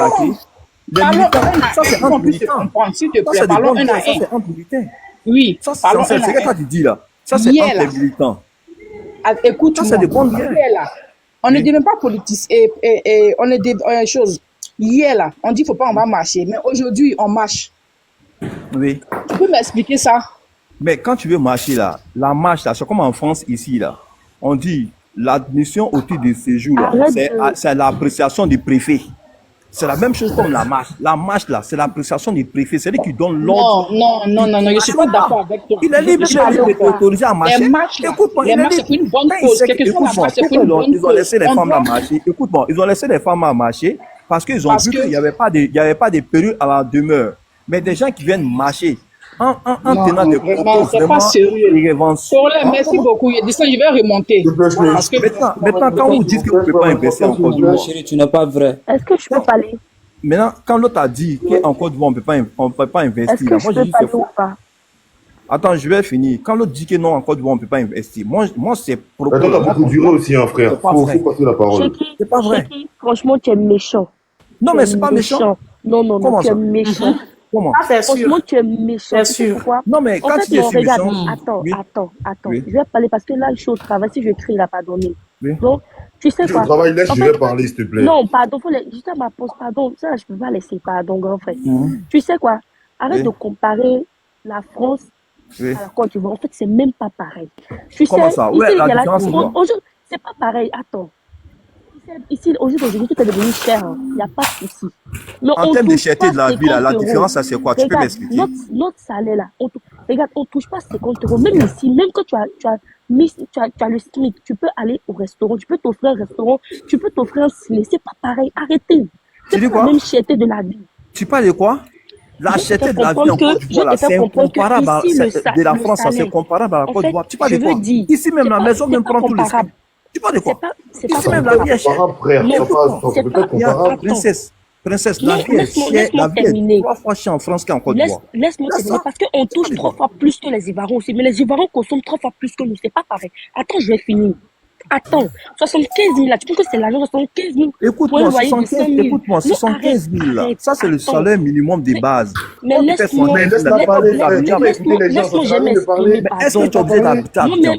attaquer. Les Parlons militants, un à ça c'est un entre pour plus te militants. comprendre, s'il te Ça plaît. c'est des Parlons bonnes un à guerres, ça un. c'est entre militants. Oui, Ça c'est parlons un c'est ce que à toi un. tu dis là. Ça c'est Hier entre là, les militants. Ça c'est écoute-moi. des bonnes guerres. Hier là, on ne Oui, dit même pas politique et on ne dit chose. Hier là, on dit faut pas on va marcher, mais aujourd'hui on marche. oui. Tu peux m'expliquer ça? Mais quand tu veux marcher là, la marche là, c'est comme en France ici là. On dit l'admission au titre de séjour là, Arrête de... c'est l'appréciation du préfet. C'est la même chose comme la marche. La marche là, c'est l'appréciation du préfet. C'est lui qui donne l'ordre. Non, non, non, non, non, je suis pas d'accord avec toi. Il est Je libre, ne suis il est pas libre de d'accord. t'autoriser à Les marcher. marches là, Écoute-moi, les il est marches c'est libre. pour une bonne Quand il cause. sait Quelle que, que soit la écoute-moi, marche, c'est pour pourquoi une bonne ils ont laissé cause. les On femmes à doit, marcher? Écoute-moi, ils ont laissé les femmes à marcher parce qu'ils ont parce vu que, qu'il n'y avait pas de, il y avait pas de périodes à la demeure. Mais des gens qui viennent marcher en non, tenant des propos vraiment, c'est pas vraiment sérieux. irrévérencieux. Problème, merci beaucoup. Il y a dit ça, je vais remonter. Parce que, Maintenant, quand vous dites que vous ne pouvez pas investir en Côte d'Ivoire, Chérie, tu n'es pas vrai. Est-ce que je peux parler? maintenant, quand l'autre a dit qu'en Côte d'Ivoire, on ne peut pas Est-ce investir, que là, je moi je peux dis c'est parler ou faux. pas? Attends, je vais finir. Quand l'autre dit que non, en Côte d'Ivoire, on ne peut pas investir, moi c'est propos. Attends, t'as beaucoup duré aussi, hein, frère. C'est pas Faut vrai. passer la parole. Cheki, C'est pas vrai. Cheki, franchement, tu es méchant. Non, Tu mais es c'est pas méchant. Non, non, non, Comment tu es ça? méchant. Comment? Ça, c'est sûr. Franchement, tu es méchant. C'est Tu sais sûr. pourquoi? Non, mais En quand fait, tu dis non, je suis regarde, méchant, attends, oui, attends, attends. oui, Je vais parler parce que là, je suis au travail. Si je crie, il n'a pas donné. oui. Donc, tu sais Si le quoi? travail laisse, En je fait, vais parler, s'il te plaît. non, pardon, juste à ma pause, pardon. Ça, je peux pas laisser, pardon, grand frère. Mhm. Tu sais quoi? Arrête Oui, de comparer la France oui. à la Côte d'Ivoire. En fait, c'est même pas pareil. Tu Comment sais, ça? ici, Ouais, il y la a la... différence c'est quoi? Aujourd'hui, c'est pas pareil. Attends. Ici, aujourd'hui, tout est devenu cher. Il n'y a pas de souci. Mais En on termes de touche cherté pas de la vie, là, 50 la euros. différence, ça c'est quoi? Tu peux Regarde, m'expliquer? notre salaire là, regarde, on touche pas 50 euros. Même ici, même quand tu as le SMIC, tu peux aller au restaurant, tu peux t'offrir un restaurant, tu peux t'offrir un ciné. C'est pas pareil. Arrêtez. Tu C'est dis pas la quoi? même cherté de la vie. Tu parles de quoi? La Je te fais cherté de la vie en comprendre Côte que, je d'Ivoire, là, te fais c'est comprendre que incomparable ici, de la le France, ça c'est salaire, comparable à la en Côte fait, d'Ivoire. Tu parles je de veux quoi? dire, Ici même, la maison c'est même pas prend tous les comparable. fric. Tu parles de quoi? C'est pas Ici même, la comparable. vie est chère. Comparable, frère. Non, Ça c'est peut pas. être comparable. Attends. Princesse, Non, la vie est chère. laisse-moi La vie est terminer. 3 fois chère en France qu'en Côte d'Ivoire. Laisse-moi C'est terminer ça. parce qu'on Tu touche parles de 3 quoi? fois plus que les Ivoiriens aussi. Mais les Ivoiriens consomment 3 fois plus que nous. C'est pas pareil. Attends, je vais finir. Attends, 75 000 là. Tu penses que c'est l'argent 75 000 pour un Écoute-moi, loyer de 5 000? écoute-moi, Non, arrête, 75 000 là. arrête. Ça, c'est le Attends. salaire minimum des Mais, bases. mais Quand tu fais laisse-moi, 75 000 Laisse-la là, tu parler, es frère. obligé Tu vas d'habiter à écouter les gens, ça laisse-moi sert à jamais rien de exprimer, parler. Mais est-ce que tu es pardon. obligé d'habiter à Abidjan?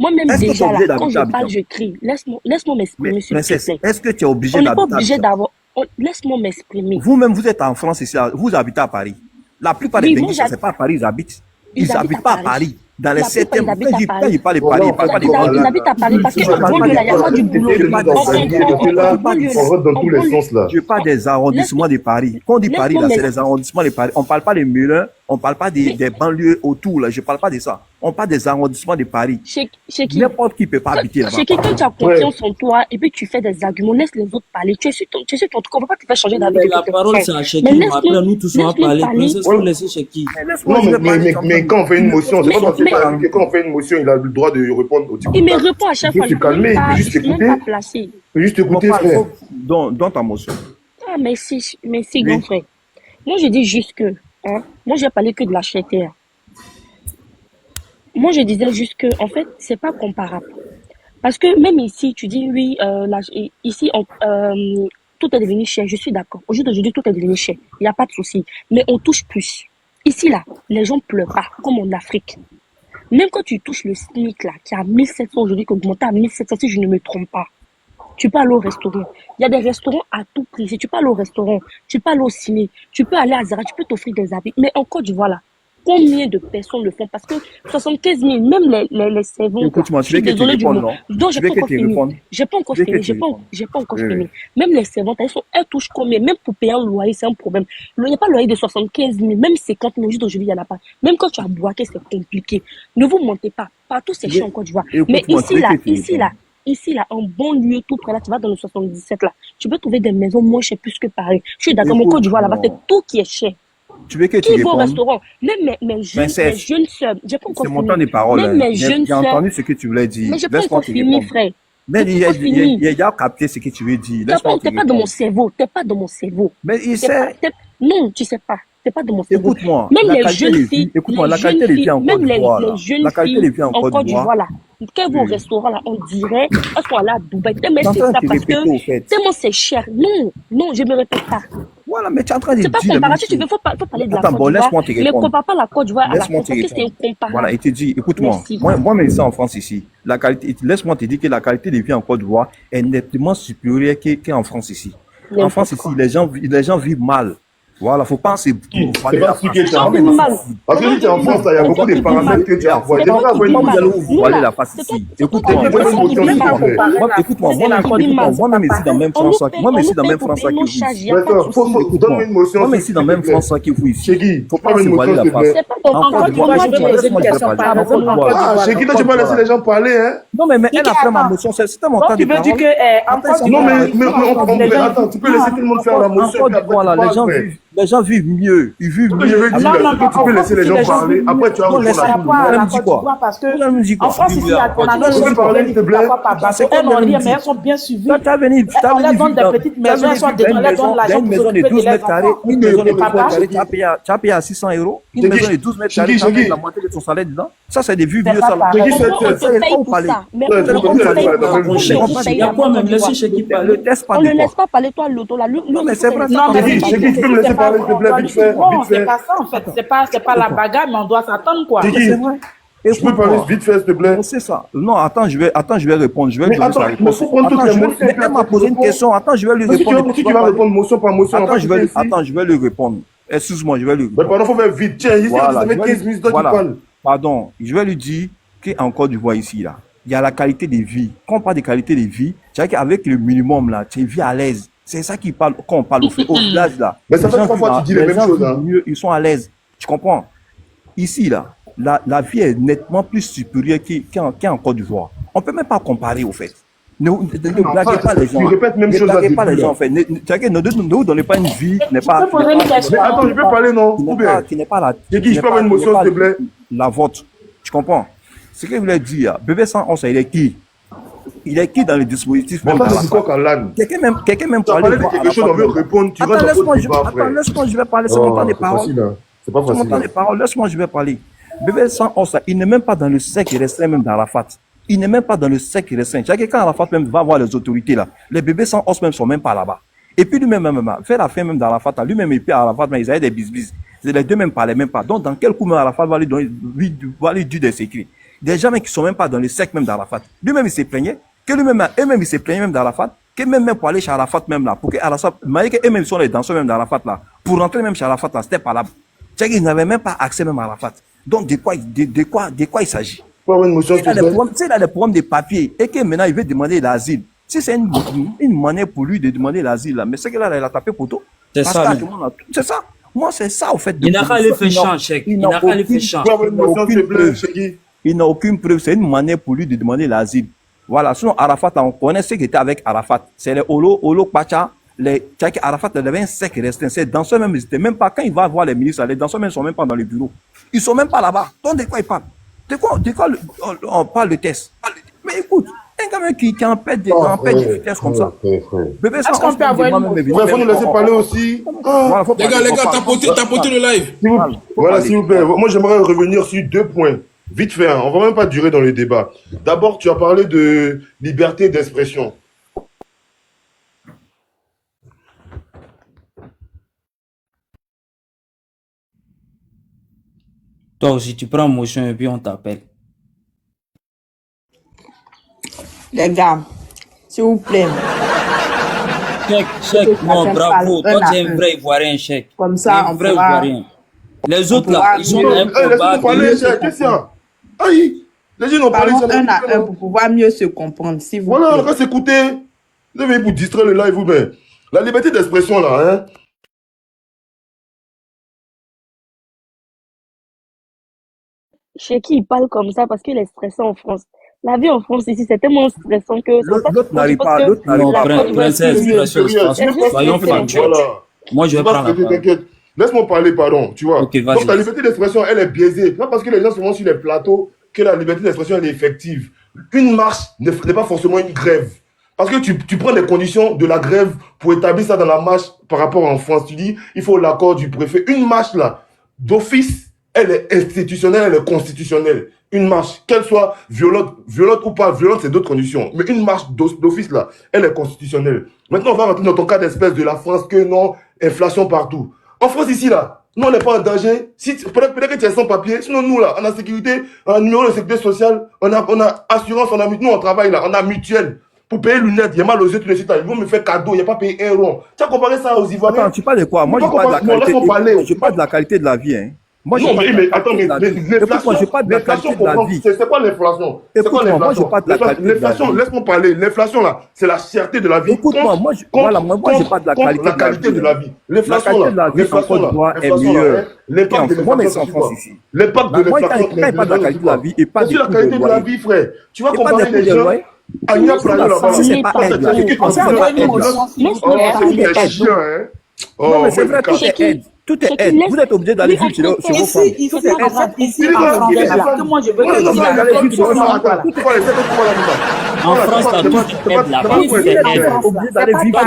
Moi-même Est-ce que tu es déjà là, obligé quand d'habiter je à parle, Abidjan? je crie. Laisse-moi Mais m'exprimer, s'il te princesse, plaît. est-ce que tu es obligé On n'est pas d'habiter à obligé Abidjan? d'avoir. Laisse-moi m'exprimer. Vous-même, vous êtes en France ici, vous habitez à Paris. La plupart des Oui, moi, Benguis, c'est pas à Paris, ils habitent. ils Ils habitent n'habitent à pas à Paris. Paris. Dans les La plupart, 7e, ils habitent à quand Paris. ils parlent de Bon, Paris, là, ils on ne parlent fait pas de Ils comment, banlieue. habitent à Paris parce Tu qu'en vas parle pas banlieue des là, il n'y a pas du boulot. je t'es parle dans des un En biais, parce que là, banlieue on là, rentre dans en tous les banlieue, sens, là. je parle des arrondissements de Paris. Quand on dit Paris, là, c'est les arrondissements de Paris. On ne parle pas des Mélins, on ne parle pas des banlieues autour, là. Je ne parle pas de ça. On parle des arrondissements de Paris. chez qui? N'importe qui ne peut pas habiter là-bas. Chez qui, quand tu as Ouais. confiance en toi et puis tu fais des arguments, laisse les autres parler. Tu es sur ton truc, on ne va pas te faire changer d'avis Mais de la quelque parole, chose. c'est à Mais Sheki. Après, nous tous, on va laisse-les parler. parler. Princesse, faut laisser Sheki. Laisse-moi, Non, je vais parler comme ça. mais quand on fait une motion, c'est Mais- pas parce que mais- quand on fait une motion, il a le droit de répondre au type. Il me répond à chaque Il faut fois. se Il peut même calmer, il pas, peut juste il peut même écouter. pas placer. Il faut juste On écouter, parle, frère. dans ta motion. Ah, merci, Oui. grand frère. Moi, je dis juste que, moi, j'ai parlé que de la chrétienne. Moi, je disais juste que, en fait, c'est pas comparable. Parce que même ici, tu dis, oui, ici, tout est devenu cher. Je suis d'accord. Aujourd'hui, tout est devenu cher. Il n'y a pas de souci. Mais on touche plus. Ici, là, les gens pleurent pas, comme en Afrique. Même quand tu touches le SMIC, là, qui est à 1700 aujourd'hui, qui augmente à 1700, si je ne me trompe pas, tu peux aller au restaurant. Il y a des restaurants à tout prix. Si tu peux aller au restaurant, tu peux aller au ciné, tu peux aller à Zara, tu peux t'offrir des habits. Mais encore, tu vois là, combien de personnes le font? Parce que 75 000, même les servantes, là, Écoute-moi, je tu veux suis que tu désolée du répondes, mot. non? Donc, Tu j'ai veux pas que encore tu fini. répondes? J'ai pas encore Tu veux que fini. tu répondes? J'ai pas encore Oui, oui. fini. Même les servantes, elles touchent combien? Même pour payer un loyer, c'est un problème. Il n'y a pas de loyer de 75 000, même 50 000, juste aujourd'hui, il n'y en a pas. Même quand tu as boité, c'est compliqué. Ne vous mentez pas. Partout, c'est cher encore, tu vois. Mais Écoute-moi, tu veux que tu répondes? ici, là, en bon lieu, tout près, là, tu vas dans le 77, là, tu peux trouver des maisons moins chères plus que Paris. Je suis d'accord, mon Côte d'Ivoire, là-bas, c'est tout qui est cher. Tu veux que tu Qui va au répondes? restaurant? Même mes Princesse, jeunes sœurs, j'ai pas encore c'est mon fini. temps de parole. Même Hein. mes jeunes J'ai sœurs, entendu ce que tu voulais dire. mais j'ai pas Laisse-moi encore te fini, répondre. frère. Mais J'ai pas encore fini. il a déjà capté ce que tu veux dire. T'es Laisse-moi pas, te t'es pas dans mon répondre. cerveau, t'es pas dans mon cerveau. Mais il T'es pas, sait. non, tu sais pas. c'est pas dans mon cerveau. Écoute-moi, Même la les qualité jeunes des filles, vies, écoute-moi, les la jeunes qualité des filles, vies en Côte même d'Ivoire, les là. jeunes La qualité des filles vies en en Côte Côte d'Ivoire, d'Ivoire, là, quand elles vont au restaurant, là, on dirait qu'elles sont allées à Dubaï. Tellement tu es en c'est train de ça, te parce que répéter au fait. tellement c'est cher. Non, non, je me répète pas. Voilà, mais tu es en train de C'est pas dire la même comparatif. Tu chose. veux, faut parler de la Attends, Côte bon, d'Ivoire, laisse-moi te mais répondre. compare pas la Côte d'Ivoire à la Laisse-moi France te parce que c'est répondre. Voilà, incomparable. et te dis, écoute-moi, Merci. moi, mais ça en France ici, la qualité, laisse-moi te dire que la qualité de vie en Côte d'Ivoire est nettement supérieure qu'en France ici. En France N'importe ici, quoi. les gens vivent mal. Voilà, faut pas se C'est voiler pas la ce face. qui est Les gens en vivent France. mal. Parce Les que gens si tu es en vivent France, mal. là, il y a C'est beaucoup toi de qui vis paramètres mal. que tu as à voir. C'est J'aimerais toi qui avoir vis une Pourquoi vous mal. allez motion. vous Nous, voiler là, la face c'est toi, ici? c'est toi qui Écoute-moi, vis Fais-moi mal. une C'est toi qui motion, vis s'il mal. te plaît. écoute-moi, C'est toi qui vis mal. moi-même ici dans même On nous France, paye, moi-même on ici nous dans paye même pour France payer qui nos vous charges. Il ici. n'y a pas de D'accord, souci. donne-moi Écoute-moi, une motion, moi-même ici dans même s'il te France plaît. qui vous ici. Chegui, Faut fais-moi pas se une motion, voiler la s'il te face. plaît. C'est pas En ton Côte Côte d'Ivoire, d'Ivoire, je vais moi, poser une laisse-moi, je vais question parler. par En Côte exemple en d'Ivoire, Côte Ah, d'Ivoire. Chegui, toi, en tu Côte vas laisser d'Ivoire. les gens parler, hein? Non, mais elle a fait ma Attends. motion, c'était mon Donc temps de tu veux dire parole. que en Attends, Côte ça Non, d'Ivoire, mais attends, tu peux laisser tout le monde faire la en motion, Côte puis après d'Ivoire, là, tu parles, frère. les gens vivent mieux. Ils vivent Ce que je mieux. veux dire, non, là, non, c'est que tu en peux France, laisser les ici, gens les gens parler, vivent après mieux tu vas Non, répondre laisse à par tout le rapport à monde. la me dit Côte quoi? d'Ivoire parce que Elle me dit en quoi? France, ici, on a nos Tu peux choses parler, s'il te plaît? parfois par bas. C'est Elles comme n'ont elle me rien, dit. mais elles sont bien suivies. Toi, tu as venu On leur donne des petites maisons, elles sont dedans, on leur donne l'argent une pour maison de s'occuper de 12 leurs mètres carrés, enfants. une maison de 12 mètres Papa, carrés, tu as payé à 600 euros. Une Chegui, maison de 12 mètres carrés, Chegui, tu as payé Chegui. la moitié de ton salaire dedans. Ça, c'est des vues c'est mieux, pas ça. pareil. Chegui, Pourquoi on c'est... te Ça, il paye faut pour parler. ça? Mais Ouais, on c'est te le paye contraire, pour c'est la ça. même On chose. te On paye passe Il y a à quoi Côte même? Laissez d'Ivoire. chez qui Ne parler. teste pas On de ne quoi. laisse pas parler toi, l'auto là. Nous, Non, mais c'est vrai, Non, ça. mais Chegui, c'est Chegui, tu peux me laisser parler, s'il te plaît, vite fait, Non, vite c'est fait. pas ça en fait. C'est pas la bagarre, mais on doit s'attendre quoi. Chegui, C'est vrai. je peux parler Écoute-moi. vite fait, s'il te plaît? C'est ça. Non, attends, je vais répondre. Je vais Mais donner sa attends, mais réponse. faut prendre toutes Attends, les motions, mais elle m'a posé une question. Attends, je vais lui Mais si tu répondre. veux, si tu vas répondre motion par motion, on va quitter ici. Attends, je vais lui répondre. Excuse-moi, je vais lui Mais répondre. pardon, faut faire vite. Tiens, ici, Voilà, ça je fait vais 15 lui- minutes, toi, tu voilà. parles. Pardon, je vais lui dire qu'en Côte d'Ivoire ici, là, il y a la qualité de vie. Quand on parle de qualité de vie, c'est-à-dire qu'avec le minimum, là, tu vis à l'aise. C'est ça qui parle, quand on parle au village, là. Mais ça Les fait gens 3 fois que vivent- tu dis les mêmes gens choses, vivent hein. mieux, ils sont à l'aise. Tu comprends? Ici, là, la vie est nettement plus supérieure qu'en Côte d'Ivoire. On ne peut même pas comparer, au fait. Ne blaguez pas les gens. Tu répètes même Ne chose là blaguez pas depuis, les là. gens, en fait. C'est-à-dire que ne vous donnez pas une vie qui n'est Tu pas... peux poser une question. Mais attends, je peux parler, non? Ou bien? Qui n'est pas la... J'ai dit, qui je n'est peux avoir pas- une qui n'est motion, pas s'il te plaît? La vôtre. Tu comprends? Ce que je voulais dire, bébé 111, il est qui? Il est qui dans le dispositif Mais même ça, dans c'est la du coq face? à l'âne. Quelqu'un même Tu as pour parlé aller de voir quelque chose, on veut répondre, tu Attends, rentres dans laisse-moi, ton débat, frère. laisse-moi, je vais parler, c'est mon temps de C'est parole. facile, hein. C'est pas C'est mon facile. temps hein. de parole, laisse-moi, je vais parler. Bébé 111, il n'est même pas dans le cercle restreint même d'Arafat. Il n'est même pas dans le cercle restreint. C'est-à-dire que quand Arafat même va voir les autorités là, les bébés 111 même sont même pas là-bas. Et puis lui-même, vers la fin même d'Arafat, lui-même et puis Arafat, ils avaient des bisbis. Les deux même parlaient même pas. Donc dans quel coup même Arafat va lui dire des secrets? Des gens même qui sont même pas dans le cercle même d'Arafat. Lui-même il se plaignait, que lui-même, eux-mêmes ils se plaignaient même d'Arafat, que même pour aller chez Arafat même là, pour que Arafat, malgré qu'eux-mêmes sont les danseurs même d'Arafat là, pour rentrer même chez Arafat là, c'était pas là. C'est-à-dire qu'ils n'avaient même pas accès même à Arafat. Donc de quoi il s'agit? Faut avoir une motion, s'il te plaît. Il a des problèmes de papier et que maintenant il veut demander l'asile. Si c'est une manière pour lui de demander l'asile, là, mais c'est que là, il a tapé poteau. C'est Parce ça, que même. tout le monde c'est ça. Moi, c'est ça, au fait. Il n'a qu'à aller faire champ, chèque. Il n'a qu'à aller faire champ. Faut avoir une motion, s'il te plaît, Chegui. Il n'a aucune preuve. C'est une manière pour lui de demander l'asile. Voilà. Sinon, Arafat, on connaît ce qui était avec Arafat. C'est les Olo Pacha. Arafat, il avait un cercle restreint. Ces danseurs même, ils étaient même pas, quand il va voir les ministres, les danseurs même ne sont même pas dans les bureaux. Ils sont même pas là-bas. Donc, de quoi ils parlent? De quoi on parle de test? Mais écoute, un gamin qui empêche de vitesse comme ça. Bébé, Est-ce qu'on peut avoir une Ouais, faut nous laisser parler aussi. Voilà, faut Les gars, parler, faut tapotez le live. Voilà, s'il vous plaît. Moi, j'aimerais revenir sur 2 points. Vite fait, hein. On va même pas durer dans le débat. D'abord, tu as parlé de liberté d'expression. Toi aussi, tu prends motion et puis on t'appelle. Les gars, s'il vous plaît. Chèque, non, bravo. Toi, tu es un vrai Ivoirien, chèque. Comme ça, un on vrai pourra- Ivoirien. Les autres là, pourra ils sont mieux- Laisse-nous improbables. parler, cher. Qu'est-ce qu'il y a? Aïe! Les gens n'ont parlé Parlons ça. un à un pour pouvoir mieux se comprendre, s'il vous Voilà, on plaît. va s'écouter. Vous avez pour distraire le live, vous, ben. La liberté d'expression, là, hein. Chez qui il parle comme ça parce qu'il est stressant en France. La vie en France ici, c'est tellement stressant que... L'autre n'arrive pas, l'autre n'arrive Non, pas. princesse, Sérieux, princesse, soyons factuels. Voilà. Moi, je vais Pas prendre la traiter, parole. t'inquiète. Laisse-moi parler, pardon, tu vois. Ok, vas-y. Donc, la liberté d'expression, elle est biaisée. Pas parce que les gens se vont sur les plateaux que la liberté d'expression, elle est effective. Une marche n'est pas forcément une grève. Parce que tu prends les conditions de la grève pour établir ça dans la marche par rapport en France. Tu dis, il faut l'accord du préfet. Une marche là, d'office, elle est institutionnelle, elle est constitutionnelle. Une marche, qu'elle soit violente ou pas, violente, c'est d'autres conditions. Mais une marche d'office là, elle est constitutionnelle. Maintenant, on va rentrer dans ton cas d'espèce de la France que non, inflation partout. En France ici là, nous on n'est pas en danger. Si, peut-être que tu es sans papier, sinon nous là, on a sécurité, on a numéro de sécurité sociale, on a assurance, nous on travaille là, on a mutuelle. Pour payer lunettes, il y a mal aux yeux, tous les sites, ils vont me faire cadeau, il n'y a pas payé un rond. Tu as comparé ça aux Ivoiriens? Attends, tu parles de quoi? Moi, je parle de la qualité de la vie. Hein. Moi, non, mais attends, mais l'inflation, je parle de la qualité de la vie. C'est quoi l'inflation? C'est quoi l'inflation? L'inflation, laisse-moi parler. L'inflation, là, c'est la cherté de la vie. Écoute-moi, moi, je parle de la qualité de la vie. L'inflation, là, l'inflation est meilleure. L'impact de l'inflation, c'est quoi? L'impact de l'inflation, quand il parle de la qualité de la vie et pas de la qualité de la vie, frère. Tu vas comparer les gens. Anya Prayo là-bas. C'est pas aide. Non, mais c'est vrai, tout est aide. Tout est aide. Vous êtes obligé d'aller vivre sur vos femmes. Il faut en fait ici, que moi je veux que En France, t'as tout qui aide là-bas. Vous êtes obligé d'aller vivre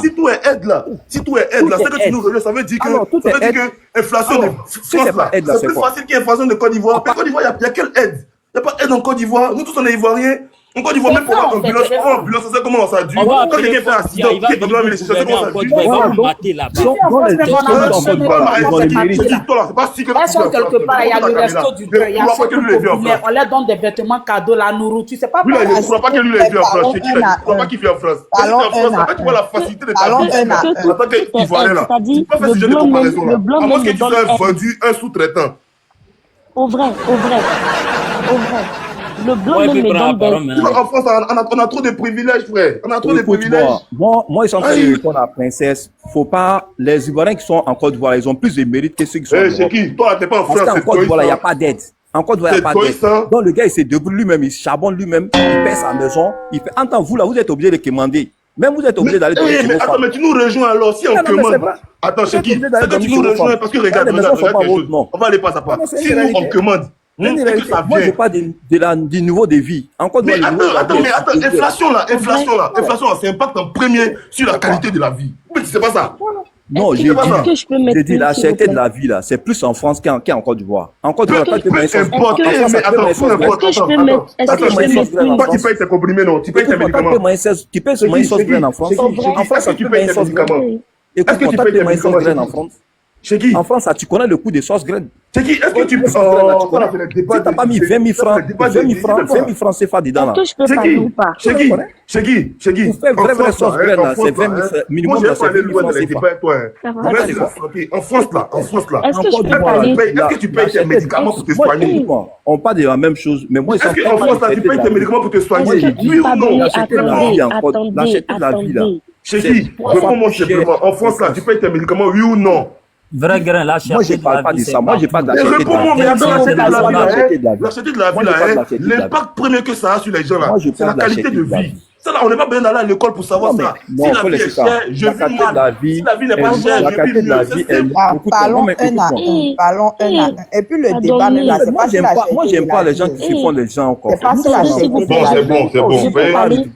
si tout est aide là, c'est que tu nous rejoins, ça veut dire que inflation de France là, c'est plus facile qu'inflation de Côte d'Ivoire. Mais Côte d'Ivoire, il y a quelle aide? Il n'y a pas d'aide en Côte d'Ivoire. Nous tous, on est Ivoiriens. En Côte d'Ivoire, même pour avoir ambulance, on sait comment ça dure. Quand quelqu'un fait un accident, il va venir les chercher, comment ça dure. Il va vous mater là-bas. Elles sont quelque part, il y a le resto du cœur, il y a ce truc populaire, on leur donne des vêtements cadeaux, la nourriture, c'est pas lui là, il ne croit pas que lui l'a vu en France. C'est qui là? Il ne croit pas qu'il fait en France. En fait, tu vois la facilité de ta vie. En tant qu'Ivoirien là, tu peux faire ce genre de comparaison là. À moins que tu sois vendu un sous-traitant. Au vrai. Le blanc même me donne des... En France, on a trop de privilèges, frère. On a trop de privilèges. Moi, ils sont en train de répondre à la princesse. Faut pas... Les Ivoiriens qui sont en Côte d'Ivoire, ils ont plus de mérite que ceux qui sont en Europe. C'est qui? Toi, t'es pas en France. Parce qu'en Côte d'Ivoire, il n'y a pas d'aide. En Côte d'Ivoire, il n'y a pas d'aide. Donc, le gars, il s'est debout lui-même, il charbonne lui-même, il paie sa maison. Il fait... En tant que vous, là, vous êtes obligé de commander. Même vous êtes obligé d'aller mais attends, mais tu nous rejoins alors, si on commande. Attends, c'est qui? C'est que tu nous rejoins parce que regarde quelque chose. On va aller pas à part. Si nous, on commande. Moi, je parle du niveau de vie. En Côte d'Ivoire, inflation là, c'est impact en premier sur la qualité de la vie. Mais c'est pas ça. Non, j'ai dit la cherté de la vie là, c'est plus en France qu'en Côte d'Ivoire. En Côte d'Ivoire, quand tu mets toi, tu payes tes comprimés, non? Tu payes tes médicaments. Tu payes ce sauce graine en France. En France, tu payes sauce graine. Écoute, quand tu payes sauce graine en France, chez qui? En France, tu connais le coût des sauces graines. C'est qui? Est-ce que tu peux si t'as pas mis 20 000 francs CFA dedans là. Est-ce que je peux parler ou pas? Chez qui? Pour faire vraie sauce graine là, c'est 20 000 minimum là, c'est 20 000 francs CFA. En France là. Est-ce que je peux parler? Est-ce que tu payes tes médicaments pour te soigner? On parle de la même chose, mais moi, est-ce qu'en France là, tu payes tes médicaments pour te soigner? Oui ou non? La cherté de la vie là. Chez qui? Réponds-moi simplement. En France là, tu payes tes médicaments, oui ou non? Vrai grain, la cherté. Moi, je parle pas de ça. Moi, je parle de la cherté de la vie. La cherté de la vie là, l'impact premier que ça a sur les gens là, c'est la qualité de vie. Ça là, on n'est pas besoin d'aller à l'école pour savoir ça. Si la vie est chère, je vis mal. Si la vie n'est pas chère, je vis mieux. Parlons un à un. Et puis le débat même là, c'est pas sur la cherté. Moi, j'aime pas les gens qui se font les gens encore. C'est pas sur la cherté. Bon, c'est bon.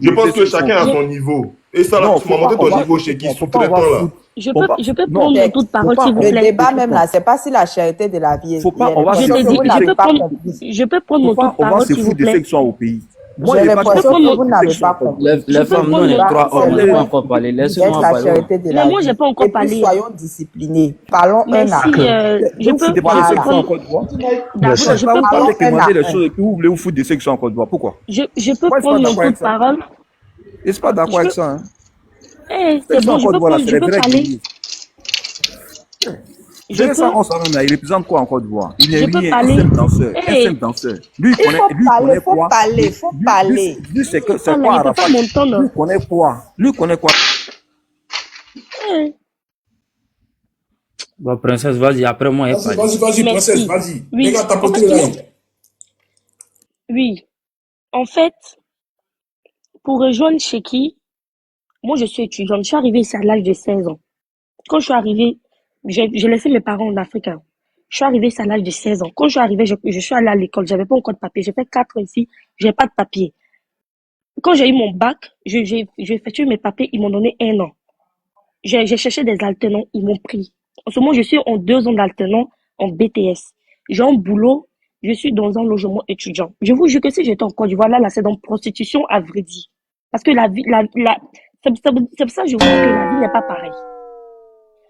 Je pense que chacun a son niveau. Et ça là, tu m'as montré ton niveau chez qui, sous-traitant là. Je peux prendre mon toute parole, s'il vous plaît. Le débat même là, c'est pas si la charité de la vie est. Je peux prendre mon toute parole, s'il vous plaît. On va se foutre de ceux qui sont au pays. Moi, j'ai l'impression que vous n'avez pas compris. Les femmes, nous, on est trois hommes, on va encore parler. Laissez-moi parler. Mais moi, j'ai pas encore parlé. Soyons disciplinés. Parlons un à un. Je peux parler de ceux qui sont en Côte d'Ivoire. Je peux parler des choses et puis vous voulez vous foutre de ceux qui sont en Côte d'Ivoire. Pourquoi? Je peux prendre mon toute parole. Je ne suis pas d'accord avec ça. C'est bon, je peux parler. Il représente quoi en Côte d'Ivoire? Il est rien, un simple danseur. Lui, il connaît quoi? Faut parler. Lui, c'est quoi Arafat? Lui, connaît quoi? Bon, princesse, vas-y, après moi, Vas-y, princesse, vas-y. Oui. Oui. En fait, pour rejoindre Cheki, moi, je suis étudiante. Je suis arrivée ici à l'âge de 16 ans. Quand je suis arrivée, j'ai laissé mes parents en Afrique. Je suis arrivée ici à l'âge de 16 ans. Quand je suis arrivée, je suis allée à l'école. J'avais pas encore de papier. J'ai fait 4 ans ici. J'ai pas de papier. Quand j'ai eu mon bac, j'ai effectué mes papiers, ils m'ont donné 1 an. J'ai cherché des alternants, ils m'ont pris. En ce moment, je suis en 2 ans d'alternant en BTS. J'ai un boulot, je suis dans un logement étudiant. Je vous jure que si j'étais en Côte d'Ivoire, là, c'est dans prostitution à vrai dire. Parce que la vie, c'est pour ça que je vous dis que la vie n'est pas pareille.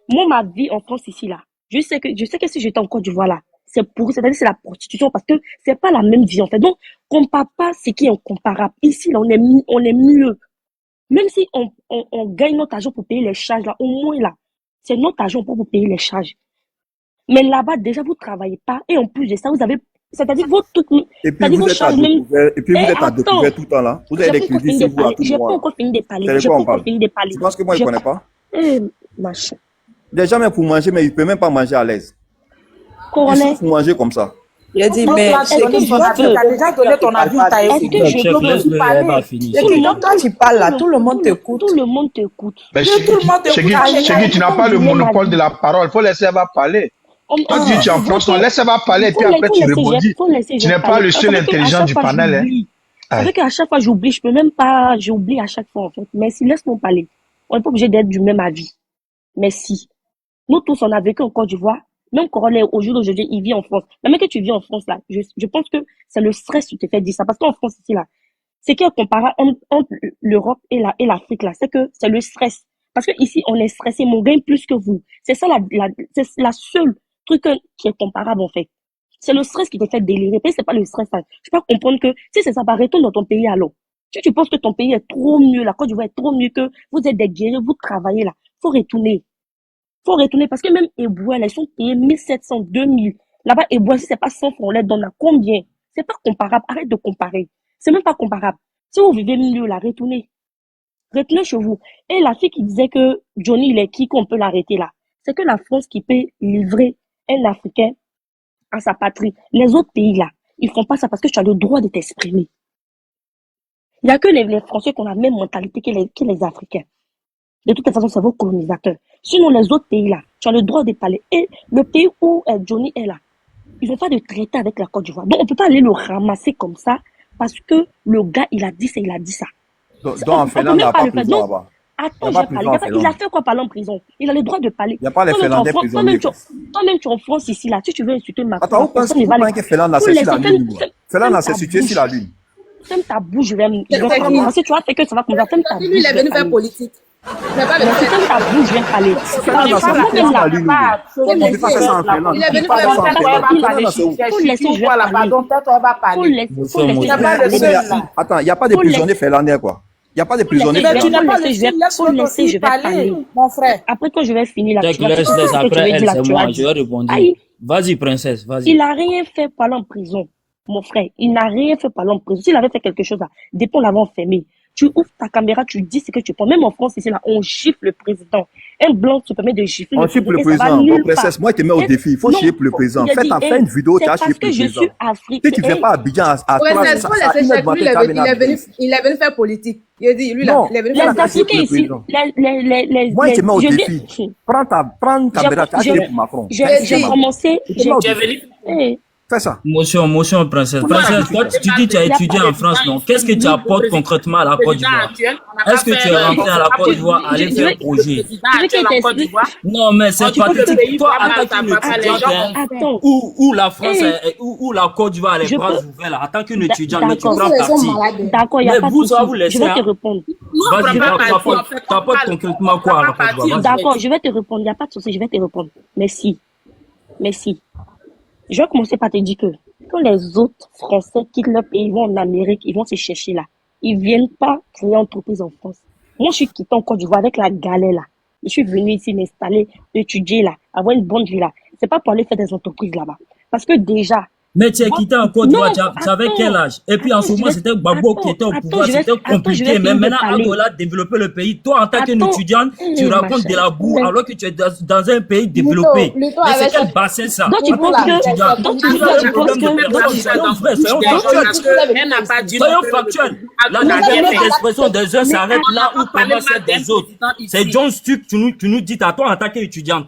Moi, ma vie en France ici, là, je sais que si j'étais en Côte d'Ivoire, là, c'est-à-dire c'est la prostitution parce que c'est pas la même vie, en fait. Donc, compare pas ce qui est incomparable. Ici, là, on est mieux. Même si on gagne notre argent pour payer les charges, là, au moins, là, c'est notre argent pour vous payer les charges. Mais là-bas, déjà, vous travaillez pas. Et en plus de ça, vous avez, c'est-à-dire, Et puis vous êtes à découvert, et puis vous êtes à découvert tout le temps là. Vous avez des crédits sur vous à tout j'ai pas moment. encore fini de parler. C'est de J'ai quoi pas on encore parle? fini de parler. Tu penses que moi je J'ai connais pas- pas? Machin. Déjà même pour manger, mais il peut même pas manger à l'aise. Il Coronet, faut manger comme ça. Il a dit, Donc, mais là, tu donnes ton avis, tu as déjà donné ton avis, tu as est-ce écouté. que je Chef, peux laisse-le, elle va finir. Et puis, quand toi, tu parles là, tout le monde t'écoute. Tout le monde t'écoute. Mais Tout le monde t'écoute. Chegui, tu n'as pas le monopole de la parole. Il faut laisser elle va parler. Toi, tu es en France, non, laisse elle va parler et puis après tu rebondis. Tu n'es pas le seul intelligent du panel. Hein. C'est vrai qu'à chaque fois j'oublie, je peux même pas, j'oublie à chaque fois en fait. Mais si, laisse-moi parler. On n'est pas obligé d'être du même avis. Mais si. Nous tous, on a vécu en Côte d'Ivoire. Même Coronet, au jour d'aujourd'hui, il vit en France. Même que tu vis en France, là, je pense que c'est le stress qui te fait dire ça. Parce qu'en France, ici, là, ce qui est comparable entre l'Europe et l'Afrique, là, c'est que c'est le stress. Parce que ici, on est stressé, mais on gagne plus que vous. C'est ça c'est la seule truc qui est comparable, en fait. C'est le stress qui te fait délirer. Mais c'est pas le stress, là. Je peux pas comprendre que, si c'est ça, bah, retourne dans ton pays, alors. Si tu penses que ton pays est trop mieux, la Côte d'Ivoire est trop mieux que vous êtes des guerriers, vous travaillez, là. Faut retourner parce que même Ebois, là, ils sont payés 1700, 2000. Là-bas, Ebois, si c'est pas 100 francs, on les donne à combien? C'est pas comparable. Arrête de comparer. C'est même pas comparable. Si vous vivez mieux, là, retournez. Retournez chez vous. Et la fille qui disait que Johnny, il est qui qu'on peut l'arrêter là? C'est que la France qui peut livrer un Africain à sa patrie. Les autres pays, là, ils font pas ça parce que tu as le droit de t'exprimer. Il y a que les Français qui ont la même mentalité que les Africains. De toute façon, c'est vos colonisateurs. Sinon, les autres pays, là, tu as le droit de parler. Et le pays où Johnny est là, ils n'ont pas de traité avec la Côte d'Ivoire. Donc, on ne peut pas aller le ramasser comme ça parce que le gars, il a dit ça, il a dit ça. Donc en Finlande, il n'y a pas de prison là-bas. Attends, j'ai parlé. Il a fait quoi parler en prison? Il a le droit de parler. Il n'y a pas les Finlandais prisonniers. Toi-même, tu es en France ici, là. Si tu veux insulter ma Attends, vous pensez que Finlande, c'est sur la lune? Finlande, c'est situé sur la lune. Ferme ta bouche, je vais parler. Si tu vas faire que ça va comme ça, ferme ta bouche. Lui, il est venu faire politique. Mais ferme ta bouche, je vais parler. Finlande, c'est sur la lune. On ne peut pas faire ça en Finlande. Il est venu faire Faut laisser, je vais parler. Attends, il n'y a pas de prisonniers finlandais, quoi. Il n'y a pas de prisonniers Mais tu n'as pas Faut laisser, je vais parler. mon frère. Après, quand je vais finir là, Laisse, après elle, c'est moi, je vais répondre. Aïe. Vas-y, princesse, vas-y. Il n'a rien fait par en prison, mon frère. Il n'a rien fait par en prison. S'il avait fait quelque chose là, depuis on l'avait enfermé. Tu ouvres ta caméra, tu dis ce que tu penses. Même en France, ici, là, on gifle le président. Un blanc se permet de gifler on chie pour le président. Bon, princesse, moi, je te mets au défi. Il faut chier pour le président. Fais une vidéo, tu as chié pour le président. Si tu ne fais pas Abidjan à 3 Il est venu faire politique. Il a dit, lui, là, il est venu les faire Africains ici, moi, je te mets au défi. Prends ta caméra, tu as chié pour Macron. J'ai commencé. Fais ça. Motion, princesse. Princesse, toi, tu dis que tu as étudié en France, non? Qu'est-ce que tu apportes concrètement à la Côte d'Ivoire? Est-ce que tu es rentré à la Côte d'Ivoire aller faire un projet? Non, mais c'est pathétique. Toi, en tant qu'étudiante, où la France, où la Côte d'Ivoire a les bras ouverts, en tant qu'une étudiante, mais tu prends parti. D'accord, il n'y a pas de souci. Je vais te répondre. Vas-y, tu apportes concrètement quoi à la Côte d'Ivoire? D'accord, je vais te répondre. Il n'y a pas de souci, je vais te répondre. Merci. Je vais commencer par te dire que quand les autres Français quittent leur pays, ils vont en Amérique, ils vont se chercher là. Ils viennent pas créer entreprise en France. Moi, je suis quitté en Côte d'Ivoire avec la galère là. Je suis venu ici m'installer, étudier là, avoir une bonne vie là. C'est pas pour aller faire des entreprises là-bas. Parce que déjà, mais tu es quitté en Côte d'Ivoire, tu avais quel âge? Et puis en ce moment, c'était Gbagbo qui était au pouvoir, c'était compliqué. Mais maintenant, Angola a développé le pays. Toi, en tant qu'étudiante, tu racontes de la boue alors que tu es dans un pays développé. Mais c'est quel bassin ça? Donc tu penses que... Soyons factuels. La liberté d'expression des uns s'arrête là où commence celle des autres. C'est John Stuck, tu nous dis à toi en tant qu'étudiante.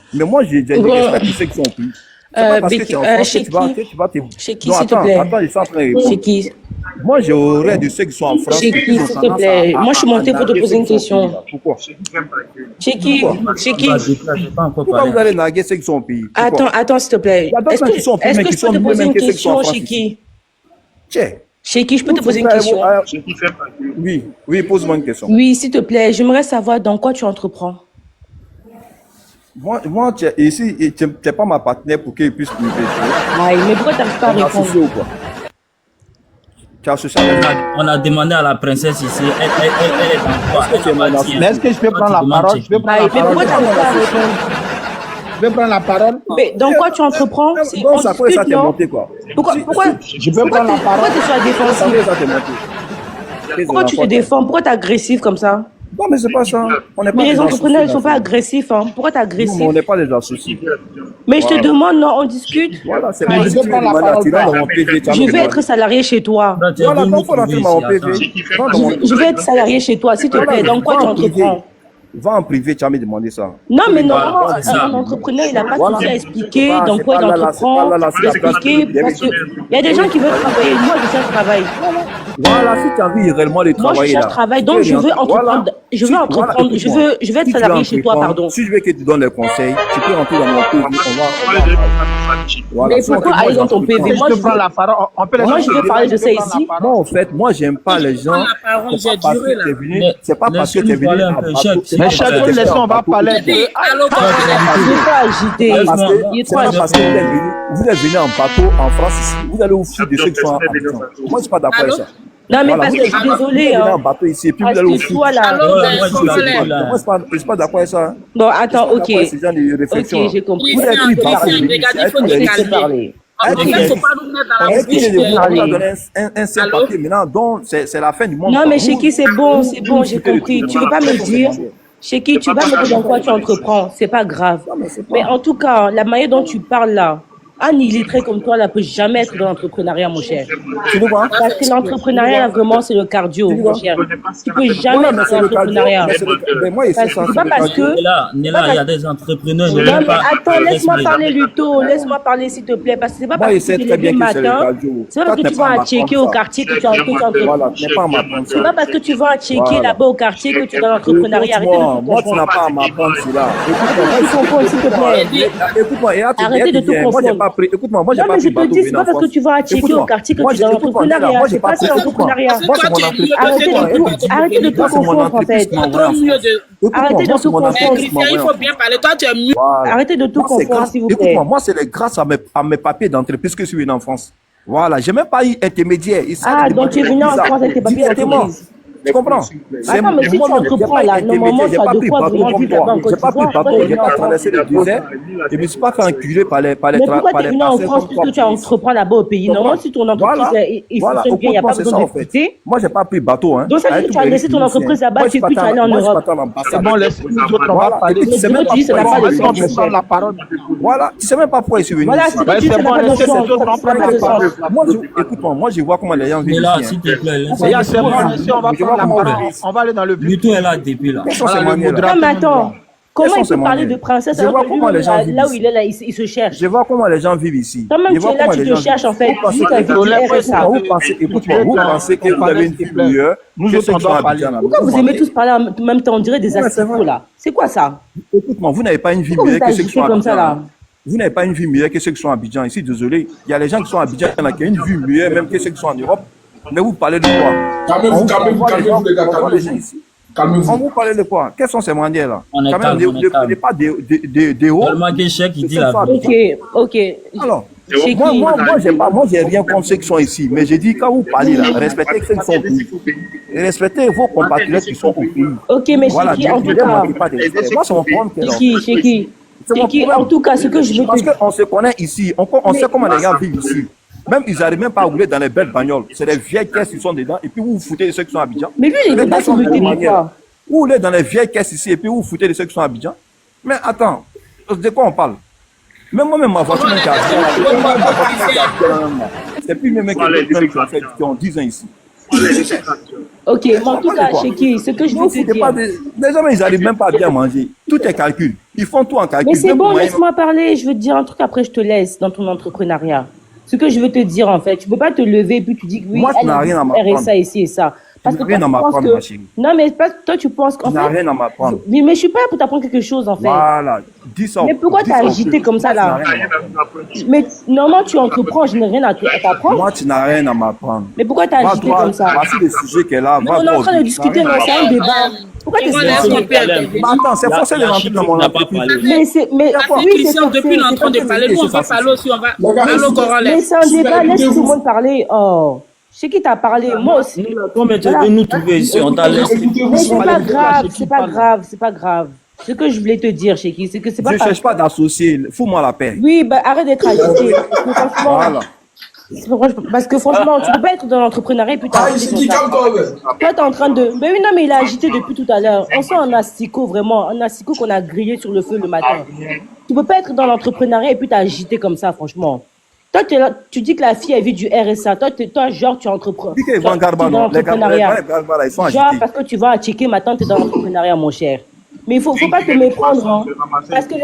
Mais moi, j'ai du respect pour ceux qui sont au pays. C'est pas parce que tu es en France que tu vas te... Chez qui, Non, s'il te attends, plaît? attends, je suis en train de répondre. Chez qui? Moi, j'ai horreur de ceux qui sont en France. Chez qui, s'il te plaît? Moi, je suis montée pour te poser une question. Pourquoi? Chez qui? Chez qui? Pourquoi vous allez narguer ceux qui sont au pays? Attends, s'il te plaît. Est-ce que je peux te poser une question chez qui? Chez qui je peux te poser une question? Oui, pose-moi une question. Oui, s'il te plaît, j'aimerais savoir dans quoi tu entreprends. Moi, ici, tu n'es pas ma partenaire pour qu'il puisse me faire. Aïe, mais pourquoi tu n'arrives pas à répondre? On a demandé à la princesse ici, elle est dans quoi? Mais est-ce que je peux prendre la parole? Mais pourquoi tu n'arrives pas à répondre? Je peux prendre la parole? Mais dans quoi tu entreprends? Donc, ça t'est monté, quoi. Pourquoi je peux prendre la parole? Pourquoi tu es sur la défensive? Pourquoi tu te défends? Pourquoi tu es agressif comme ça? Non, mais c'est pas ça. Mais les entrepreneurs, ils ne sont pas agressifs. Hein. Pourquoi tu es agressif? Non, on n'est pas des associés. Mais je te demande, non, on discute. Voilà, c'est Mais je peux prendre la parole. Je vais être salarié chez toi. Voilà, donc il faut rentrer dans mon PV. Je vais être salarié chez toi, s'il te plaît. Dans quoi tu entreprends? Va en privé, tu as demandé ça. Non, mais normalement, un entrepreneur, il n'a pas tout à expliquer dans quoi il entreprend. Expliquer, parce qu'il y a des gens qui veulent travailler. Moi, je cherche travail. Voilà, si tu as envie réellement de travailler. Moi, je cherche travail, donc je veux entreprendre. Je veux entreprendre. Je vais être salarié chez toi, pardon. Si je veux que tu donnes les conseils, tu peux rentrer dans mon PV. Mais pourquoi aller dans ton PV? Moi, je veux parler de ça ici. Moi, en fait, moi, j'aime pas les gens. C'est pas parce que tu es venu. Mais chacun, laissons, on va parler. Il est trop agité. Il est trop agité. Vous êtes venu en bateau en France ici. Vous allez vous foutre de ceux qui sont en Abidjan. Moi, je ne suis pas d'accord avec ça. Non, mais parce que je suis désolée. Vous êtes en bateau ici et puis vous allez vous foutre. Toi, là. Moi, je ne suis pas d'accord avec ça. Bon, attends, ok. Ok, j'ai compris. Vous avez pris parler. En tout cas, il ne faut pas nous mettre dans la bouche. Un seul papier maintenant, donc c'est la fin du monde. Non, mais chez qui c'est bon, j'ai compris. Tu ne veux pas me dire. Chez qui tu vas me dire dans quoi tu entreprends, c'est pas grave. Mais en tout cas, la manière dont tu parles là, un illettré comme toi ne peut jamais être dans l'entrepreneuriat, mon cher. Tu veux voir? Parce que l'entrepreneuriat, là, vraiment, c'est le cardio, mon cher. Tu peux jamais être dans l'entrepreneuriat. C'est pas parce que... Là, il y a des entrepreneurs. Non, mais attends, laisse-moi parler, Luto. Laisse-moi parler, s'il te plaît. Parce que c'est pas parce que tu te lèves le matin. C'est pas parce que tu vas checker au quartier que tu entreprends. C'est pas parce que tu vas checker là-bas au quartier que tu es dans l'entrepreneuriat. Arrêtez de tout moi, tu n'as pas à m'apprendre cela. Écoute-moi, arrêtez de tout confondre. Écoute-moi, moi, j'ai pas pris bateau. Non, mais je te dis, c'est pas parce que tu vas checker au quartier que tu es dans l'entrepreneuriat. C'est pas ça l'entrepreneuriat. Arrêtez de tout confondre, en fait. Arrêtez de tout confondre. Il faut bien parler. Toi, tu es mieux. Arrêtez de tout confondre, s'il vous plaît. Écoute-moi, moi, c'est grâce à mes papiers d'entreprise que je suis venu en France. Voilà, j'ai même pas eu intermédiaire. Donc tu es venu en France avec tes papiers d'entreprise. Tu comprends? Attends, mais si tu entreprends là, normalement, tu as de quoi vraiment vivre là-bas en Côte d'Ivoire. J'ai pas pris bateau, j'ai pas traversé le désert. Je me suis pas fait enculer par les Mais pourquoi tu es venu en France puisque tu entreprends là-bas au pays? Normalement, si ton entreprise, il fonctionne bien, il n'y a pas besoin de quitter. Moi, j'ai pas pris bateau. Donc ça veut dire que tu as laissé ton entreprise là-bas, tu es plus allé en Europe. C'est bon, laisse-nous autres, on va parler. Tu sais même pas pourquoi la parole. Voilà, tu sais même pas pourquoi je suis venu. Voilà, c'est bon, laissez-nous autres, on prend la parole. Écoute-moi, moi, je vois comment les gens vivent ici. S'il te plaît, c'est bon, on va prendre la parole. On va aller dans le but. Luto est là depuis là. Non, mais attends. Comment il peut parler de princesse alors que là où il est là, il se cherche? Je vois comment les gens vivent ici. Toi-même, tu es là, tu te cherches en fait. Écoute-moi, vous pensez que vous avez une vie meilleure. Nous autres, on doit parler. Pourquoi vous aimez tous parler en même temps? On dirait des asticots là. C'est quoi ça? Écoute-moi, vous n'avez pas une vie meilleure que ceux qui sont à Abidjan. Vous n'avez pas une vie meilleure que ceux qui sont à Abidjan. Ici, désolé. Il y a les gens qui sont à Abidjan qui ont une vie meilleure même que ceux qui sont en Europe. Mais vous parlez de quoi? Calmez-vous, les gars, calmez-vous. On vous parle de quoi? Quels sont ces mendiers là? On est calme, ne prenez pas des hauts. Seulement que chèque, il dit la Ok. Alors, moi, j'ai rien contre ceux qui sont ici. Mais j'ai dit, quand vous parlez là, respectez ceux qui sont au pays. Et respectez vos compatriotes qui sont au pays. Ok, mais voilà, Chéki, en tout cas. Moi, c'est mon problème. Chéki, en tout cas, ce que je veux Parce qu'on se connaît ici. On sait comment les gens vivent ici. Même ils n'arrivent même pas à rouler dans les belles bagnoles. C'est des vieilles caisses qui sont dedans et puis vous vous foutez de ceux qui sont à Abidjan. Mais lui, il n'est pas sur le territoire. Vous roulez dans les vieilles caisses ici et puis vous vous foutez de ceux qui sont à Abidjan. Mais attends, de quoi on parle? Même moi-même, ma voiture, c'est plus même que les gens qui ont 10 ans ici. Ok, mais en tout cas, Cheki, ce que je veux te dire. Les hommes, ils n'arrivent même pas à bien manger. Tout est calcul. Ils font tout en calcul. Mais c'est bon, laisse-moi parler. Je veux te dire un truc, après je te laisse dans ton entrepreneuriat. Ce que je veux te dire, en fait, tu peux pas te lever et puis tu dis que oui, moi, tu n'as rien à m'apprendre. ça ici et ça. Parce que rien à m'apprendre, ma chérie. Non, mais toi, tu penses qu'en fait... Tu n'as rien à m'apprendre. Mais je suis pas là pour t'apprendre quelque chose, en fait. Voilà, dis ça. Mais pourquoi t'as agité comme ça, là? Mais normalement, tu entreprends, je n'ai rien à t'apprendre. Moi, tu n'as rien à m'apprendre. Mais pourquoi t'as agité comme ça? Voici le sujet qu'elle a. On est en train de discuter, mais c'est un débat. Pourquoi tu es attends, c'est forcé de rentrer dans mon entreprise. Mais oui, c'est depuis qu'on est en train de parler. Nous, on va parler aussi. On va parler au corollaire. Mais c'est un débat, laisse tout le monde parler. Oh. C'est qui t'a parlé? Moi aussi. Comment tu veux nous trouver ici? On t'a laissé. Mais c'est pas grave, c'est pas grave, c'est pas grave. Ce que je voulais te dire, Cheki, c'est que c'est pas. Je cherche pas d'associer. Fous-moi la paix. Oui, bah arrête d'être agité. Voilà. Parce que franchement, tu peux pas être dans l'entrepreneuriat et puis t'as agité. Toi, t'es en train de. Mais oui, non, mais il a agité depuis tout à l'heure. On sent un asticot, vraiment. Un asticot qu'on a grillé sur le feu le matin. Tu peux pas être dans l'entrepreneuriat et puis t'as agité comme ça, franchement. Toi, tu dis que la fille, elle vit du RSA. Toi, genre, tu entreprends. Tu dis qu'ils vont Garba, non? Les Garba, ils sont agités. Genre, parce que tu vas checker, maintenant, tu es dans l'entrepreneuriat, mon cher. Mais il faut pas te méprendre, hein. Parce que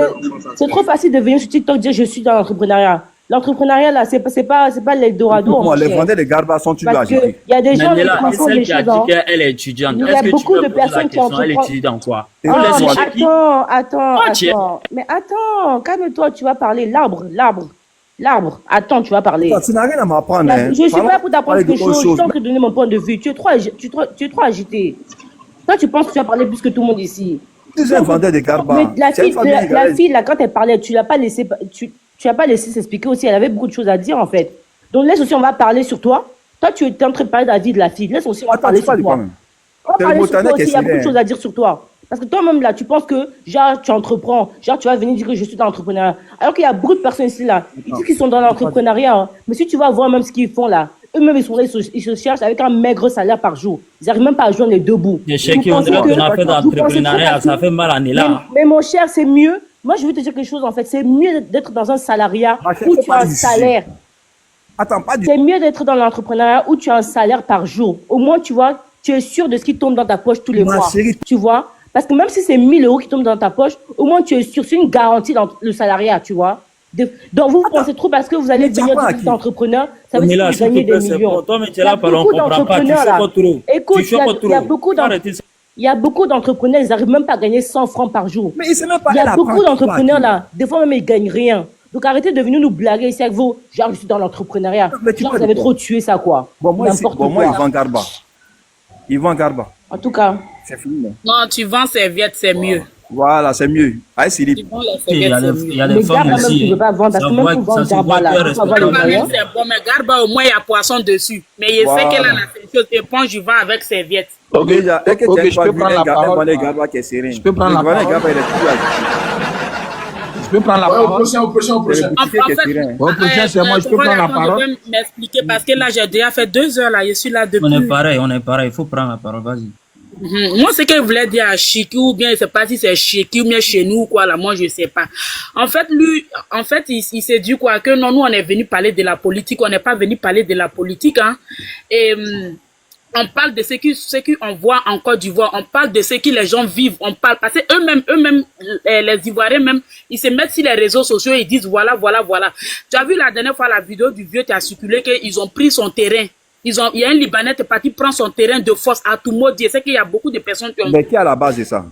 c'est trop facile de venir sur TikTok dire je suis dans l'entrepreneuriat. L'entrepreneuriat, là, c'est pas l'Eldorado. Moi, les vendeurs, les Garba sont toujours agités. Il y a des gens qui font des choses. Elle est étudiante. Il y a beaucoup de personnes qui entreprennent. Elle étudie dans quoi? Attends. Mais attends, calme-toi, tu vas parler. L'arbre. Attends, tu vas parler. Tu n'as rien à m'apprendre. Je suis pas là pour t'apprendre quelque chose. Je suis en train de donner mon point de vue. Tu es trop agité. Toi, tu penses que tu vas parler plus que tout le monde ici. Tu es un vendeur de Garba. Mais la fille, là, quand elle parlait, tu l'as pas laissé, tu l'as pas laissé s'expliquer aussi. Elle avait beaucoup de choses à dire, en fait. Donc, laisse aussi, on va parler sur toi. Toi, tu es en train de parler de la vie de la fille. Laisse aussi, on va parler sur toi. On va parler sur toi aussi. Il y a beaucoup de choses à dire sur toi. Parce que toi-même, là, tu penses que, genre, tu entreprends, genre, tu vas venir dire que je suis dans l'entrepreneuriat. Alors qu'il y a beaucoup de personnes ici, là, ils disent qu'ils sont dans l'entrepreneuriat. Hein. Mais si tu vas voir même ce qu'ils font, là, eux-mêmes, ils sont là, ils se cherchent avec un maigre salaire par jour. Ils n'arrivent même pas à joindre les deux bouts. Les chèques qui ont fait d'entrepreneuriat, ça fait mal en là. Mais mon cher, c'est mieux. Moi, je veux te dire quelque chose, en fait. C'est mieux d'être dans un salariat où tu as un salaire. Attends, pas du C'est mieux d'être dans l'entrepreneuriat où tu as un salaire par jour. Au moins, tu vois, tu es sûr de ce qui tombe dans ta poche tous les mois. Tu vois? Parce que même si c'est 1000 € qui tombent dans ta poche, au moins tu es sûr, c'est une garantie dans le salariat, tu vois. Donc vous pensez trop parce que vous allez devenir des entrepreneurs, ça veut dire que vous gagnez des millions. Il y a beaucoup d'entrepreneurs là. Écoute, il y a beaucoup d'entrepreneurs, ils n'arrivent même pas à gagner 100 francs par jour. Mais c'est même pas. Il y a beaucoup d'entrepreneurs là, des fois même ils gagnent rien. Donc arrêtez de venir nous blaguer ici avec vous. Genre je suis dans l'entrepreneuriat. Genre vous avez trop tué ça quoi. Bon moi ils vont Garba. En tout cas. C'est fini. Non, tu vends serviettes, c'est mieux. Voilà, c'est mieux. Allez, Philippe. Il y a des femmes aussi. Tu veux pas vendre parce que même pour vendre Garba là, c'est bon, mais Garba au moins il y a poisson dessus. Mais je sais qu'elle a la chose. Et puis je vends avec serviette. Ok, je peux prendre la parole. Je peux prendre la parole. Je peux prendre la parole. Au prochain. Au prochain, c'est moi, je peux prendre la parole. Je vais m'expliquer parce que là, j'ai déjà fait 2 heures là. Je suis là depuis. On est pareil. Il faut prendre la parole. Vas-y. Moi, ce que voulait dire à Chiki, ou bien, je sais pas si c'est Chiki, ou bien chez nous, ou quoi, là, moi, je sais pas. En fait, il s'est dit, quoi, que non, nous, on est venu parler de la politique, on n'est pas venu parler de la politique, hein. Et, on parle de ce qu'on voit en Côte d'Ivoire, on parle de ce que les gens vivent, on parle, parce que eux-mêmes, les Ivoiriens même, ils se mettent sur les réseaux sociaux et ils disent, voilà. Tu as vu la dernière fois la vidéo du vieux qui a circulé qu'ils ont pris son terrain. Il y a un Libanais qui est parti prendre son terrain de force à tout mot dire. C'est qu'il y a beaucoup de personnes qui ont... Mais qui est à la base de ça?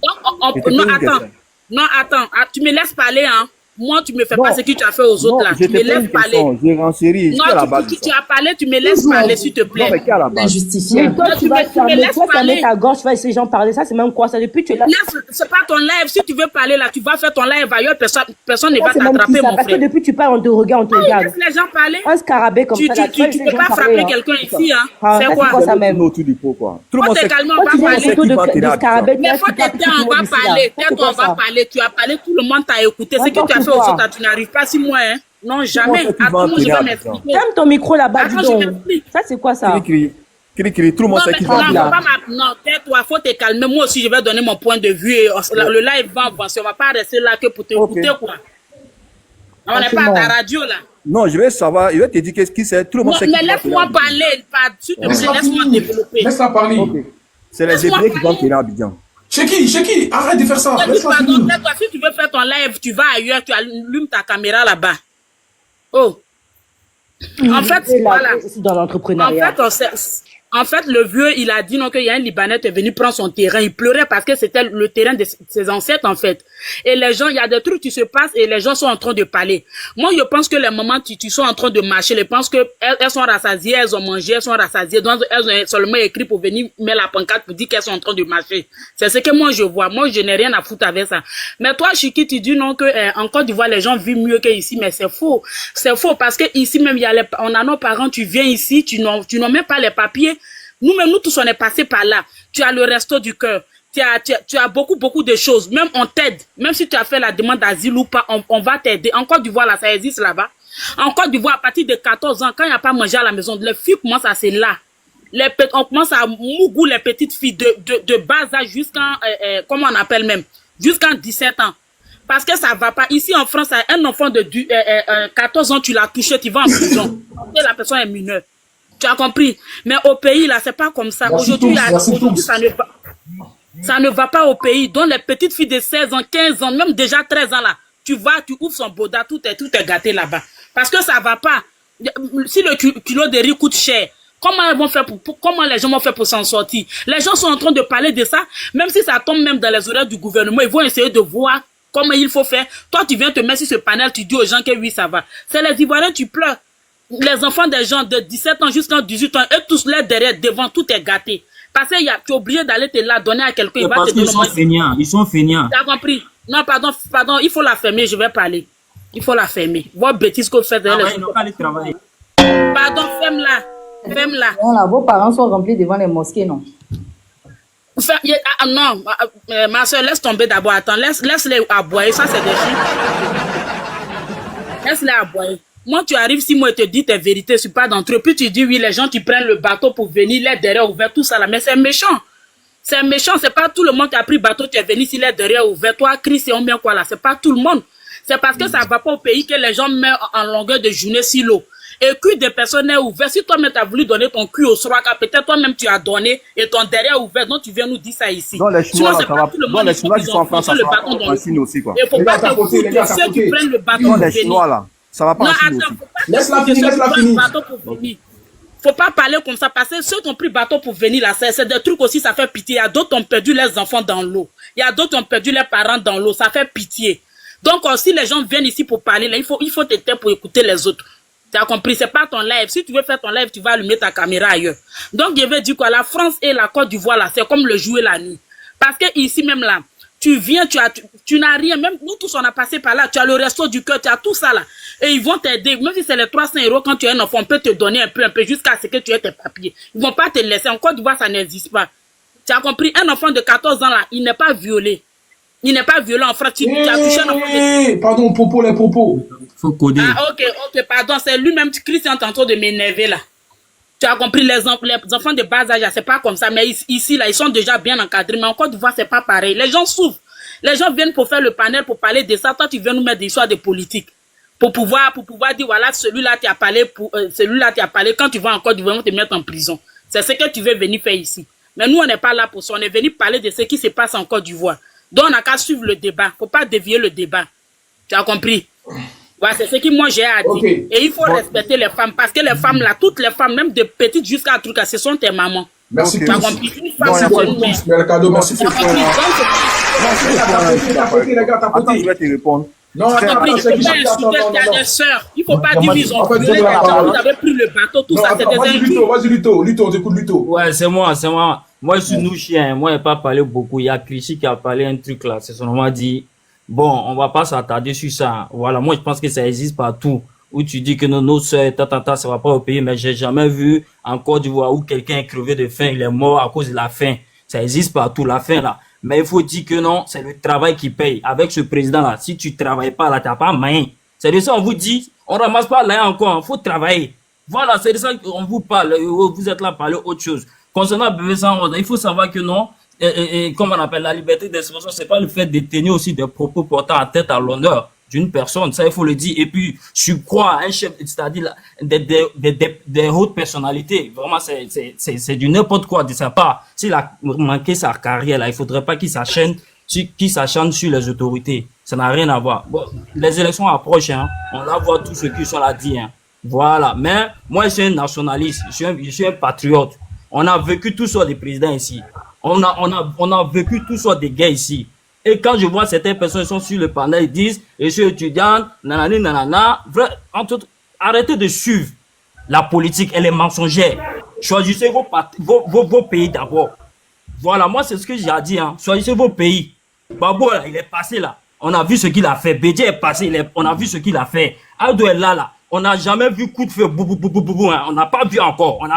Non, attends. Tu me laisses parler, hein. Moi, tu me fais pas ce que tu as fait aux autres, là. Tu me laisses parler. Tu as parlé, tu me laisses parler, s'il te plaît. Non, mais qui est à la base? Mais toi, tu me laisses parler ta gorge, tu vas essayer de gens parler. Ça, c'est même quoi ça? Depuis tu es là. C'est pas ton live. Si tu veux parler, là, tu vas faire ton live ailleurs. Personne ne va t'attraper, mon frère. Parce que depuis tu parles, on te regarde, on te regarde. Laisse les gens parler. Un scarabée comme ça. Tu peux pas frapper quelqu'un ici, hein. C'est quoi ça même? Tout du pot, quoi. Tout le monde s'est calmé, on va parler. Mais faut t'aider, on va parler. Tais-toi, on va parler. Tu as parlé, tout le monde t'a écouté. Ce que tu as fait aux autres, tu n'arrives pas si moi, hein. Non, jamais. Attends, je vais m'expliquer. Ferme ton micro là-bas, dis donc. Ça, c'est quoi ça? Crie, tout le monde sait qui va là. Non, tais-toi, faut te calmer. Moi aussi, je vais donner mon point de vue. Le live va avancer. On va pas rester là que pour t'écouter, quoi. On n'est pas à ta radio, là. Non, je vais savoir, je vais te dire qu'est-ce qui c'est. Tout le monde sait. Mais laisse-moi parler. S'il te plaît, laisse-moi développer. Laisse-la parler. Okay. C'est les Hébreux qui vont tenir à Abidjan. Chéki, arrête de faire ça. Pardon, toi, si tu veux faire ton live, tu vas ailleurs, tu allumes ta caméra là-bas. Oh. En fait, voilà. Dans l'entrepreneuriat. En fait, le vieux, il a dit non qu'il y a un Libanais qui est venu prendre son terrain. Il pleurait parce que c'était le terrain de ses ancêtres, en fait. Et les gens, il y a des trucs qui se passent et les gens sont en train de parler. Moi, je pense que les mamans, tu sont en train de marcher. Je pense que elles sont rassasiées, elles ont mangé, elles sont rassasiées. Donc, elles ont seulement écrit pour venir mettre la pancarte pour dire qu'elles sont en train de marcher. C'est ce que moi, je vois. Moi, je n'ai rien à foutre avec ça. Mais toi, Chiki, tu dis non que, en Côte d'Ivoire, les gens vivent mieux qu'ici, mais c'est faux. C'est faux parce que ici même, on a nos parents, tu viens ici, tu n'as même pas les papiers. Nous-mêmes, nous tous, on est passés par là. Tu as le resto du cœur. Tu as beaucoup de choses. Même on t'aide. Même si tu as fait la demande d'asile ou pas, on va t'aider. En Côte d'Ivoire, là, ça existe là-bas. En Côte d'Ivoire, à partir de 14 ans, quand il n'y a pas mangé à la maison, les filles commencent à se là. On commence à mougou les petites filles de bas âge jusqu'à, comment on appelle même, jusqu'à 17 ans. Parce que ça va pas. Ici, en France, un enfant de 14 ans, tu l'as touché, tu vas en prison. La personne est mineure. Tu as compris? Mais au pays, là, c'est pas comme ça. Aujourd'hui, ça ne va pas au pays. Donc, les petites filles de 16 ans, 15 ans, même déjà 13 ans, là, tu ouvres son boda, tout est gâté là-bas. Parce que ça va pas. Si le kilo de riz coûte cher, comment les gens vont faire pour s'en sortir? Les gens sont en train de parler de ça, même si ça tombe même dans les oreilles du gouvernement, ils vont essayer de voir comment il faut faire. Toi, tu viens te mettre sur ce panel, tu dis aux gens que oui, ça va. C'est les Ivoiriens, tu pleures. Les enfants des gens de 17 ans jusqu'à 18 ans, eux tous là derrière, devant, tout est gâté. Parce que tu es obligé d'aller te la donner à quelqu'un. Il va te donner. Ils sont feignants. Tu as compris? Non, pardon, il faut la fermer, je vais parler. Il faut la fermer. Voir bêtise que vous faites derrière ils n'ont pas allé travailler. Pardon, ferme-la. Voilà, vos parents sont remplis devant les mosquées, non? Non, ma soeur, laisse tomber d'abord. Attends, laisse-les aboyer. Ça, c'est des chiens. Laisse-les aboyer. Moi, tu arrives, si moi, je te dis tes vérités, je suis pas d'entre eux. Puis tu dis, oui, les gens, tu prennent le bateau pour venir, les derrière ouverts, tout ça là. Mais c'est méchant. C'est méchant. C'est pas tout le monde qui a pris bateau, tu es venu ici, les derrière ouverts. Toi, Chris, c'est bien quoi là. C'est pas tout le monde. C'est parce que ça va pas au pays que les gens mettent en longueur de journée sur l'eau. Et cul des personnes est ouvert. Si toi-même tu as voulu donner ton cul au soir, peut-être toi-même tu as donné et ton derrière ouvert. Donc tu viens nous dire ça ici. Non, les Chinois, là, ça va. Non, les Chinois qui sont en France, ça va en Chine aussi, quoi. Il faut pas te foutre de ceux qui prennent le bateau. Non, les Chinois, là. Ça va pas en Chine aussi. Laisse-la finir. Faut pas parler comme ça parce que ceux qui ont pris bateau pour venir là, c'est des trucs aussi, ça fait pitié. Il y a d'autres qui ont perdu leurs enfants dans l'eau. Il y a d'autres qui ont perdu leurs parents dans l'eau. Ça fait pitié. Donc, si les gens viennent ici pour parler, là, il faut te taire pour écouter les autres. Tu as compris? C'est pas ton live. Si tu veux faire ton live, tu vas allumer ta caméra ailleurs. Donc, je veux dire quoi? La France et la Côte d'Ivoire, là, c'est comme le jour et la nuit. Parce que ici, même là, tu viens, tu n'as rien. Même nous tous, on a passé par là. Tu as le resto du cœur, tu as tout ça là. Et ils vont t'aider. Même si c'est les 300 € quand tu es un enfant, on peut te donner un peu, jusqu'à ce que tu aies tes papiers. Ils vont pas te laisser. En Côte d'Ivoire, ça n'existe pas. Tu as compris? Un enfant de 14 ans là, il n'est pas violé. Il n'est pas violent en France. Tu as touché un enfant de... Pardon, les propos. Faut coder. Ah, ok, pardon. C'est lui-même, Christian, est en train de m'énerver là. Tu as compris, les enfants de bas âge, c'est pas comme ça. Mais ici, là, ils sont déjà bien encadrés. Mais en Côte d'Ivoire, c'est pas pareil. Les gens souffrent. Les gens viennent pour faire le panel, pour parler de ça. Toi, tu viens nous mettre des histoires de politique. Pour pouvoir dire, voilà, celui-là, tu as parlé, quand tu vas en Côte d'Ivoire, ils vont te mettre en prison. C'est ce que tu veux venir faire ici. Mais nous, on n'est pas là pour ça. On est venu parler de ce qui se passe en Côte d'Ivoire. Donc, on n'a qu'à suivre le débat. Faut pas dévier le débat. Tu as compris? Voilà, c'est ce que moi j'ai à dire. Okay. Et il faut respecter les femmes. Parce que les femmes, là, toutes les femmes, même de petites jusqu'à un truc, ce sont tes mamans. Merci. Tu as compris? Une femme, c'est une mère. Merci. Attends, je vais te répondre. Non, attends, il ne faut pas insulter, il y a des sœurs. Il ne faut pas dire qu'ils ont pris le bateau, tout ça, c'est des injures. Vas-y, Luto, on t'écoute, Luto. Ouais, c'est moi. Moi, je suis nous chien. Moi, je n'ai pas parlé beaucoup. Il y a Clichy qui a parlé un truc là. C'est son nom, a dit, bon, on ne va pas s'attarder sur ça. Voilà, moi, je pense que ça existe partout. Où tu dis que nos sœurs, ça va pas au pays, mais j'ai jamais vu en Côte d'Ivoire où quelqu'un est crevé de faim, il est mort à cause de la faim. Ça existe partout, la faim là. Mais il faut dire que non, c'est le travail qui paye. Avec ce président-là, si tu travailles pas là, t'as pas moyen. C'est de ça qu'on vous dit, on ramasse pas là encore, il faut travailler. Voilà, c'est de ça qu'on vous parle, vous êtes là pour parler autre chose. Concernant BB 111, il faut savoir que non, comme on appelle la liberté d'expression, c'est pas le fait de tenir aussi des propos portant à tête à l'honneur. d'une personne, ça il faut le dire. Et puis, je crois à un chef, c'est-à-dire des hautes personnalités. Vraiment, c'est du n'importe quoi de sa part. S'il a manqué sa carrière, là, il faudrait pas qu'il s'acharne sur les autorités. Ça n'a rien à voir. Bon, les élections approchent, hein. On va voir tout ce qu'ils sont là dit, hein. Voilà. Mais moi, je suis un nationaliste, je suis un patriote. On a vécu tout sortes de présidents ici. On a vécu tout sortes de guerres ici. Et quand je vois certaines personnes qui sont sur le panel, ils disent, je suis étudiant, nanani, nanana, arrêtez de suivre la politique, elle est mensongère. Choisissez vos pays d'abord. Voilà, moi, c'est ce que j'ai à dire, hein. Choisissez vos pays. Babo, là, il est passé là. On a vu ce qu'il a fait. Bédié est passé, on a vu ce qu'il a fait. Aldo est là. On n'a jamais vu coup de feu, hein. On n'a pas vu encore. On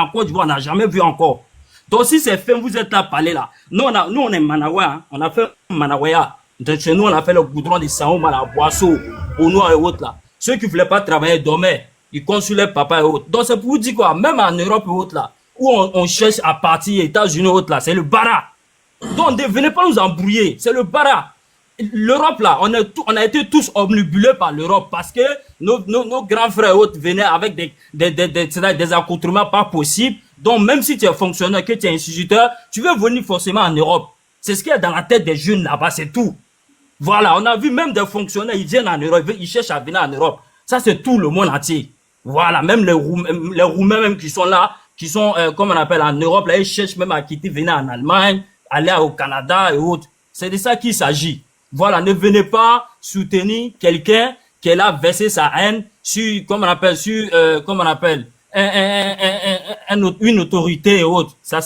n'a jamais vu encore. Donc, si c'est fait, vous êtes là, parler là. Nous, on est Manawa, hein. On a fait Manawaya. Chez nous, on a fait le goudron de Saouma, la Boisseau, au Noir et autres là. Ceux qui ne voulaient pas travailler dormaient. Ils consulaient papa et autres. Donc, c'est pour vous dire quoi, même en Europe et autres là, où on cherche à partir, États-Unis et autres là, c'est le bara. Donc, ne venez pas nous embrouiller. C'est le bara. L'Europe là, on a été tous omnibulés par l'Europe parce que nos grands frères et autres venaient avec des accoutrements pas possibles. Donc, même si tu es fonctionnaire, que tu es instituteur, tu veux venir forcément en Europe. C'est ce qu'il y a dans la tête des jeunes là-bas, c'est tout. Voilà, on a vu même des fonctionnaires, ils viennent en Europe, ils cherchent à venir en Europe. Ça, c'est tout le monde entier. Voilà, même les Roumains même qui sont là, qui sont, comme on appelle en Europe, là, ils cherchent même à quitter, venir en Allemagne, aller au Canada et autres. C'est de ça qu'il s'agit. Voilà, ne venez pas soutenir quelqu'un qui est là verser sa haine sur, comme on appelle, une autorité et autres. Ça,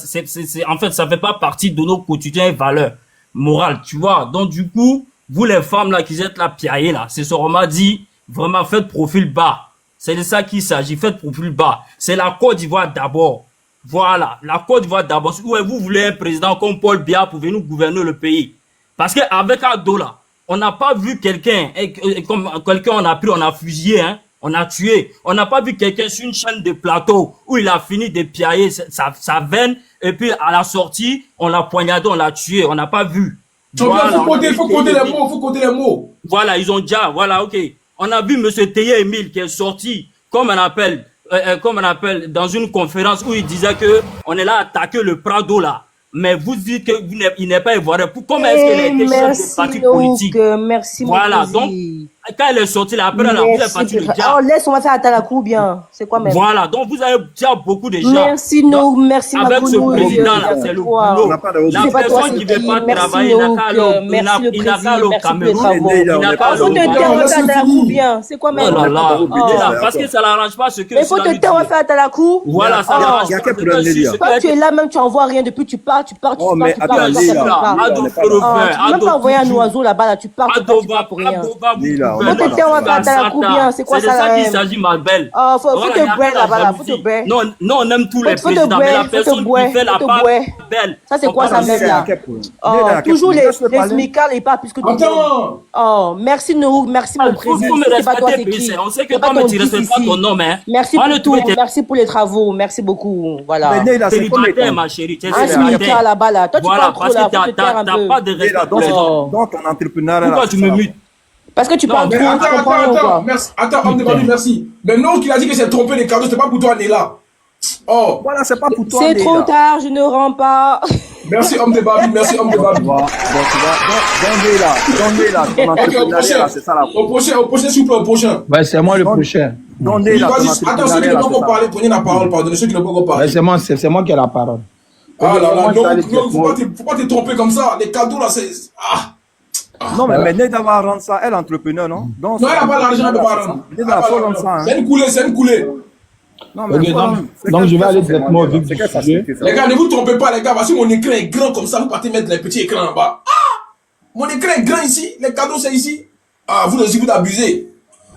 en fait, ça fait pas partie de nos quotidiens et valeurs morales, tu vois. Donc, du coup, vous les femmes là qui êtes là piaillées là, c'est ce qu'on m'a dit, vraiment faites profil bas. C'est de ça qu'il s'agit, faites profil bas. C'est la Côte d'Ivoire d'abord. Voilà, la Côte d'Ivoire d'abord. Ouais, vous voulez un président comme Paul Biya pour venir gouverner le pays. Parce qu'avec Ado là, on n'a pas vu quelqu'un, comme quelqu'un on a pris, on a fusillé, hein. On a tué. On n'a pas vu quelqu'un sur une chaîne de plateau où il a fini de piailler sa veine et puis à la sortie, on l'a poignardé, on l'a tué. On n'a pas vu. Voilà, faut compter les mots. Voilà, ils ont déjà, voilà, ok. On a vu monsieur Théé Emile qui est sorti, comme on appelle, dans une conférence où il disait que on est là à attaquer le Prado là. Mais vous dites qu'il n'est pas ivoirien. Comment est-ce qu'il a été chef de parti politique? Merci, voilà, donc, quand elle est sortie là, après, elle a parti le diable. Oh, laisse, on va faire Atalakou bien. C'est quoi même? Voilà, donc vous avez déjà beaucoup de gens. Merci, nous, merci, avec ce président là, c'est le boulot. La personne qui ne veut pas travailler, il n'a qu'à aller au Cameroun. Il n'a qu'à aller au Cameroun. bien. C'est quoi même? Oh là là, parce que ça n'arrange pas ce que. Il faut te taire, on va faire Atalakou. Voilà, ça n'arrange pas. Quand tu es là, même, tu envoies rien. Depuis, tu pars. Oh, mais attends, tu peux même pas envoyer un oiseau là-bas, là, tu pars pour rien. On te tait, on va faire Atalakou bien. C'est quoi ça? C'est de ça qu'il s'agit, ma belle. Oh, faut te boire là-bas, là, faut te boire. Non, on aime tous les présidents, mais la personne qui fait la part belle. Ça, c'est quoi ça, même là? Oh, toujours les smicales et pas plus que tu dis. Oh, merci, Nourou, merci, mon président. C'est pas toi, c'est qui? On sait que toi, mais tu ne respectes pas ton nom, hein. Merci pour tout, merci pour les travaux, merci beaucoup. Voilà. Célibataire, ma chérie. Un smical là-bas, là. Toi, tu parles trop là, faut te taire un peu. T'as pas de respect. Dans ton entrepreneuriat. Pourquoi tu me mutes? Parce que tu parles trop, attends, homme de Babi, merci. Mais non, qu'il a dit que c'est trompé les cadeaux, c'est pas pour toi, Néla. Oh. Voilà, c'est pas pour toi, c'est trop tard, je ne rends pas. Merci, homme de Babi, merci, homme de Babi. Bon, tu vas, ton entrepreneuriat, c'est ça la Au prochain, s'il vous plaît, au prochain. Ouais, c'est moi le prochain. Attends, ceux qui ne peuvent pas parler, prenez la parole, pardonnez, ceux qui ne peuvent pas parler. C'est moi qui ai la parole. Ah là là, non, faut pas te tromper comme ça. Les cadeaux là, c'est. Ah. Non, mais Neda va rendre ça, elle est entrepreneur, non? Non, elle n'a pas l'argent, elle ne peut pas rendre. Neda, faut rendre ça. C'est une coulée. Non, mais donc je vais aller directement au vif du sujet. Les gars, ne vous trompez pas, les gars, parce que mon écran est grand comme ça, vous partez mettre les petits écrans en bas. Ah! Mon écran est grand ici, les cadeaux c'est ici. Ah, vous aussi, vous abusez.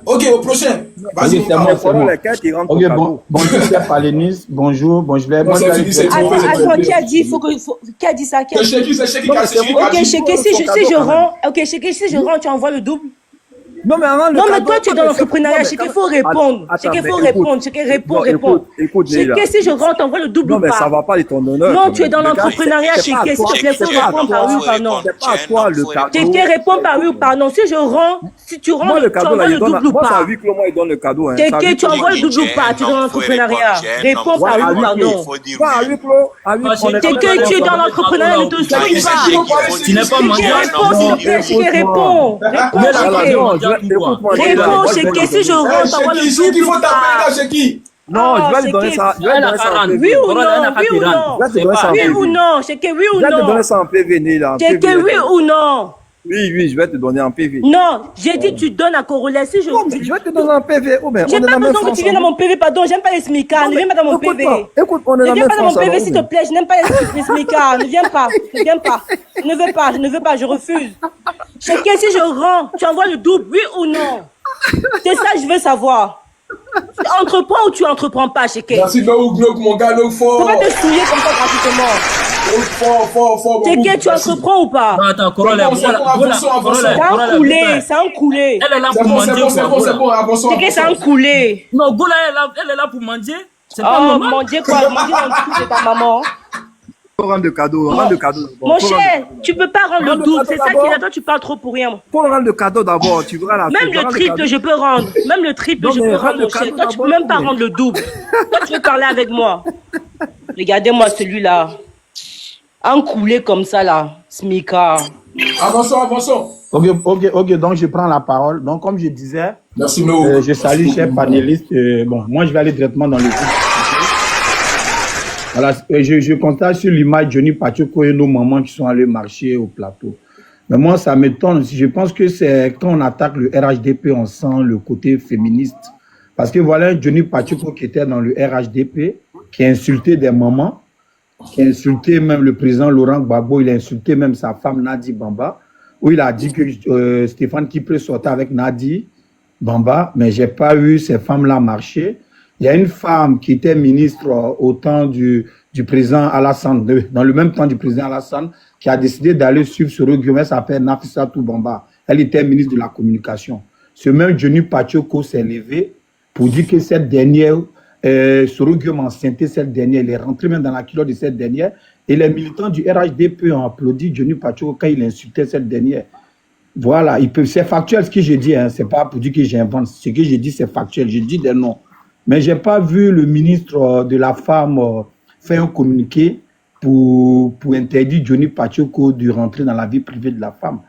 Ok, au prochain. Vas-y, c'est moi. Ok, bonjour, chef Palénis. Bonjour, je vais. Attends, qui a dit, qui a dit ça? C'est Chéki qui a dit. Ok, Chéki, si je rends, tu envoies le double. Non, mais avant le Non, mais cadeau, toi, tu es dans l'entrepreneuriat. C'est qu'il faut répondre. C'est qu'il faut répondre. C'est qu'il répond. Écoute, C'est que si je rentre, t'envoies le double ou non, mais pas. ça va pas de ton honneur. Non, tu es dans l'entrepreneuriat, c'est que s'il te plaît, faut répondre par oui ou par non. C'est pas à toi le cadeau. C'est que réponds par oui ou par non. Si je rends, si tu rends, Moi, le tu cadeau, là, envoies il le donne. double ou Moi, c'est à pas. 8 kg, moi, il donne le cadeau. C'est que tu envoies le double ou pas. Tu es dans l'entrepreneuriat. Réponds par oui ou par non. Pas à 8 kg. C'est que tu es dans l'entrepreneuriat, ne te suis pas. Tu n'es pas mendiant. Réponds, s'il te plaît, c'est que réponds. Réponds, c'est que si je rentre, t'envoies le double. Il faut taper là, c'est qui? Non, je vais lui donner ça. Je vais lui donner ça en PV. Oui ou non? Oui ou non? Oui ou non? C'est que oui ou non? Je vais te donner ça en PV, Néla. C'est que oui ou non? Oui, je vais te donner en PV. Non, j'ai dit tu donnes à Corolla. Si je vais te donner en PV. J'ai pas besoin que tu viennes dans mon Pv, pardon, j'aime pas les smicards, ne viens pas dans mon PV. Écoute, on est ne viens pas dans mon PV, s'il te plaît, je n'aime pas les smicards, ne viens pas, je ne veux pas, je refuse. C'est que si je rends, tu envoies le double, oui ou non? C'est ça que je veux savoir. Tu entreprends ou tu entreprends pas, Cheké? Merci, Glock, mon gars, Glock fort. Tu vas te souiller comme ça gratuitement. Fort. Cheké, tu entreprends ou pas? Attends, Corolla, c'est un coulé. Elle est là pour mendier. C'est bon, Cheké, c'est un coulé. Non, Gola, elle est là pour mendier. C'est pas normal. Mendier quoi? Mendier dans le cou de ta maman. Faut rendre le cadeau, Mon cher, tu peux pas rendre le double, c'est ça qui est là, toi tu parles trop pour rien. Faut rendre le cadeau d'abord, tu verras la Même le triple, je peux rendre. Même le triple, je peux rendre, mon cher. Toi, tu peux même pas rendre le double. Toi, tu veux parler avec moi. Regardez-moi celui-là. Un coulé comme ça, là. Smika. Avançons. Ok, donc je prends la parole. Donc, comme je disais, merci, Mlo. Je salue, chers panélistes. Bon, moi, je vais aller directement dans le groupe. Voilà, je constate sur l'image Johnny Pacheco et nos mamans qui sont allés marcher au plateau. Mais moi, ça m'étonne. Je pense que c'est quand on attaque le RHDP, on sent le côté féministe. Parce que voilà Johnny Pacheco qui était dans le RHDP, qui a insulté des mamans, qui a insulté même le président Laurent Gbagbo, il a insulté même sa femme Nadi Bamba, où il a dit que Stéphane Kipré sortait avec Nadi Bamba, mais j'ai pas vu ces femmes-là marcher. Il y a une femme qui était ministre au temps du président Alassane, dans le même temps du président Alassane, qui a décidé d'aller suivre ce regroupement, elle s'appelle Nafissatou Bamba. Elle était ministre de la Communication. Ce même Johnny Pacheco s'est levé pour dire que cette dernière, ce regroupement enceinté, cette dernière, elle est rentrée même dans la culotte de cette dernière, et les militants du RHDP ont applaudi Johnny Pacheco quand il insultait cette dernière. Voilà, c'est factuel ce que j'ai dit, hein. C'est pas pour dire que j'invente, ce que j'ai dit c'est factuel, j'ai dit des noms. Mais je n'ai pas vu le ministre de la Femme faire un communiqué pour interdire Johnny Pacheco de rentrer dans la vie privée de la femme.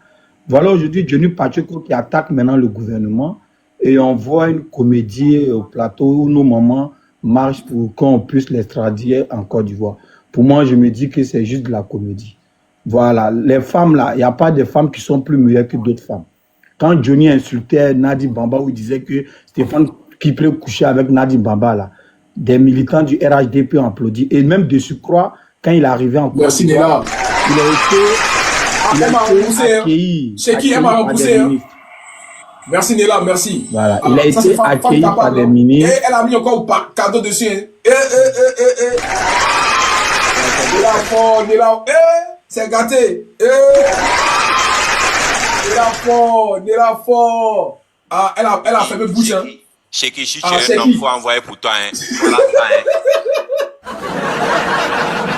Voilà aujourd'hui Johnny Pacheco qui attaque maintenant le gouvernement et on voit une comédie au plateau où nos mamans marchent pour qu'on puisse l'extrader en Côte d'Ivoire. Pour moi, je me dis que c'est juste de la comédie. Voilà, les femmes là, il n'y a pas de femmes qui sont plus meilleures que d'autres femmes. Quand Johnny insultait Nadi Bamba où il disait que Stéphane qui peut coucher avec Nadi Bamba, là. Des militants du RHDP ont applaudi. Et même de surcroît, quand il est arrivé en Côte d'Ivoire, il a été accueilli. C'est qui m'a repoussé, hein? Merci Néla, merci. Voilà, il a été accueilli par des ministres. Et elle a mis encore un cadeau dessus. Néla, c'est gâté. Néla fort. Ah, elle a fait mes bouches, hein. Checky, si tu es un homme, il faut envoyer pour toi. Voilà,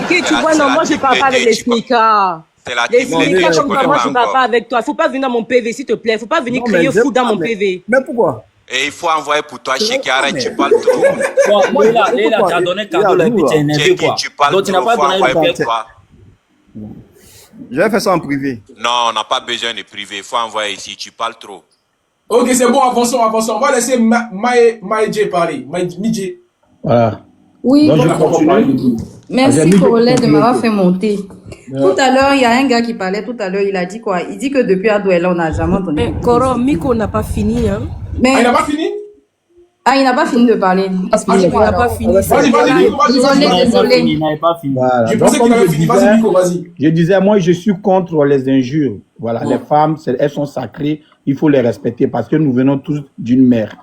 Ok, tu vois, non, moi je parle pas avec les smicards. Les smicards comme ça, moi je parle pas avec toi. Faut pas venir dans mon PV, s'il te plaît. Faut pas venir crier fou dans mon PV. Mais pourquoi? Et il faut envoyer pour toi, Checky, arrête, tu parles trop. Léla, tu as donné cadeau là et puis tu es énervé quoi. Donc tu n'as pas donné le cadeau. Je vais faire ça en privé. Non, on n'a pas besoin de privé. Il faut envoyer ici, tu parles trop. Ok, c'est bon, avançons. On va laisser Maïdje parler. Maïdje. Voilà. Oui, donc, je continue. Merci Corolla de m'avoir fait monter. Tout à l'heure, il y a un gars qui parlait tout à l'heure, il a dit quoi? Il dit que depuis Adouella, on n'a jamais entendu. Mais Coro, Miko n'a pas fini, hein? Mais... Ah, il n'a pas fini? Ah, il n'a pas fini de parler. Il n'a pas fini. Désolé. Il n'avait pas fini. Voilà. Je pensais qu'il avait fini. Vas-y, Miko, vas-y. Je disais, moi, je suis contre les injures. Voilà, les femmes, elles sont sacrées. Il faut les respecter parce que nous venons tous d'une mère.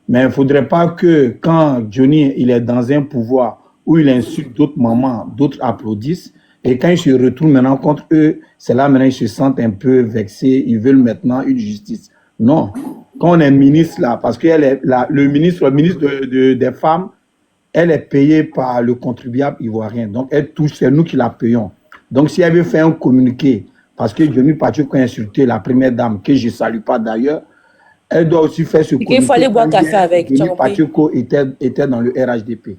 Mais il ne faudrait pas que quand Johnny il est dans un pouvoir où il insulte d'autres mamans, d'autres applaudissent, et quand il se retourne maintenant contre eux, c'est là maintenant ils se sentent un peu vexés, ils veulent maintenant une justice. Non, quand on est ministre là, parce que le ministre des femmes, elle est payée par le contribuable ivoirien. Donc, elle touche, c'est nous qui la payons. Donc, si elle veut faire un communiqué, parce que Johnny Pacheco a insulté la première dame, que je ne salue pas d'ailleurs, elle doit aussi faire ce communiqué. Il faut aller boire café avec. Johnny Pacheco était dans le RHDP.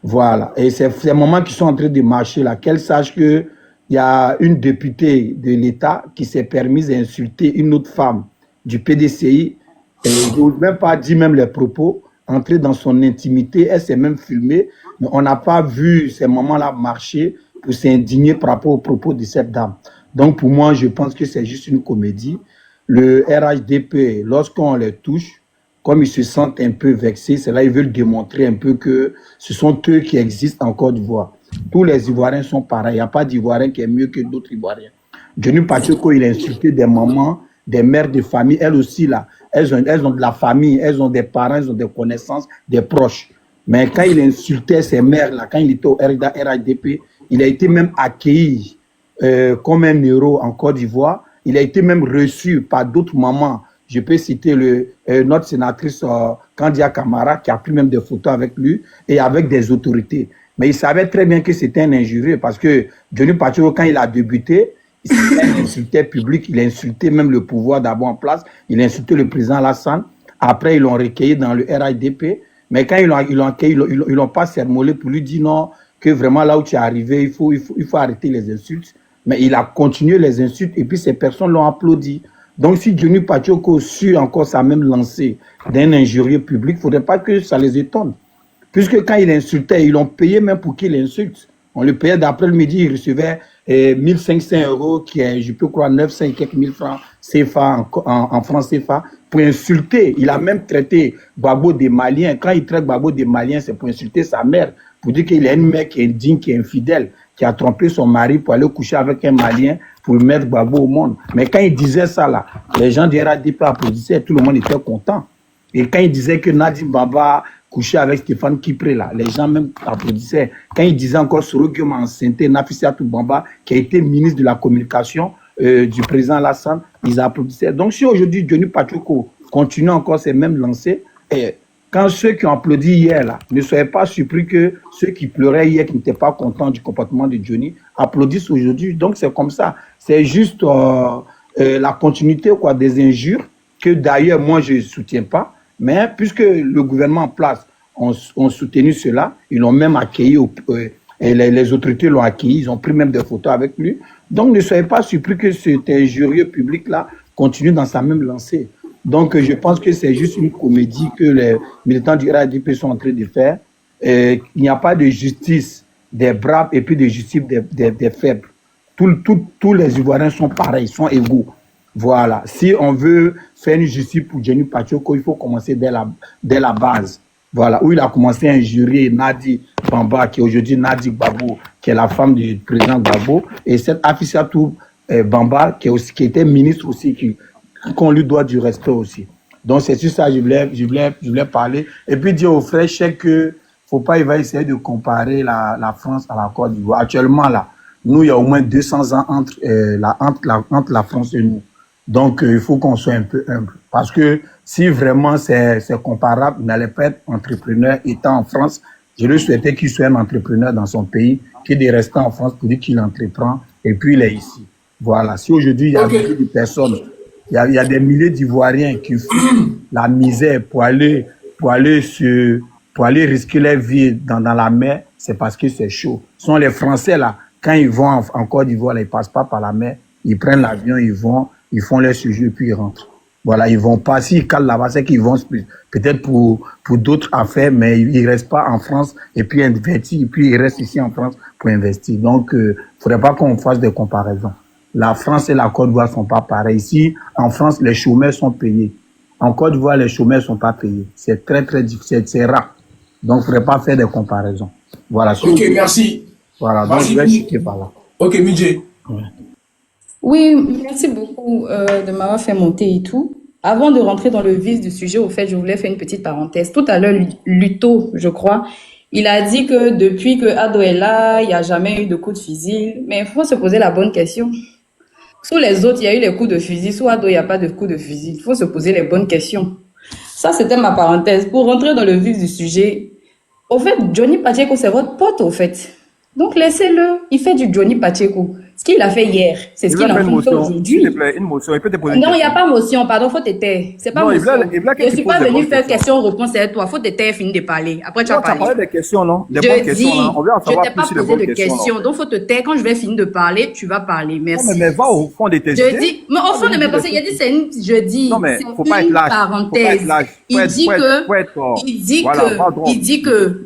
Voilà. Et c'est ces moments qui sont en train de marcher là, qu'elle sache qu'il y a une députée de l'État qui s'est permise d'insulter une autre femme du PDCI. Et je n'ose même pas dire même les propos, entrer dans son intimité, elle s'est même filmée, mais on n'a pas vu ces moments-là marcher pour s'indigner par rapport aux propos de cette dame. Donc pour moi, je pense que c'est juste une comédie. Le RHDP, lorsqu'on les touche, comme ils se sentent un peu vexés, c'est là ils veulent démontrer un peu que ce sont eux qui existent en Côte d'Ivoire. Tous les Ivoiriens sont pareils, il n'y a pas d'Ivoirien qui est mieux que d'autres Ivoiriens. Johnny Pacheco, il a insulté des mamans, des mères de famille, elles aussi là, elles ont de la famille, elles ont des parents, elles ont des connaissances, des proches. Mais quand il insultait ces mères là, quand il était au RHDP, il a été même accueilli comme un héros en Côte d'Ivoire. Il a été même reçu par d'autres mamans. Je peux citer notre sénatrice Kandia Camara qui a pris même des photos avec lui et avec des autorités. Mais il savait très bien que c'était un injurieux parce que Johnny Pacheco, quand il a débuté, il insultait public, il a insulté même le pouvoir d'abord en place, il a insulté le président Alassane. Après, ils l'ont recueilli dans le RHDP. Mais quand ils l'ont accueilli, ils l'ont pas sermolé pour lui dire non, que vraiment là où tu es arrivé, il faut arrêter les insultes. Mais il a continué les insultes et puis ces personnes l'ont applaudi. Donc si Johnny Pacheco suit encore sa même lancée d'un injurieux public, il ne faudrait pas que ça les étonne. Puisque quand il insultait, ils l'ont payé même pour qu'il insulte. On le payait d'après le midi, il recevait 1500 €, qui est, je peux croire, 900 et quelques mille francs CFA en francs CFA, pour insulter. Il a même traité Gbagbo des Maliens. Quand il traite Gbagbo des Maliens, c'est pour insulter sa mère, pour dire qu'il a une mère qui est indigne, qui est infidèle, qui a trompé son mari pour aller coucher avec un Malien pour mettre Gbagbo au monde. Mais quand il disait ça, là, les gens du RHDP applaudissaient, tout le monde était content. Et quand il disait que Nadim Baba couchait avec Stéphane Kipré, là, les gens même applaudissaient. Quand il disait encore Soroguem enceinte, Nafissatou Bamba, qui a été ministre de la communication du président Alassane, ils applaudissaient. Donc si aujourd'hui Johnny Pacheco continue encore ces mêmes lancées, quand ceux qui ont applaudi hier, là, ne soyez pas surpris que ceux qui pleuraient hier, qui n'étaient pas contents du comportement de Johnny, applaudissent aujourd'hui. Donc c'est comme ça. C'est juste la continuité quoi, des injures que d'ailleurs moi je ne soutiens pas. Mais puisque le gouvernement en place ont soutenu cela, ils l'ont même accueilli, et les autorités l'ont accueilli, ils ont pris même des photos avec lui. Donc ne soyez pas surpris que cet injurieux public-là continue dans sa même lancée. Donc je pense que c'est juste une comédie que les militants du RHDP sont en train de faire. Il n'y a pas de justice des braves et puis de justice des faibles. Tous les Ivoiriens sont pareils, ils sont égaux. Voilà. Si on veut faire une justice pour Johnny Pacheco, il faut commencer dès la base. Voilà. Où il a commencé à injurier Nadi Bamba, qui est aujourd'hui Nadi Gbagbo, qui est la femme du président Gbagbo, et cette Afissatou Bamba, qui était ministre aussi, qu'on lui doit du respect aussi. Donc c'est sur ça que je voulais parler. Et puis dire aux frères Cheikh que faut pas, il va essayer de comparer la France à la Côte d'Ivoire. Actuellement, là, nous, il y a au moins 200 ans entre la France et nous. Donc, il faut qu'on soit un peu humble. Parce que si vraiment c'est comparable, il n'allait pas être entrepreneur étant en France. Je lui souhaitais qu'il soit un entrepreneur dans son pays, qu'il de rester en France pour dire qu'il entreprend et puis il est ici. Voilà. Si aujourd'hui, il y a beaucoup de personnes, il y a des milliers d'Ivoiriens qui fuient la misère pour aller risquer leur vie dans la mer, c'est parce que c'est chaud. Ce sont les Français, là, quand ils vont en Côte d'Ivoire, ils ne passent pas par la mer, ils prennent l'avion, ils font leur séjour et puis ils rentrent. Voilà, ils vont pas, s'ils calent là-bas, c'est qu'ils vont peut-être pour d'autres affaires, mais ils restent pas en France et puis investir, et puis ils restent ici en France pour investir. Donc, faudrait pas qu'on fasse des comparaisons. La France et la Côte d'Ivoire sont pas pareils. Ici, en France, les chômeurs sont payés. En Côte d'Ivoire, les chômeurs sont pas payés. C'est très, très difficile, c'est rare. Donc, faudrait pas faire des comparaisons. Voilà. Ok, merci. Voilà, donc je vais chuter par là. Ok, Midjé. Ouais. Oui, merci beaucoup de m'avoir fait monter et tout. Avant de rentrer dans le vif du sujet, au fait, je voulais faire une petite parenthèse. Tout à l'heure, Luto, je crois, il a dit que depuis que Ado est là, il n'y a jamais eu de coup de fusil. Mais il faut se poser la bonne question. Sous les autres, il y a eu les coups de fusil. Sous Ado, il n'y a pas de coups de fusil. Il faut se poser les bonnes questions. Ça, c'était ma parenthèse. Pour rentrer dans le vif du sujet, au fait, Johnny Pacheco, c'est votre pote, au fait. Donc, laissez-le. Il fait du Johnny Pacheco. Ce qu'il a fait hier, c'est ce qu'il a fait aujourd'hui. S'il te plaît, une motion. Il peut te poser Non, il n'y a pas motion, pardon, faut te taire. C'est pas motion. Je ne suis pas venu faire question-réponse à toi. Faut te taire, finir de parler. Après, tu vas parler. Tu as parlé des questions, non? Des bonnes questions, là. On veut en savoir plus sur les bonnes questions. Je t'ai pas posé de questions. Donc, faut te taire. Quand je vais finir de parler, tu vas parler. Merci. Non, mais va au fond de tes idées. Je dis, mais au fond de mes pensées, il a dit, c'est une, je dis, non, mais faut pas être lâche. Parenthèse.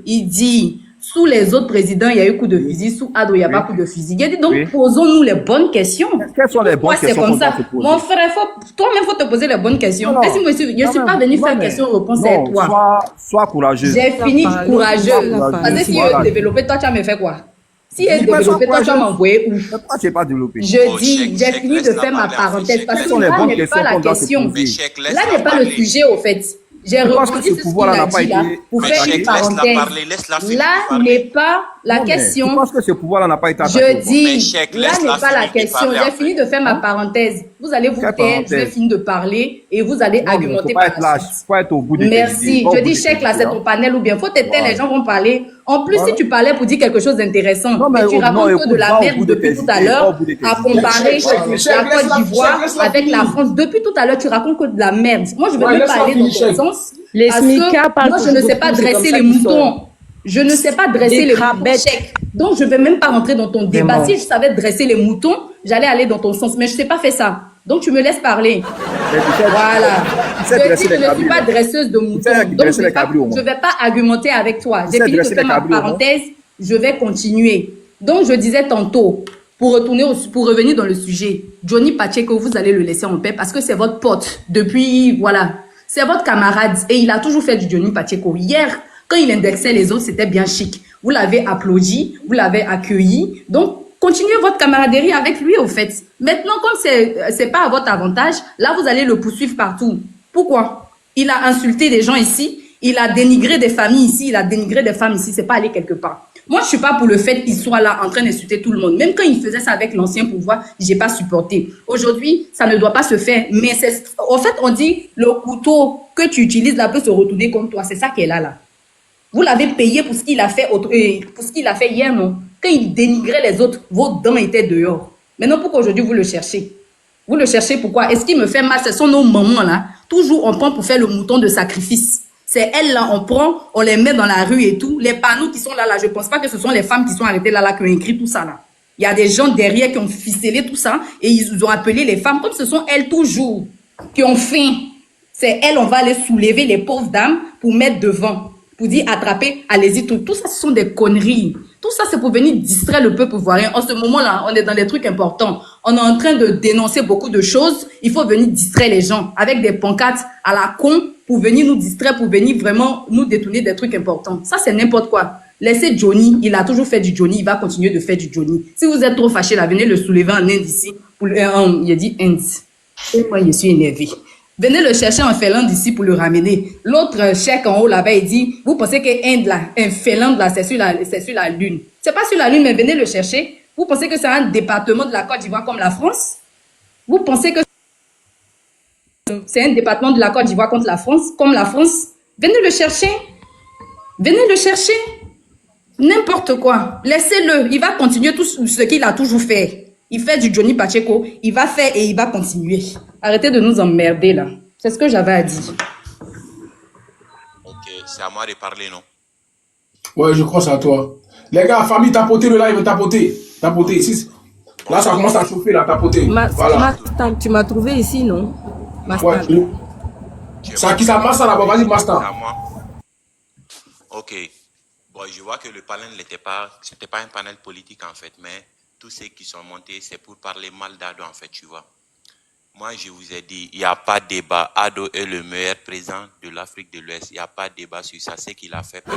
Il dit, sous les autres présidents, il y a eu coup de fusil. Sous Ado, il n'y a pas coup de fusil. Il a dit, donc, posons-nous les bonnes questions. Quelles sont les bonnes questions? C'est comme ça. Mon frère, toi-même, faut te poser les bonnes questions. Je ne suis pas venu faire question-réponse à toi. Sois courageux. J'ai fini courageux. Parce que si je développé, toi, tu as me fait quoi? Si elle développé, toi, tu vas m'envoyer où? Pourquoi tu n'es pas développé? Je dis, j'ai fini de faire ma parenthèse. Parce que là n'est pas la question. Là n'est pas le sujet, au fait. J'ai rebondi sur ce qu'il a dit là pour faire une parenthèse. Là n'est pas la question. Je pense que ce pouvoir-là n'a pas été attaqué. Je dis, là n'est pas la question. J'ai fini de faire ma parenthèse. Vous allez vous taire, je vais finir de parler et vous allez argumenter par la suite. Faut être au bout de Merci. Je dis, chèque là, c'est ton panel ou bien faut te taire, les gens vont parler. En plus, si tu parlais pour dire quelque chose d'intéressant, mais tu racontes que de la merde depuis tout à l'heure, à comparer la Côte d'Ivoire avec la France. Depuis tout à l'heure, tu racontes que de la merde. Moi, je vais même parler dans ton sens. Les SMICA parlent. Moi, je ne sais pas dresser les moutons. Je ne sais pas dresser les moutons. Donc, je ne vais même pas rentrer dans ton débat. Si je savais dresser les moutons, j'allais aller dans ton sens. Mais je ne sais pas faire ça. Donc, tu me laisses parler. Voilà. Je dis que je ne suis pas dresseuse de moutons. Donc, je ne vais pas argumenter avec toi. J'ai fini de faire ma parenthèse. Je vais continuer. Donc, je disais tantôt, pour revenir dans le sujet, Johnny Pacheco, vous allez le laisser en paix parce que c'est votre pote. Depuis, voilà. C'est votre camarade. Et il a toujours fait du Johnny Pacheco. Hier, quand il indexait les autres, c'était bien chic. Vous l'avez applaudi, vous l'avez accueilli. Donc, continuez votre camaraderie avec lui, au fait. Maintenant, comme c'est pas à votre avantage, là, vous allez le poursuivre partout. Pourquoi? Il a insulté des gens ici, il a dénigré des familles ici, il a dénigré des femmes ici, c'est pas aller quelque part. Moi, je suis pas pour le fait qu'il soit là en train d'insulter tout le monde. Même quand il faisait ça avec l'ancien pouvoir, j'ai pas supporté. Aujourd'hui, ça ne doit pas se faire. Mais en fait, on dit, le couteau que tu utilises là peut se retourner contre toi. C'est ça qui est là. Vous l'avez payé pour ce qu'il a fait, pour ce qu'il a fait hier, non? Quand il dénigrait les autres, vos dents étaient dehors. Maintenant, pourquoi aujourd'hui vous le cherchez? Vous le cherchez pourquoi? Est-ce qu'il me fait mal? Ce sont nos mamans là. Toujours on prend pour faire le mouton de sacrifice. C'est elles là, on prend, on les met dans la rue et tout. Les panneaux qui sont là, je pense pas que ce sont les femmes qui sont arrêtées là, qui ont écrit tout ça là. Il y a des gens derrière qui ont ficelé tout ça et ils ont appelé les femmes comme ce sont elles toujours qui ont faim. C'est elles, on va aller soulever les pauvres dames pour mettre devant. Pour dire attraper, allez-y, tout ça, ce sont des conneries. Tout ça, c'est pour venir distraire le peuple ivoirien. En ce moment-là, on est dans des trucs importants. On est en train de dénoncer beaucoup de choses. Il faut venir distraire les gens avec des pancartes à la con pour venir nous distraire, pour venir vraiment nous détourner des trucs importants. Ça, c'est n'importe quoi. Laissez Johnny, il a toujours fait du Johnny, il va continuer de faire du Johnny. Si vous êtes trop fâché là, venez le soulever en Inde ici. Il a dit Inde. Et moi, je suis énervé. Venez le chercher en Finlande ici pour le ramener. L'autre chèque en haut là-bas, il dit, vous pensez que Inde là, un Finlande là, c'est sur la Lune. C'est pas sur la Lune, mais venez le chercher. Vous pensez que c'est un département de la Côte d'Ivoire comme la France? Vous pensez que c'est un département de la Côte d'Ivoire contre la France, comme la France? Venez le chercher. Venez le chercher. N'importe quoi. Laissez-le. Il va continuer tout ce qu'il a toujours fait. Il fait du Johnny Pacheco, il va faire et il va continuer. Arrêtez de nous emmerder là. C'est ce que j'avais à dire. Ok, c'est à moi de parler, non? Ouais, je crois que c'est à toi. Les gars, famille, tapotez le live, tapotez. Tapotez ici. Là, ça commence à chauffer, là, tapotez. Voilà. Tu m'as trouvé ici, non? Ouais, c'est à qui ça, Master là-bas? Vas-y, Master. C'est à moi. Ok. Bon, je vois que le panel c'était pas un panel politique en fait, mais tous ceux qui sont montés, c'est pour parler mal d'Ado, en fait, tu vois. Moi, je vous ai dit, il n'y a pas de débat. Ado est le meilleur président de l'Afrique de l'Ouest. Il n'y a pas de débat sur ça. Ce qu'il a fait. Vous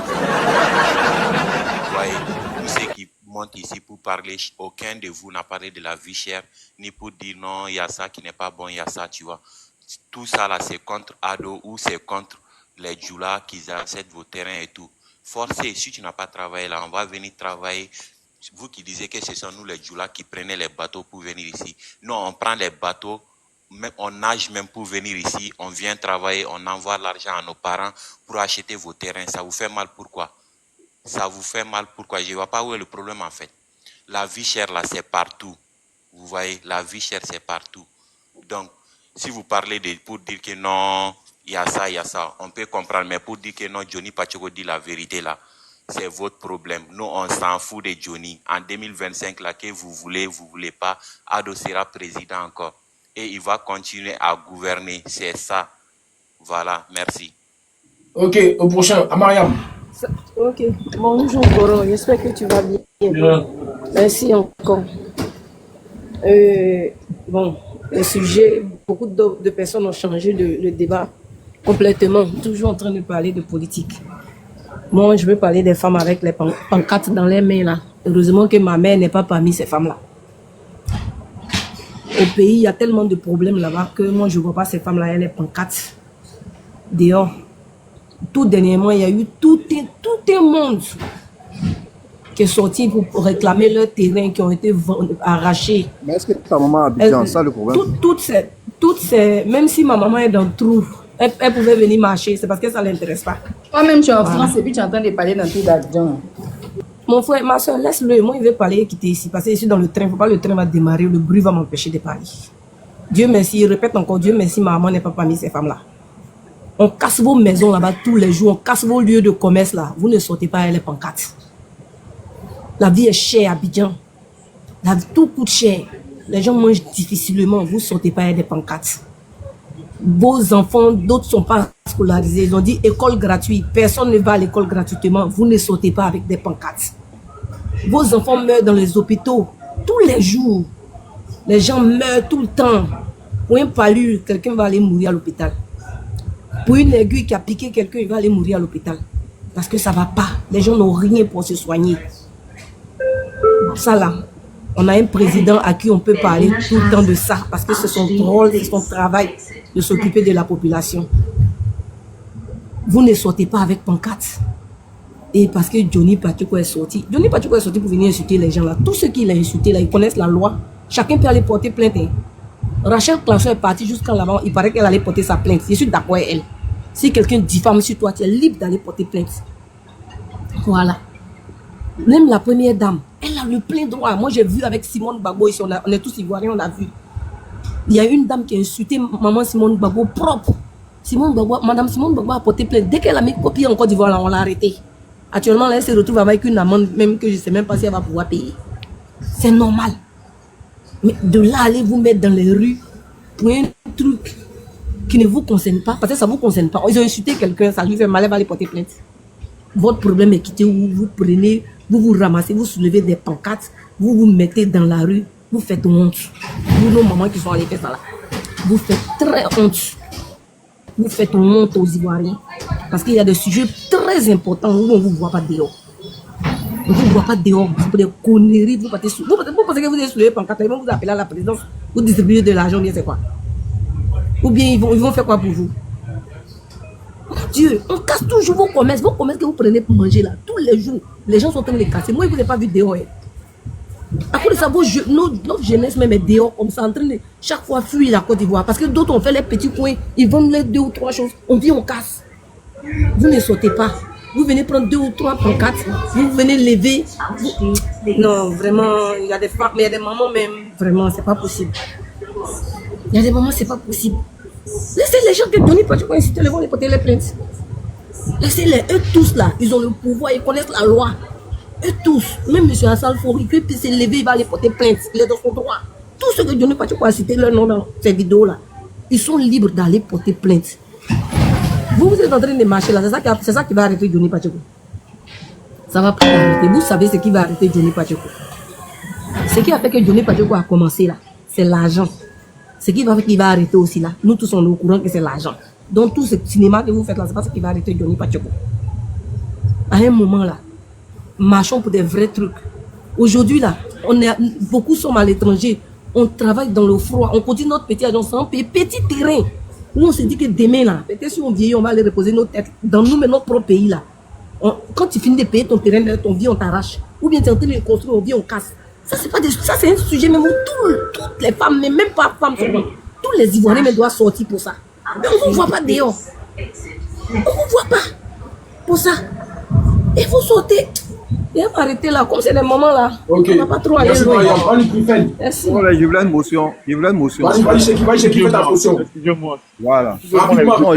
voyez, tous ceux qui montent ici pour parler, aucun de vous n'a parlé de la vie chère, ni pour dire non, il y a ça qui n'est pas bon, il y a ça, tu vois. Tout ça, là, c'est contre Ado ou c'est contre les Djoula qui ancêtent vos terrains et tout. Forcez, si tu n'as pas travaillé là, on va venir travailler vous qui disiez que ce sont nous les Djoula qui prenaient les bateaux pour venir ici. Non, on prend les bateaux, même, on nage même pour venir ici, on vient travailler, on envoie l'argent à nos parents pour acheter vos terrains. Ça vous fait mal pourquoi? Ça vous fait mal pourquoi? Je ne vois pas où est le problème en fait. La vie chère là, c'est partout. Vous voyez, la vie chère, c'est partout. Donc, si vous parlez pour dire que non, il y a ça, on peut comprendre. Mais pour dire que non, Johnny Pacheco dit la vérité là, c'est votre problème. Nous, on s'en fout de Johnny. En 2025, là, que vous voulez pas, Ado sera président encore. Et il va continuer à gouverner. C'est ça. Voilà, merci. Ok, au prochain. À Mariam. Ok, bonjour Goro, j'espère que tu vas bien. Bien. Merci encore. Bon, le sujet, beaucoup de personnes ont changé le débat complètement, toujours en train de parler de politique. Moi, je veux parler des femmes avec les pancartes dans les mains là. Heureusement que ma mère n'est pas parmi ces femmes-là. Au pays, il y a tellement de problèmes là-bas que moi, je ne vois pas ces femmes-là, les pancartes dehors. Tout dernièrement, il y a eu tout un monde qui est sorti pour réclamer leurs terrains qui ont été arrachés. Mais est-ce que ta maman a Abidjan, ça le problème? Toutes ces, même si ma maman est dans le trou, elle pouvait venir marcher, c'est parce que ça ne l'intéresse pas. Toi-même, tu es en France et puis tu es en train de parler dans tout d'Abidjan. Mon frère, ma soeur, laisse-le. Moi, il veut parler et quitter ici. Parce que je suis dans le train. Il ne faut pas le train va démarrer. Le bruit va m'empêcher de parler. Dieu merci, il répète encore, Dieu merci, ma maman n'est pas parmi ces femmes-là. On casse vos maisons là-bas tous les jours. On casse vos lieux de commerce là. Vous ne sortez pas avec les pancartes. La vie est chère à Abidjan. Tout coûte cher. Les gens mangent difficilement. Vous ne sortez pas avec des pancartes. Vos enfants, d'autres ne sont pas scolarisés. Ils ont dit école gratuite. Personne ne va à l'école gratuitement. Vous ne sortez pas avec des pancartes. Vos enfants meurent dans les hôpitaux tous les jours. Les gens meurent tout le temps. Pour un palu, quelqu'un va aller mourir à l'hôpital. Pour une aiguille qui a piqué quelqu'un, il va aller mourir à l'hôpital. Parce que ça ne va pas. Les gens n'ont rien pour se soigner. Ça là, on a un président à qui on peut parler tout le temps de ça. Parce que c'est son rôle, c'est son travail de s'occuper de la population. Vous ne sortez pas avec pancarte. Et parce que Johnny Pacheco est sorti. Johnny Pacheco est sorti pour venir insulter les gens là. Tous ceux qui l'ont insulté là, ils connaissent la loi. Chacun peut aller porter plainte. Rachel Clanchon est partie jusqu'à là-bas. Il paraît qu'elle allait porter sa plainte. Je suis d'accord avec elle. Si quelqu'un diffame sur toi, tu es libre d'aller porter plainte. Voilà. Même la première dame, elle a le plein droit. Moi, j'ai vu avec Simone Gbagbo ici, on est tous ivoiriens, on a vu. Il y a une dame qui a insulté maman Simone Gbagbo propre. Madame Simone Gbagbo a porté plainte. Dès qu'elle a mis copie en Côte d'Ivoire, on l'a arrêtée. Actuellement, là, elle se retrouve avec une amende, même que je ne sais même pas si elle va pouvoir payer. C'est normal. Mais de là, aller vous mettre dans les rues pour un truc qui ne vous concerne pas, parce que ça ne vous concerne pas. Ils ont insulté quelqu'un, ça lui fait mal, elle va aller porter plainte. Votre problème est quitté où vous prenez, vous vous ramassez, vous soulevez des pancartes, vous vous mettez dans la rue, vous faites honte. Vous, nos mamans qui sont allées faire ça là, vous faites très honte. Vous faites honte aux Ivoiriens. Parce qu'il y a des sujets très importants où on ne vous voit pas dehors. On ne vous voit pas dehors. Vous faites des conneries. Vous pensez que vous êtes soulevé pancarte, ils vont vous appeler à la présidence, vous distribuez de l'argent, bien c'est quoi? Ou bien ils vont faire quoi pour vous? Mon Dieu, on casse toujours vos commerces que vous prenez pour manger là, tous les jours. Les gens sont en train de les casser. Moi, je ne vous ai pas vu dehors. À cause de ça, notre jeunesse même est dehors comme ça, en train de chaque fois fuir la Côte d'Ivoire. Parce que d'autres ont fait les petits coins, ils vendent les 2 ou 3 choses. On vient, on casse. Vous ne sautez pas. Vous venez prendre 2 ou 3 pancartes, vous venez lever. Non, vraiment, il y a des femmes, mais il y a des mamans même. Vraiment, c'est pas possible. Il y a des mamans, c'est pas possible. Laissez les gens que Johnny Pacheco incite, ils vont les porter les plaintes. Laissez-les, eux tous là, ils ont le pouvoir, ils connaissent la loi. Eux tous, même M. Hassan Fouri, il peut se lever, il va aller porter plainte, il est dans son droit. Tous ceux que Johnny Pacheco a cité leur nom dans ces vidéos là, ils sont libres d'aller porter plainte. Vous êtes en train de marcher là, c'est ça qui va arrêter Johnny Pacheco. Ça va pas arrêter. Vous savez ce qui va arrêter Johnny Pacheco. Ce qui a fait que Johnny Pacheco a commencé là, c'est l'argent. Ce qui va faire qu'il va arrêter aussi là, nous tous on est au courant que c'est l'argent. Donc tout ce cinéma que vous faites là, c'est pas ce qui va arrêter Johnny Pacheco. À un moment là, marchons pour des vrais trucs. Aujourd'hui là, beaucoup sont à l'étranger, on travaille dans le froid, on continue notre petit agence, petit terrain. Nous on se dit que demain là, peut-être si on vieillit, on va aller reposer nos têtes dans nous, mais notre propre pays là. Quand tu finis de payer ton terrain, ton vie, on t'arrache. ou bien tu es en train de construire, ou bien on casse. Ça, c'est un sujet même où toutes les femmes, mais même pas femmes, tous les Ivoiriens doivent sortir pour ça. Mais on ne vous voit pas dehors. On ne vous voit pas pour ça. Il faut sauter. Il faut arrêter là, comme c'est les moments là. Ok. On ne va pas trop aller Merci, loin. Merci. Voilà, je voulais une motion. Vas-y, Cheki, fais ta motion. Excusez-moi. Voilà. Rapidement,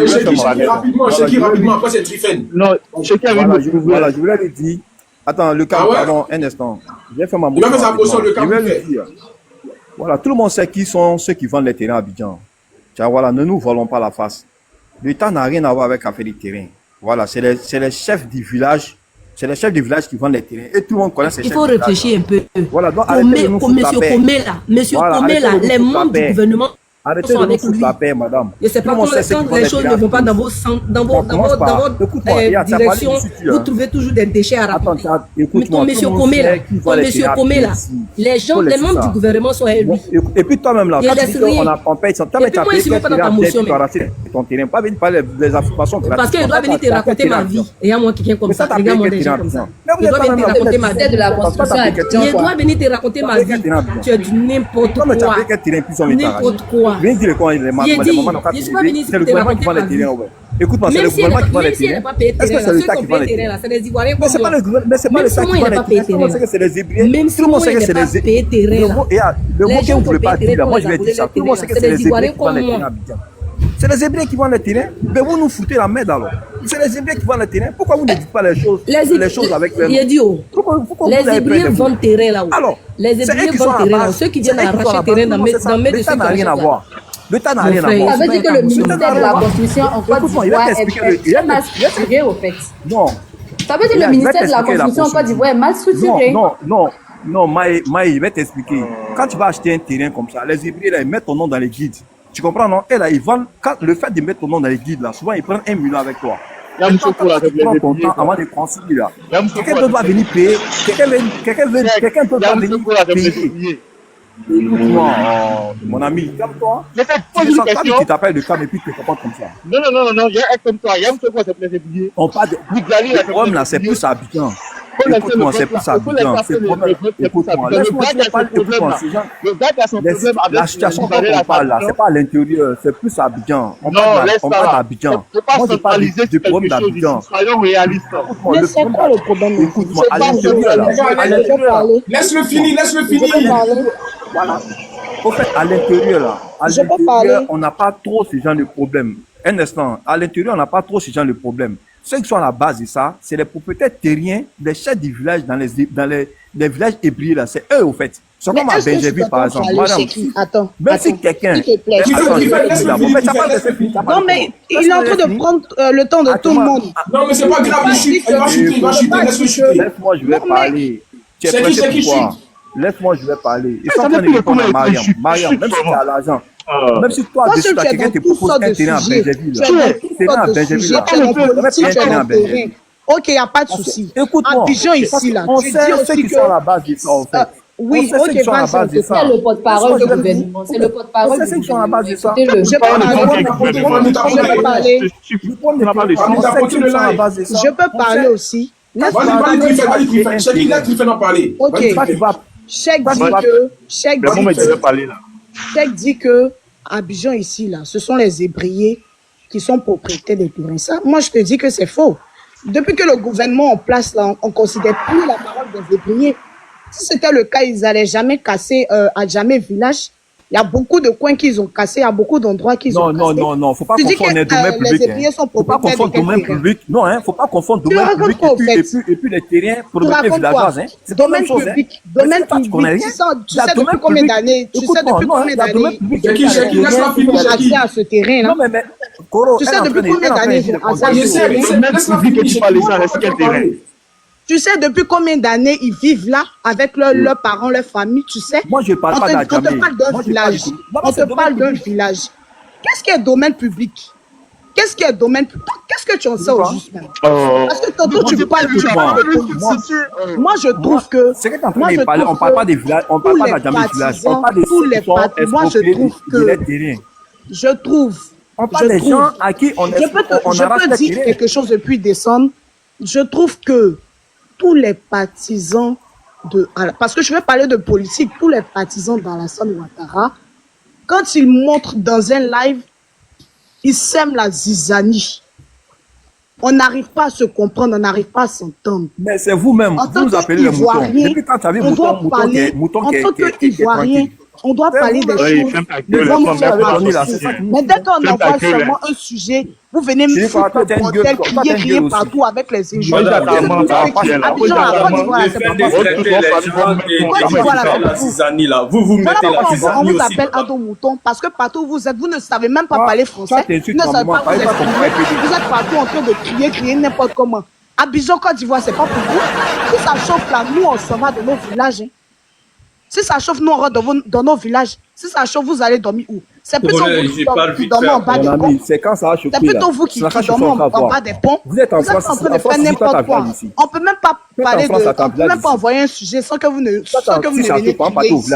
Cheki, rapidement. Après, c'est Trifen. Non, Cheki avait voilà, je voulais lui dire. Attends, le cas, pardon, un instant. J'ai fait ma motion. Il va faire sa motion, le cas. Je voulais lui dire. Voilà, tout le monde sait qui sont ceux qui vendent les terrains à Abidjan. Tiens, voilà, ne nous volons pas la face. L'État n'a rien à voir avec l'affaire des terrains. Voilà, c'est les chefs du village. C'est les chefs du village qui vendent les terrains. Et tout le monde connaît ces chefs. Il faut réfléchir un peu. Voilà, donc Monsieur Comé là, les membres du gouvernement arrêtez de nous foutre la paix, madame. Je ne sais pas comment quand les choses ne vont pas dans votre direction, vous trouvez toujours des déchets à rapporter. Mais monsieur Comé là, les gens, les membres du gouvernement sont élus. Et puis toi-même là, quand tu dis qu'on a pompé, tu as payé ton terrain, pas venir parler des informations. Parce qu'il doit venir te raconter ma vie. Et il y a moi quelqu'un comme ça, regarde-moi des gens comme ça. Il doit venir te raconter ma vie. Il doit venir te raconter ma vie. Tu es du n'importe quoi. N'importe quoi. Viens dire quoi, les mamans, c'est le gouvernement qui vend les terrains. Écoute-moi, c'est le gouvernement qui vend les terrains. Est-ce que c'est l'État qui vend les terrains? C'est les Ivoiriens. Mais c'est pas le gouvernement, mais c'est pas l'État qui vend les terrains. Tout le monde sait que c'est les Hébreux. Tout le monde sait que c'est les Hébreux. Le mot que vous ne voulez pas dire, moi je vais dire ça. Tout le monde sait que c'est les Hébreux qui vendent les terrains à Abidjan. C'est les Hébreux qui vendent les terrains. Mais vous nous foutez la merde alors. C'est les Hébreux qui vendent les terrains. Pourquoi vous ne dites pas les choses avec les noms? Les Hébreux vendent terrain là-haut. Alors, les Hébreux vendent terrain là-haut. Ceux qui viennent arracher terrain dans mes l'État n'a rien à voir. L'État n'a rien à voir. Ça veut dire que le ministère de la Constitution en Côte d'Ivoire est mal structuré au fait. Non. Ça veut dire que le ministère de la Constitution en Côte d'Ivoire est mal structuré. Non, Maï, je vais t'expliquer. Quand tu vas acheter un terrain comme ça, les Hébreux, là, ils mettent ton nom dans les guides. Tu comprends, non? Et là, ils vendent, le fait de mettre ton nom dans les guides, là, souvent, ils prennent 1 million avec toi. Tu prends ton temps avant de construire, là. Quelqu'un d'autre va venir payer. Quelqu'un d'autre va venir payer. Écoute-moi, mon ami, calme-toi. Tu sens pas que tu t'appelles de calme et puis tu te comportes comme ça. Non, j'ai un comme toi. Il y a un quoi, c'est plaisir. On parle de. Le problème là, c'est plus Abidjan. Écoute-moi, c'est plus Abidjan. Écoute-moi, laisse-moi te parler. Écoute-moi, ces gens. La situation dont on parle là, c'est pas à l'intérieur, c'est plus Abidjan. On parle d'Abidjan. Moi, je parle du problème d'Abidjan. Soyons réalistes. Mais c'est quoi le problème? Écoute-moi, à l'intérieur là. Laisse-le finir. Voilà. Au fait, à l'intérieur, on n'a pas trop ce genre de problème. Un instant, à l'intérieur, on n'a pas trop ce genre de problème. Ceux qui sont à la base de ça, c'est les propriétaires terriens, les chefs du village dans les villages hébreux, là. C'est eux, au fait. C'est comme à Benjeville, par exemple. Attends. Même si quelqu'un. S'il te plaît. Non, mais il est en train de prendre le temps de tout le monde. Non, mais c'est pas grave, il va chuter, laisse-le chuter. Laisse-moi, je vais parler. Tu es pressé pourquoi? Laisse-moi, je vais parler. Ils sont en train de répondre à Mariam. Mariam, même si tu as l'argent, même si toi, dessus, quelqu'un te propose un terrain à Benjeville. Terrain à Benjeville. Ok, il n'y a pas de souci. Écoute-moi. Abidjan ici, là. On sait ceux qui sont à la base de ça, en fait. Oui, ok, c'est le porte-parole du gouvernement. C'est le porte-parole du gouvernement. Je peux parler aussi. Vas-y, Cheki, Trifen en parler. Ok. Cheikh dit que Abidjan ici, là, ce sont les Hébreux qui sont propriétaires des terrains. Ça, moi, je te dis que c'est faux. Depuis que le gouvernement en place, là, on ne considère plus la parole des Hébreux. Si c'était le cas, ils n'allaient jamais casser à jamais village. Il y a beaucoup de coins qu'ils ont cassés, il y a beaucoup d'endroits qu'ils ont cassés. Non, faut pas confondre les domaines publics. Faut pas confondre domaine public. Non, faut pas confondre domaine public et puis les terrains propriétés villageois. C'est domaine public. Domaine public. Tu sais depuis combien d'années? Tu sais depuis combien d'années ils ont accès à ce terrain-là? Tu sais depuis combien d'années ils ont accès à ce terrain? Tu sais depuis combien d'années ils vivent là avec leurs parents, leurs familles, tu sais? Moi, je parle pas d'Adjamé. On te parle d'un village. On te parle d'un village. Qu'est-ce qui est domaine public? Qu'est-ce qui est domaine public? Qu'est-ce que tu en sais au juste même? Parce que tantôt tu parles de moi, je trouve que. C'est que tu es en train de parler, on parle pas des villages, on parle pas d'Adjamé village. On parle des moi, je trouve que. Je trouve. On parle des gens à qui on arrache Je peux dire quelque chose depuis décembre. Je trouve que tous les partisans parce que je vais parler de politique, tous les partisans d'Alassane Ouattara, quand ils montrent dans un live, ils sèment la zizanie. On n'arrive pas à se comprendre, on n'arrive pas à s'entendre. Mais c'est vous-même, vous nous appelez les moutons. Depuis quand tu as vu mouton qui est tranquille. On doit parler des choses. Mais dès qu'on envoie seulement un sujet, vous venez me foutre le bordel, crier partout avec les injures. Vous mettez la zizanie on vous aussi. appelle Ado Mouton parce que partout où vous êtes, vous ne savez même pas parler français. Vous ne savez pas vous exprimer. Vous êtes partout en train de crier n'importe comment. Abidjan, Côte d'Ivoire, c'est pas pour vous. Si ça chauffe là, nous on s'en va de nos villages. Si ça chauffe, nous on rentre dans nos villages. Si ça chauffe, vous allez dormir où? C'est plutôt vous qui dormez en bas des ponts. C'est quand ça a chauffé. C'est plutôt vous qui dormez en bas des ponts. Vous êtes en train de faire n'importe quoi. On peut même pas parler de. On peut même pas envoyer un sujet sans que vous ne veniez crier ici.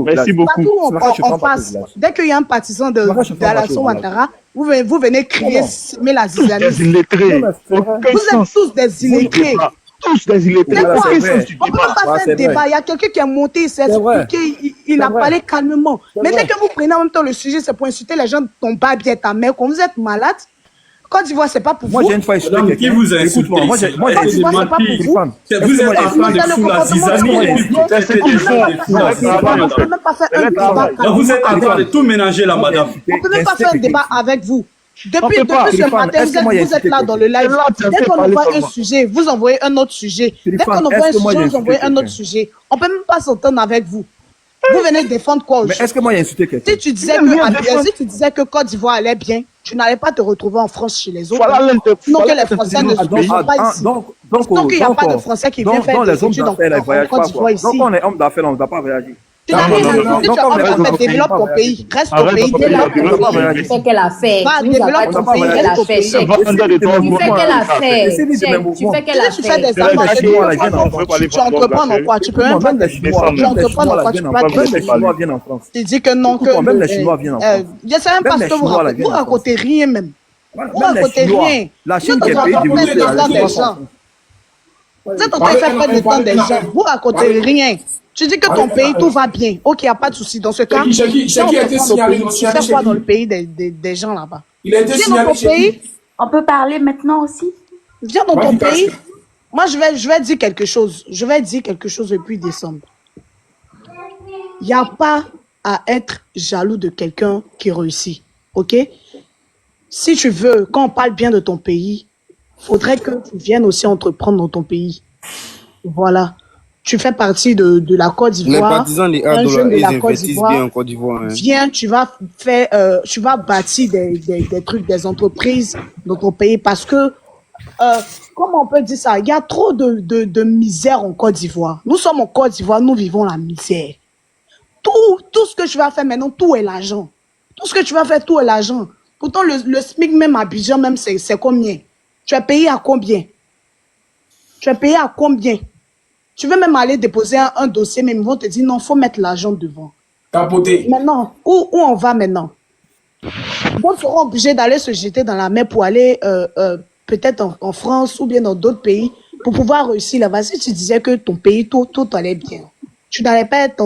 Merci beaucoup. Partout on passe. Dès qu'il y a un partisan d'Alassane Ouattara, vous venez crier, mais la zizanie. Vous êtes tous des illettrés. Tous des illettrés. On ne peut pas faire un débat. Il y a quelqu'un qui est monté, il s'est expliqué, il a parlé calmement. Mais dès que vous prenez en même temps le sujet, c'est pour insulter les gens de ton bas bien ta mère. Quand vous êtes malade, Côte d'Ivoire, c'est pas pour vous. Moi, j'ai une fois insulté quelqu'un. Qui vous a insulté? Moi, j'ai Côte d'Ivoire, c'est pas pour vous. Vous êtes en train de foutre la zizanie et puis vous traitez des gens de fous. On peut même pas faire un débat. Vous êtes en train de tout mélanger là, madame. On peut même pas faire un débat avec vous. Depuis ce matin, vous êtes là dans le live. Dès qu'on envoie un sujet, vous envoyez un autre sujet. Dès qu'on envoie un sujet, vous envoyez un autre sujet. On peut même pas s'entendre avec vous. Vous venez défendre quoi aujourd'hui? Mais est-ce que moi j'ai insulté quelqu'un? Si tu disais que Côte d'Ivoire allait bien, tu n'allais pas te retrouver en France chez les autres. Sinon que les Français ne sont pas ici. Donc il n'y a pas de Français qui viennent faire des études en Côte d'Ivoire ici. Donc on est homme d'affaires, on ne doit pas voyager. Tu n'as rien à dire, tu as envie de développer ton pays. Reste au pays. Tu fais qu'elle a fait. Tu développes ton pays, qu'elle a fait. Tu fais qu'elle a fait. Tu fais qu'elle a fait. Tu fais des affaires. Tu entreprends dans quoi? Tu peux même pas. Tu entreprends dans quoi? Tu peux pas. Même les Chinois viennent en France. Tu dis que non, que. Même les Chinois viennent en France. Je ne sais même pas ce que vous racontez. Vous racontez rien même. Vous racontez rien. La Chine qui est pays développé. Vous êtes en train de faire perdre le temps des gens. Vous racontez rien. Tu dis que ton pays, tout va bien. Ok, il n'y a pas de souci. Dans ce cas, tu fais quoi dans le pays des gens là-bas? Il a été Viens dans ton pays. On peut parler maintenant aussi? Viens dans ton pays. Moi, je vais dire quelque chose. Je vais dire quelque chose depuis décembre. Il n'y a pas à être jaloux de quelqu'un qui réussit. Ok? Si tu veux, quand on parle bien de ton pays, il faudrait que tu viennes aussi entreprendre dans ton pays. Voilà. Tu fais partie de la Côte d'Ivoire. Les partisans des un jeune de la Côte investissent d'Ivoire. bien en Côte d'Ivoire. Hein. Viens, tu vas bâtir des trucs, des entreprises dans ton pays parce que, comment on peut dire ça? Il y a trop de misère en Côte d'Ivoire. Nous sommes en Côte d'Ivoire, nous vivons la misère. Tout ce que tu vas faire maintenant, tout est l'argent. Tout ce que tu vas faire, tout est l'argent. Pourtant, le SMIC même à Abidjan, même, c'est combien? Tu es payé à combien? Tu es payé à combien? Tu veux même aller déposer un dossier, mais ils vont te dire non, il faut mettre l'argent devant. Tapoter. Maintenant, où on va maintenant? Ils seront obligés d'aller se jeter dans la mer pour aller peut-être en France ou bien dans d'autres pays pour pouvoir réussir là-bas. Si tu disais que ton pays, tout allait bien, tu n'allais pas être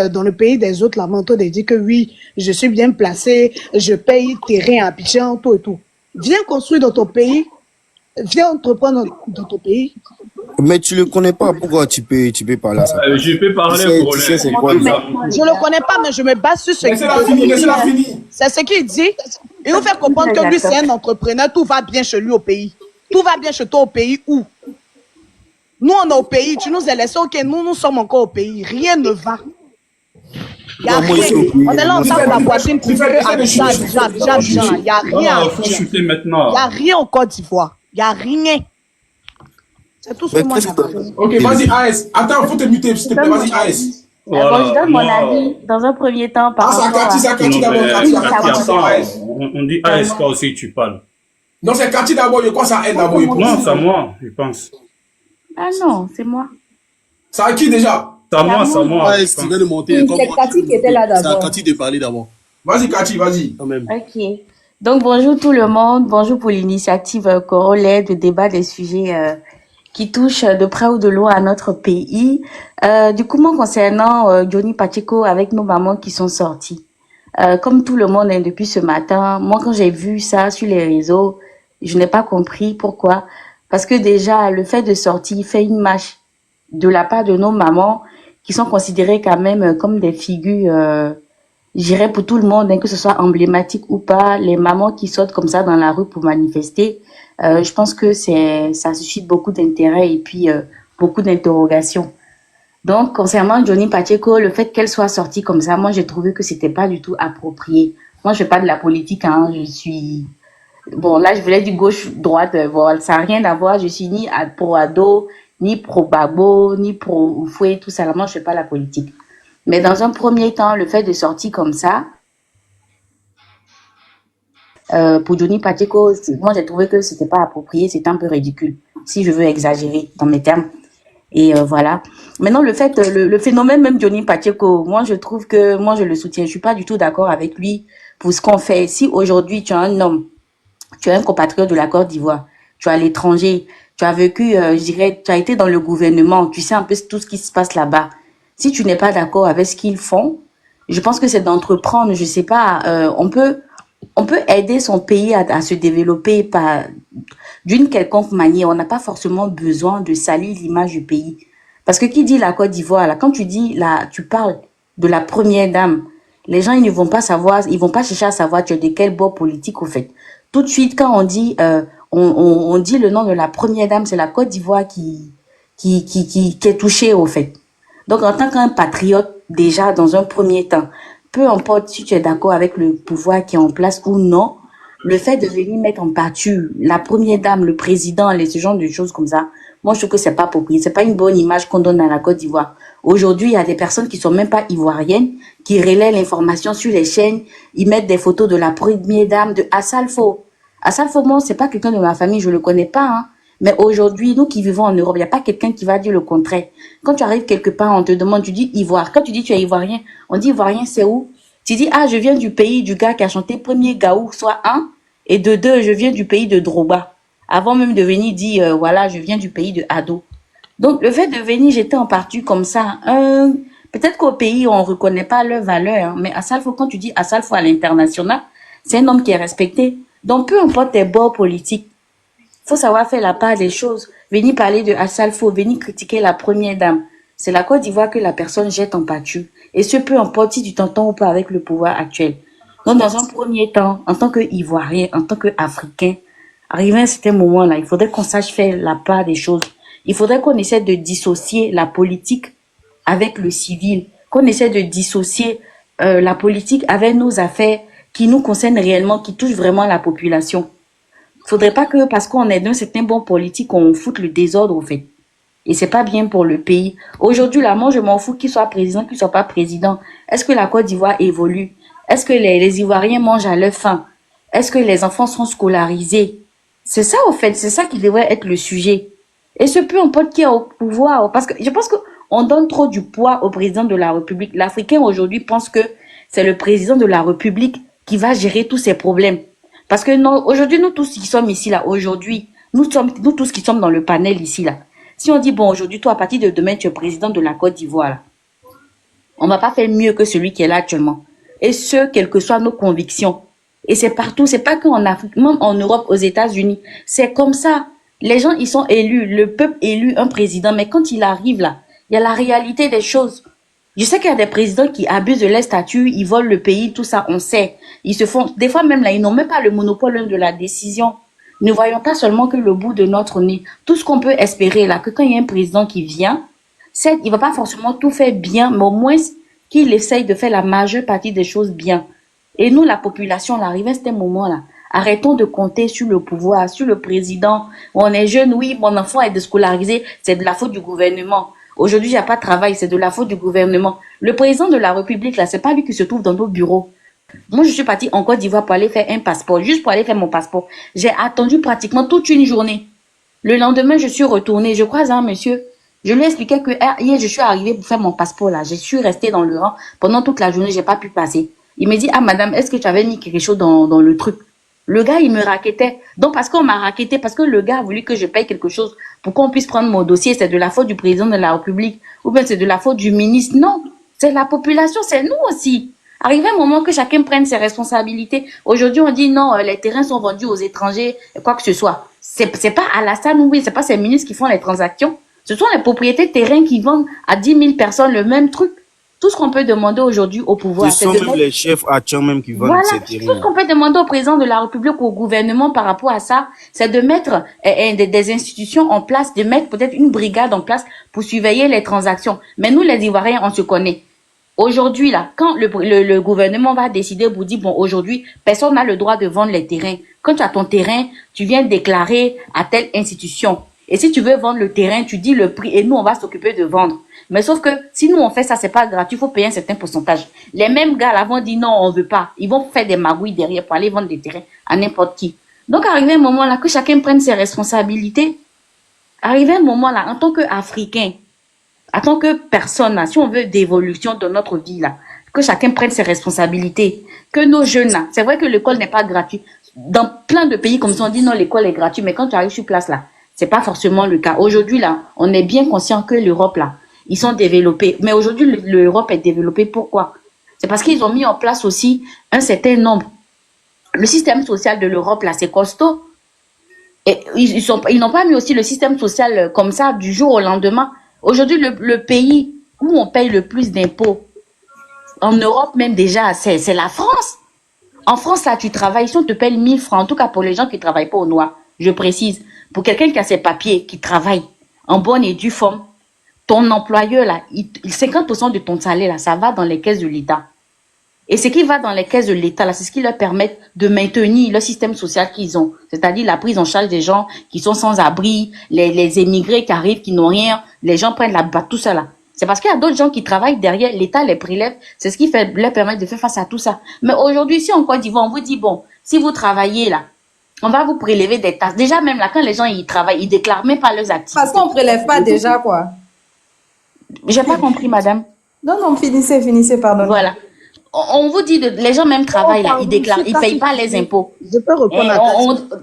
dans le pays des autres là-bas, toi de dire que oui, je suis bien placé, je paye terrain à Abidjan, tout et tout. Viens construire dans ton pays, viens entreprendre dans ton pays. Mais tu le connais pas, pourquoi tu peux parler à ça? Je peux parler pour c'est quoi Je le connais pas, mais je me base sur ce qu'il dit. C'est ce qu'il dit. Il nous fait comprendre que lui, c'est un entrepreneur, tout va bien chez lui au pays. Tout va bien chez toi au pays où? Nous, on est au pays, tu nous as laissé, ok, nous sommes encore au pays. Rien ne va. Il n'y a rien. On est là, on tape la poitrine pour que Abidjan. Il n'y a rien. Il n'y a rien en Côte d'Ivoire. Il n'y a rien. C'est tout ce que moi j'ai fait. Ok, vas-y, AS. Attends, faut te muter, s'il te plaît. Vas-y, AS. Bon, je donne mon avis dans un premier temps par rapport à... C'est Cathy d'abord. On dit AS, toi aussi, tu parles. Non, c'est Cathy d'abord. Je crois que ça aide d'abord. Non, c'est à moi, je pense. Ah non, c'est moi. C'est à qui déjà? C'est à moi, c'est à moi. C'est Cathy qui était là d'abord. C'est à Cathy de parler d'abord. Vas-y, Cathy, vas-y. Ok. Donc, bonjour tout le monde. Bonjour pour l'initiative Corollaire de débat des sujets qui touche de près ou de loin à notre pays. Du coup, moi, concernant Johnny Pacheco avec nos mamans qui sont sorties, comme tout le monde hein, depuis ce matin, moi, quand j'ai vu ça sur les réseaux, je n'ai pas compris pourquoi. Parce que déjà, le fait de sortir fait une marche de la part de nos mamans qui sont considérées quand même comme des figures, je dirais pour tout le monde, hein, que ce soit emblématique ou pas, les mamans qui sortent comme ça dans la rue pour manifester, je pense que ça suscite beaucoup d'intérêt et puis beaucoup d'interrogations. Donc, concernant Johnny Pacheco, le fait qu'elle soit sortie comme ça, moi, j'ai trouvé que c'était pas du tout approprié. Moi, je fais pas de la politique, hein, je suis... Bon, là, je voulais dire gauche-droite, voilà, ça n'a rien à voir, je suis ni pro ado, ni pro babo, ni pro fouet, tout ça, là, moi, je fais pas la politique. Mais dans un premier temps, le fait de sortir comme ça, pour Johnny Pacheco, moi, j'ai trouvé que c'était pas approprié, c'était un peu ridicule, si je veux exagérer dans mes termes. Et voilà. Maintenant, le phénomène même Johnny Pacheco, moi, je trouve que, moi, je le soutiens. Je suis pas du tout d'accord avec lui pour ce qu'on fait. Si aujourd'hui, tu as un homme, tu es un compatriote de la Côte d'Ivoire, tu es à l'étranger, tu as vécu, je dirais, tu as été dans le gouvernement, tu sais un peu tout ce qui se passe là-bas. Si tu n'es pas d'accord avec ce qu'ils font, je pense que c'est d'entreprendre, je sais pas, on peut aider son pays à se développer par d'une quelconque manière. On n'a pas forcément besoin de salir l'image du pays. Parce que qui dit la Côte d'Ivoire, là, quand tu dis, là, tu parles de la première dame, les gens, ils ne vont pas savoir, ils vont pas chercher à savoir tu es de quel bord politique, au fait. Tout de suite, quand on dit, on dit le nom de la première dame, c'est la Côte d'Ivoire qui est touchée, au fait. Donc, en tant qu'un patriote, déjà, dans un premier temps, peu importe si tu es d'accord avec le pouvoir qui est en place ou non, le fait de venir mettre en pâture la première dame, le président, ce genre de choses comme ça, moi, je trouve que c'est pas approprié. C'est pas une bonne image qu'on donne à la Côte d'Ivoire. Aujourd'hui, il y a des personnes qui sont même pas ivoiriennes, qui relaient l'information sur les chaînes, ils mettent des photos de la première dame de Assalfo. Assalfo, moi, c'est pas quelqu'un de ma famille, je le connais pas, hein. Mais aujourd'hui, nous qui vivons en Europe, il n'y a pas quelqu'un qui va dire le contraire. Quand tu arrives quelque part, on te demande, tu dis Ivoire. Quand tu dis tu es ivoirien, on dit ivoirien, c'est où? Tu dis, ah, je viens du pays du gars qui a chanté premier Gaou, soit un, et de deux, je viens du pays de Droba. Avant même de venir dire, voilà, je viens du pays de Ado. Donc, le fait de venir jeter en partie comme ça, peut-être qu'au pays, on reconnaît pas leur valeur, hein, mais Assalfo, quand tu dis Assalfo à l'international, c'est un homme qui est respecté. Donc, peu importe tes bords politiques, faut savoir faire la part des choses. Venir parler de Assalfo, venir critiquer la première dame. C'est la Côte d'Ivoire que la personne jette en pâture. Et ce peu importe si tu t'entends ou pas avec le pouvoir actuel. Donc, dans un premier temps, en tant qu'Ivoirien, en tant qu'Africain, arrivé à un certain moment là, il faudrait qu'on sache faire la part des choses. Il faudrait qu'on essaie de dissocier la politique avec le civil, qu'on essaie de dissocier la politique avec nos affaires qui nous concernent réellement, qui touchent vraiment la population. Faudrait pas que, parce qu'on est d'un certain bon politique, on foute le désordre, au fait. Et c'est pas bien pour le pays. Aujourd'hui, là, moi, je m'en fous qu'il soit président, qu'il soit pas président. Est-ce que la Côte d'Ivoire évolue? Est-ce que les Ivoiriens mangent à leur faim? Est-ce que les enfants sont scolarisés? C'est ça, au fait. C'est ça qui devrait être le sujet. Et ce peu importe qui est au pouvoir. Parce que je pense qu'on donne trop du poids au président de la République. L'Africain, aujourd'hui, pense que c'est le président de la République qui va gérer tous ces problèmes. Parce que non, aujourd'hui, nous tous qui sommes ici, là, aujourd'hui, nous tous qui sommes dans le panel ici, là. Si on dit, bon, aujourd'hui, toi, à partir de demain, tu es président de la Côte d'Ivoire, là. On va pas faire mieux que celui qui est là actuellement. Et ce, quelles que soient nos convictions. Et c'est partout, c'est pas qu'en Afrique, même en Europe, aux États-Unis. C'est comme ça. Les gens, ils sont élus, le peuple élu un président, mais quand il arrive là, il y a la réalité des choses. Je sais qu'il y a des présidents qui abusent de leur statut, ils volent le pays, tout ça, on sait. Ils se font, des fois même là, ils n'ont même pas le monopole de la décision. Ne voyons pas seulement que le bout de notre nez. Tout ce qu'on peut espérer là, que quand il y a un président qui vient, certes, il va pas forcément tout faire bien, mais au moins qu'il essaye de faire la majeure partie des choses bien. Et nous, la population, on arrive à ce moment-là. Arrêtons de compter sur le pouvoir, sur le président. On est jeune, oui, mon enfant est déscolarisé, c'est de la faute du gouvernement. Aujourd'hui, il n'y a pas de travail, c'est de la faute du gouvernement. Le président de la République, là, c'est pas lui qui se trouve dans nos bureaux. Moi, je suis partie en Côte d'Ivoire pour aller faire un passeport, juste pour aller faire mon passeport. J'ai attendu pratiquement toute une journée. Le lendemain, je suis retournée. Je croise un monsieur. Je lui ai expliqué que hier, je suis arrivée pour faire mon passeport, là. Je suis restée dans le rang. Pendant toute la journée, j'ai pas pu passer. Il me dit, ah, madame, est-ce que tu avais mis quelque chose dans le truc? Le gars, il me raquettait. Donc, parce qu'on m'a raquetté, parce que le gars a voulu que je paye quelque chose pour qu'on puisse prendre mon dossier, c'est de la faute du président de la République ou bien c'est de la faute du ministre. Non, c'est la population, c'est nous aussi. Arrivé un moment que chacun prenne ses responsabilités. Aujourd'hui, on dit non, les terrains sont vendus aux étrangers, quoi que ce soit. C'est pas Alassane, oui, c'est pas ces ministres qui font les transactions. Ce sont les propriétaires de terrains qui vendent à 10 000 personnes le même truc. Tout ce qu'on peut demander aujourd'hui au pouvoir, Ce sont même les chefs Hachans même qui vendent ces terrains. Tout ce qu'on peut demander au président de la République, au gouvernement par rapport à ça, c'est de mettre des institutions en place, de mettre peut-être une brigade en place pour surveiller les transactions. Mais nous, les Ivoiriens, on se connaît. Aujourd'hui, là, quand le gouvernement va décider, vous dit, bon, aujourd'hui, personne n'a le droit de vendre les terrains. Quand tu as ton terrain, tu viens déclarer à telle institution. Et si tu veux vendre le terrain, tu dis le prix et nous, on va s'occuper de vendre. Mais sauf que si nous, on fait ça, c'est pas gratuit, il faut payer un certain pourcentage. Les mêmes gars, là, vont dire non, on veut pas. Ils vont faire des magouilles derrière pour aller vendre des terrains à n'importe qui. Donc, arrivé un moment là, que chacun prenne ses responsabilités. Arrivé un moment là, en tant qu'Africain, en tant que personne, là, si on veut d'évolution de notre vie, là, que chacun prenne ses responsabilités. Que nos jeunes, là, c'est vrai que l'école n'est pas gratuite. Dans plein de pays comme ça, on dit non, l'école est gratuite, mais quand tu arrives sur place, là, c'est pas forcément le cas. Aujourd'hui, là, on est bien conscient que l'Europe, là, ils sont développés. Mais aujourd'hui, l'Europe est développée. Pourquoi? C'est parce qu'ils ont mis en place aussi un certain nombre. Le système social de l'Europe, là, c'est costaud. Et ils n'ont pas mis aussi le système social comme ça du jour au lendemain. Aujourd'hui, le pays où on paye le plus d'impôts, en Europe même déjà, c'est la France. En France, là, tu travailles, si on te paye 1000 francs, en tout cas pour les gens qui ne travaillent pas au noir, je précise, pour quelqu'un qui a ses papiers, qui travaille en bonne et due forme, ton employeur, là, 50% de ton salaire, là, ça va dans les caisses de l'État. Et ce qui va dans les caisses de l'État, là, c'est ce qui leur permet de maintenir le système social qu'ils ont. C'est-à-dire la prise en charge des gens qui sont sans abri, les émigrés qui arrivent, qui n'ont rien, les gens prennent tout ça, là. C'est parce qu'il y a d'autres gens qui travaillent derrière, l'État les prélève, c'est ce qui leur permet de faire face à tout ça. Mais aujourd'hui, ici en Côte d'Ivoire, on vous dit, bon, si vous travaillez, là, on va vous prélever des taxes. Déjà, même là, quand les gens, ils travaillent, ils déclarent même pas leurs activités. Parce qu'on prélève pas déjà, quoi. J'ai pas compris, madame. Non, finissez, pardon. Voilà. On vous dit, les gens même travaillent là, ils déclarent, ils payent pas les impôts. Je peux répondre à ça.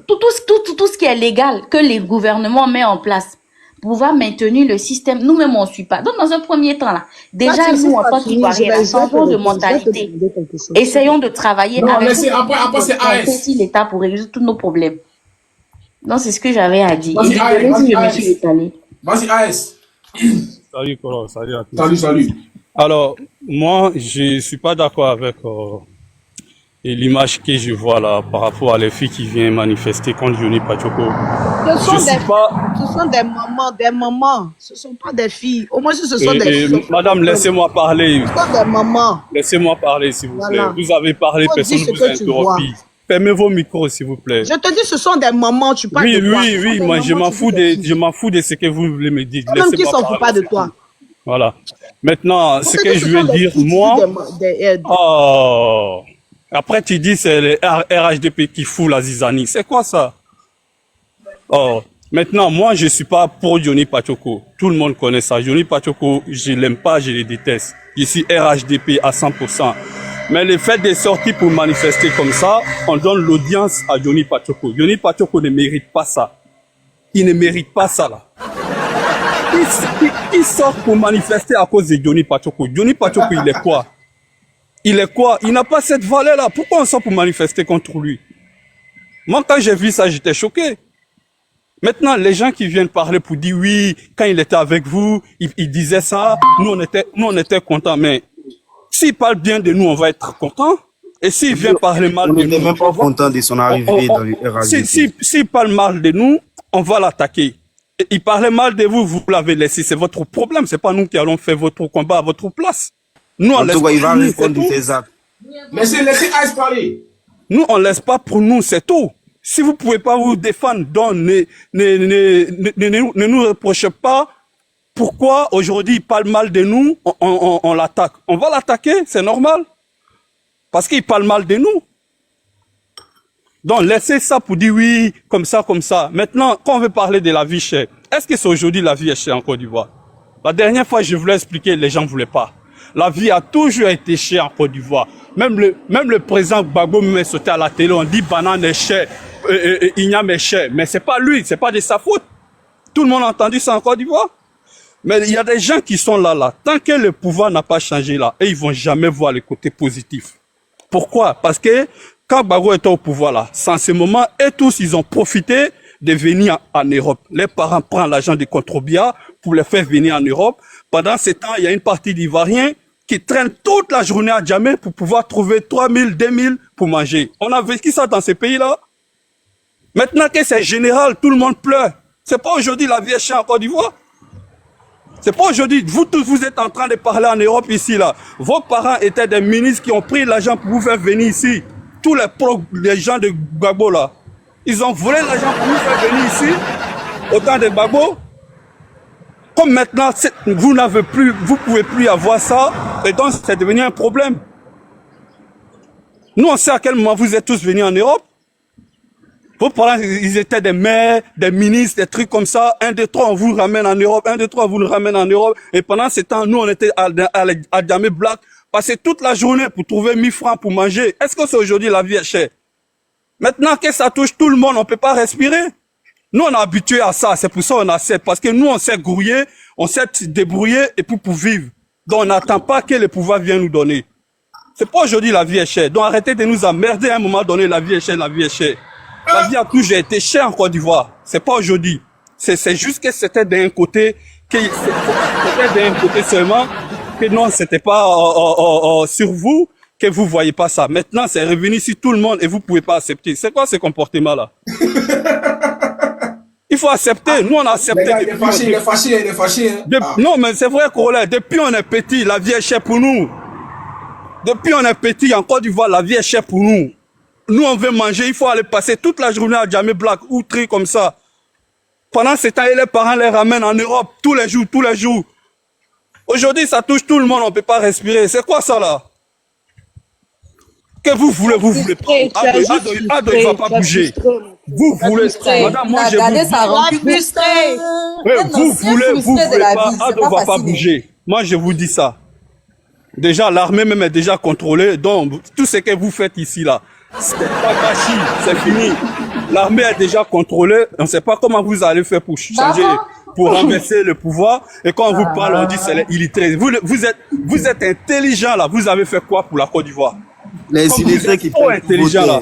Tout ce qui est légal, que les gouvernements mettent en place, pour pouvoir maintenir le système, nous-mêmes, on ne suit pas. Donc, dans un premier temps, là, déjà, nous, en tant qu'Ivoiriens, changeons de mentalité. Essayons de travailler avec l'État pour résoudre tous nos problèmes. Donc, c'est ce que j'avais à dire. Vas-y, AS. Salut, Coro, salut à tous. Salut. Alors, moi, je suis pas d'accord avec l'image que je vois là par rapport à les filles qui viennent manifester contre Johnny Pachoko. Ce sont des mamans. Ce ne sont pas des filles. Au moins, ce sont des filles. Madame, laissez-moi parler. Ce sont des mamans. Laissez-moi parler, s'il vous plaît. Voilà. Vous avez parlé, personne ne vous a interrompu. Fermez vos micros, s'il vous plaît. Je te dis, ce sont des mamans. Tu parles de quoi? Oui, moi, je m'en fous de ce que vous voulez me dire. Même qui ne s'en fout pas de toi. Voilà. Maintenant, ce que je veux dire, moi... Après, tu dis c'est les RHDP qui fout la zizanie. C'est quoi ça? Maintenant, moi, je suis pas pour Johnny Pachoko. Tout le monde connaît ça. Johnny Pachoko, je l'aime pas, je le déteste. Je suis RHDP à 100%. Mais le fait de sortir pour manifester comme ça, on donne l'audience à Johnny Pachoko. Johnny Pachoko ne mérite pas ça. Il ne mérite pas ça, là. Il sort pour manifester à cause de Johnny Pachoko. Johnny Pachoko, il est quoi? Il est quoi? Il n'a pas cette valeur-là. Pourquoi on sort pour manifester contre lui? Moi, quand j'ai vu ça, j'étais choqué. Maintenant, les gens qui viennent parler pour dire oui, quand il était avec vous, il disait ça, nous on était contents. Mais s'il parle bien de nous, on va être contents. Et s'il vient parler mal de nous, on n'est même pas content de son arrivée dans le RHDP. S'il parle mal de nous, on va l'attaquer. Il parlait mal de vous, vous l'avez laissé. C'est votre problème. C'est pas nous qui allons faire votre combat à votre place. Nous, on laisse il va répondre de ses actes. Laissez Ice parler. Nous, on laisse pas pour nous, c'est tout. Si vous pouvez pas vous défendre, donc ne nous reprochez pas. Pourquoi aujourd'hui il parle mal de nous, on l'attaque. On va l'attaquer, c'est normal. Parce qu'il parle mal de nous. Donc, laissez ça pour dire oui, comme ça. Maintenant, quand on veut parler de la vie chère, est-ce que c'est aujourd'hui la vie est chère en Côte d'Ivoire? La dernière fois, je voulais expliquer, les gens ne voulaient pas. La vie a toujours été chère en Côte d'Ivoire. Même le président Gbagbo me sauté à la télé, on dit banane est cher, igname est cher. Mais c'est pas lui, c'est pas de sa faute. Tout le monde a entendu ça en Côte d'Ivoire. Mais il y a des gens qui sont là. Tant que le pouvoir n'a pas changé là, et ils vont jamais voir le côté positif. Pourquoi? Parce que quand Gbagbo était au pouvoir là, sans ce moment, et tous ils ont profité de venir en Europe. Les parents prennent l'argent des contribuables pour les faire venir en Europe. Pendant ce temps, il y a une partie d'Ivoiriens qui traînent toute la journée à Djamé pour pouvoir trouver 3 000, 2 000 pour manger. On a vécu ça dans ces pays-là. Maintenant que c'est général, tout le monde pleure. C'est pas aujourd'hui la vie est chère en Côte d'Ivoire. C'est pas aujourd'hui. Vous tous, vous êtes en train de parler en Europe ici, là. Vos parents étaient des ministres qui ont pris l'argent pour vous faire venir ici. Tous les gens de Gbagbo, là. Ils ont volé l'argent pour vous faire venir ici. Autant de Gbagbo. Comme maintenant, vous n'avez plus, vous pouvez plus avoir ça. Et donc, c'est devenu un problème. Nous, on sait à quel moment vous êtes tous venus en Europe. Vos parents, ils étaient des maires, des ministres, des trucs comme ça. 1, 2, 3, on vous ramène en Europe. 1, 2, 3, on vous ramène en Europe. Et pendant ce temps, nous, on était à Djamé Black, passer toute la journée pour trouver 1000 francs pour manger. Est-ce que c'est aujourd'hui la vie est chère? Maintenant que ça touche tout le monde, on peut pas respirer. Nous, on est habitués à ça. C'est pour ça qu'on accepte. Parce que nous, on sait grouiller, on sait se débrouiller et pour vivre. Donc, on n'attend pas que le pouvoir vienne nous donner. C'est pas aujourd'hui la vie est chère. Donc, arrêtez de nous emmerder à un moment donné. La vie est chère, la vie est chère. La vie a toujours été chère en Côte d'Ivoire. C'est pas aujourd'hui. C'est juste que c'était d'un côté, seulement, que non, c'était pas sur vous, que vous voyez pas ça. Maintenant, c'est revenu sur tout le monde et vous pouvez pas accepter. C'est quoi ce comportement-là? Il faut accepter. Nous, on a accepté. Il est fâché. Non, mais c'est vrai, Corolais. Depuis on est petit, la vie est chère pour nous. Depuis on est petit, en Côte d'Ivoire, la vie est chère pour nous. Nous, on veut manger, il faut aller passer toute la journée à Djamé Black ou truc comme ça. Pendant ce temps, les parents les ramènent en Europe tous les jours. Aujourd'hui, ça touche tout le monde, on ne peut pas respirer. C'est quoi ça là? Que vous voulez pas. Ado, il ne va pas bouger. Vous voulez, madame, moi je vous voulez pas, Ado ne va pas bouger. Moi, je vous dis ça. Déjà, l'armée même est déjà contrôlée, donc tout ce que vous faites ici là, c'est pas gâchis, c'est fini. L'armée est déjà contrôlée. On ne sait pas comment vous allez faire pour changer, pour renverser le pouvoir. Et quand on vous parle, on dit c'est les illettrés. Vous êtes intelligent là. Vous avez fait quoi pour la Côte d'Ivoire? Les illettrés qui sont intelligents là.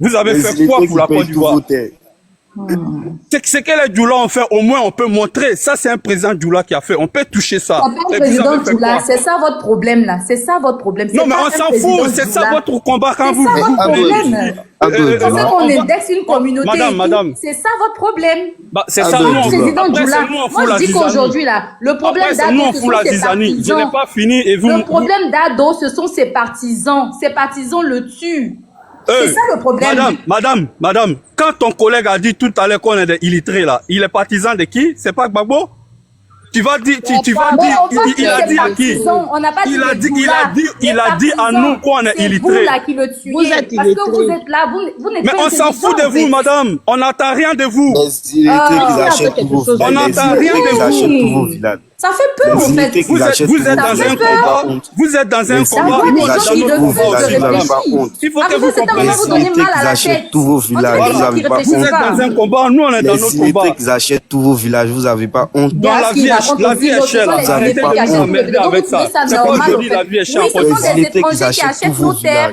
Vous avez fait quoi pour la Côte d'Ivoire? C'est que les Djoula ont fait, au moins on peut montrer. Ça, c'est un président Djoula qui a fait. On peut toucher ça. Président Djoula, c'est ça votre problème là. C'est ça votre problème. Non, mais on s'en fout. C'est ça votre combat quand vous. C'est ça votre problème. C'est ça qu'on indexe une communauté. Madame. C'est ça votre problème. C'est ça, nous, président Djoula. Moi, je dis qu'aujourd'hui là, le problème d'Ado, ce sont ses partisans. Je n'ai pas fini et vous. Le problème d'Ado, ce sont ses partisans. Ses partisans le tuent. C'est ça le problème. Madame, quand ton collègue a dit tout à l'heure qu'on est des illettrés là, il est partisan de qui? C'est pas Gbagbo? Tu vas dire, il a dit à qui? On n'a pas dit il a dit à nous qu'on est illettrés. C'est vous là qui le tuez. Vous êtes illettrés. Parce que vous êtes là, vous n'êtes pas. Mais on s'en fout de vous, madame. On n'entend rien de vous. Les illettrés qui achètent tous vos villages. On n'entend rien de vous. Ça fait peur, en fait. Vous êtes dans un combat. Vous êtes dans un combat. Il faut que vous compreniez. Ils achètent tous vos villages. Vous n'avez pas honte. Vous êtes dans un combat. Nous, on est dans notre combat. Les illettrés qui achètent tous vos villages. Vous n'avez pas honte. Dans la vie est chère. Arrêtez de vous emmerder avec ça. C'est pas aujourd'hui la vie est chère. Oui, ce sont des étrangers qui achètent nos terres.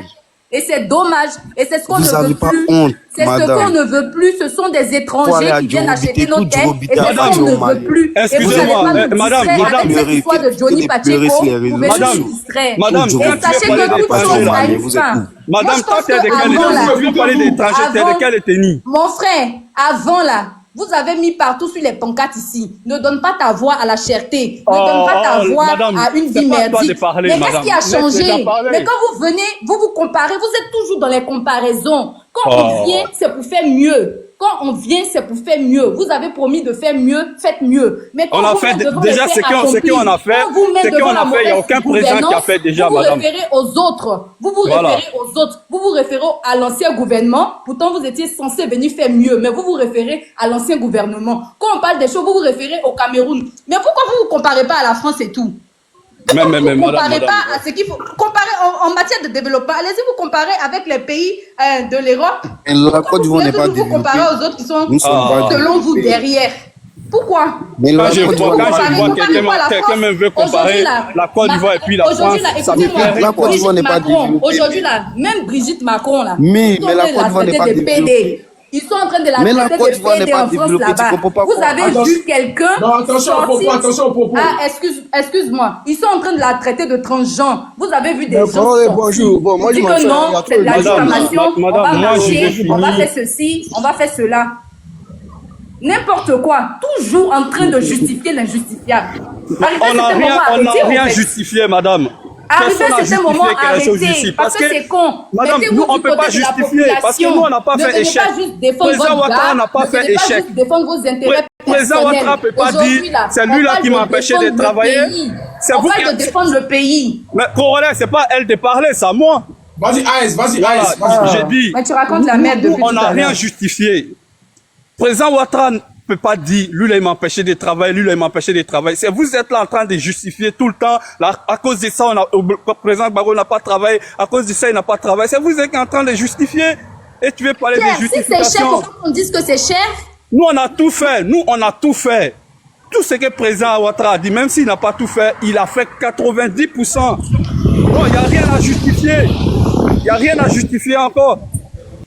Et c'est dommage. Et c'est ce qu'on ne veut plus. C'est ce qu'on ne veut plus. Ce sont des étrangers qui viennent acheter nos terres. Et c'est ce qu'on ne veut plus. Excusez-moi, madame, avec l'histoire de Johnny Pacheco, vous pouvez nous distraire. Madame, et sachez que toute chose a une fin. Madame, toi, tu es de quelle ethnie? Parler d'étrangers, tu es de quelle ethnie? Mon frère, avant là, vous avez mis partout sur les pancartes ici. Ne donne pas ta voix à la cherté. Ne donne pas ta voix à une vie merdique. Mais qu'est-ce qui a changé? Mais quand vous venez, vous comparez, vous êtes toujours dans les comparaisons. Quand on vient, c'est pour faire mieux. Quand on vient, c'est pour faire mieux. Vous avez promis de faire mieux, faites mieux. Mais quand on a fait déjà ce qu'on a fait. Ce qu'on a fait, il n'y a aucun président qui a fait déjà, madame. Vous vous référez aux autres. Vous vous référez aux autres. Vous vous référez à l'ancien gouvernement. Pourtant, vous étiez censé venir faire mieux. Mais vous vous référez à l'ancien gouvernement. Quand on parle des choses, vous vous référez au Cameroun. Mais pourquoi vous ne comparez pas à la France et tout? Vous comparez pas à ce qu'il faut. Comparer en matière de développement. Allez-y, vous comparez avec les pays de l'Europe. La Côte d'Ivoire n'est pas développée. Vous comparez aux autres qui sont, selon vous, derrière. Pourquoi? Quand je vois quelqu'un me veut comparer la Côte d'Ivoire et puis la France, ça me fait la Côte d'Ivoire n'est pas développée. Aujourd'hui, là, même Brigitte Macron, là, mais la Côte d'Ivoire n'est pas développée. Ils sont en train de la traiter de PD en France là-bas. Vous avez vu quelqu'un... Non, attention au propos. Ah, excuse-moi. Ils sont en train de la traiter de transgenre. Vous avez vu des gens bonjour. Bon, moi, je que non, c'est de la diffamation. On va marcher, on va faire ceci, on va faire cela. N'importe quoi. Toujours en train de justifier l'injustifiable. On n'a rien justifié, madame. Arrivé à ce moment, arrêtez, parce que c'est con. Madame, nous, on ne peut pas justifier, parce que nous, on n'a pas fait échec. Le président Ouattara n'a pas fait échec. Le président Ouattara ne peut pas dire, c'est lui là qui m'a empêché de travailler. C'est vous qui défendre le pays. Mais Corolla, c'est pas elle de parler, c'est à moi. Vas-y, Aïs. J'ai dit, mais tu racontes la merde depuis on n'a rien justifié. Le président Ouattara ne peut pas dire, lui là il m'a empêché de travailler, lui là il m'a empêché de travailler. C'est vous êtes là en train de justifier tout le temps. Là, à cause de ça, le président Gbagbo n'a pas travaillé. À cause de ça, il n'a pas travaillé. C'est vous êtes en train de justifier. Et tu veux parler de justification. Si c'est cher, pourquoi on dit que c'est cher? Nous on a tout fait. Nous on a tout fait. Tout ce que le président Ouattara a dit, même s'il n'a pas tout fait, il a fait 90%. Non, il n'y a rien à justifier. Il n'y a rien à justifier encore.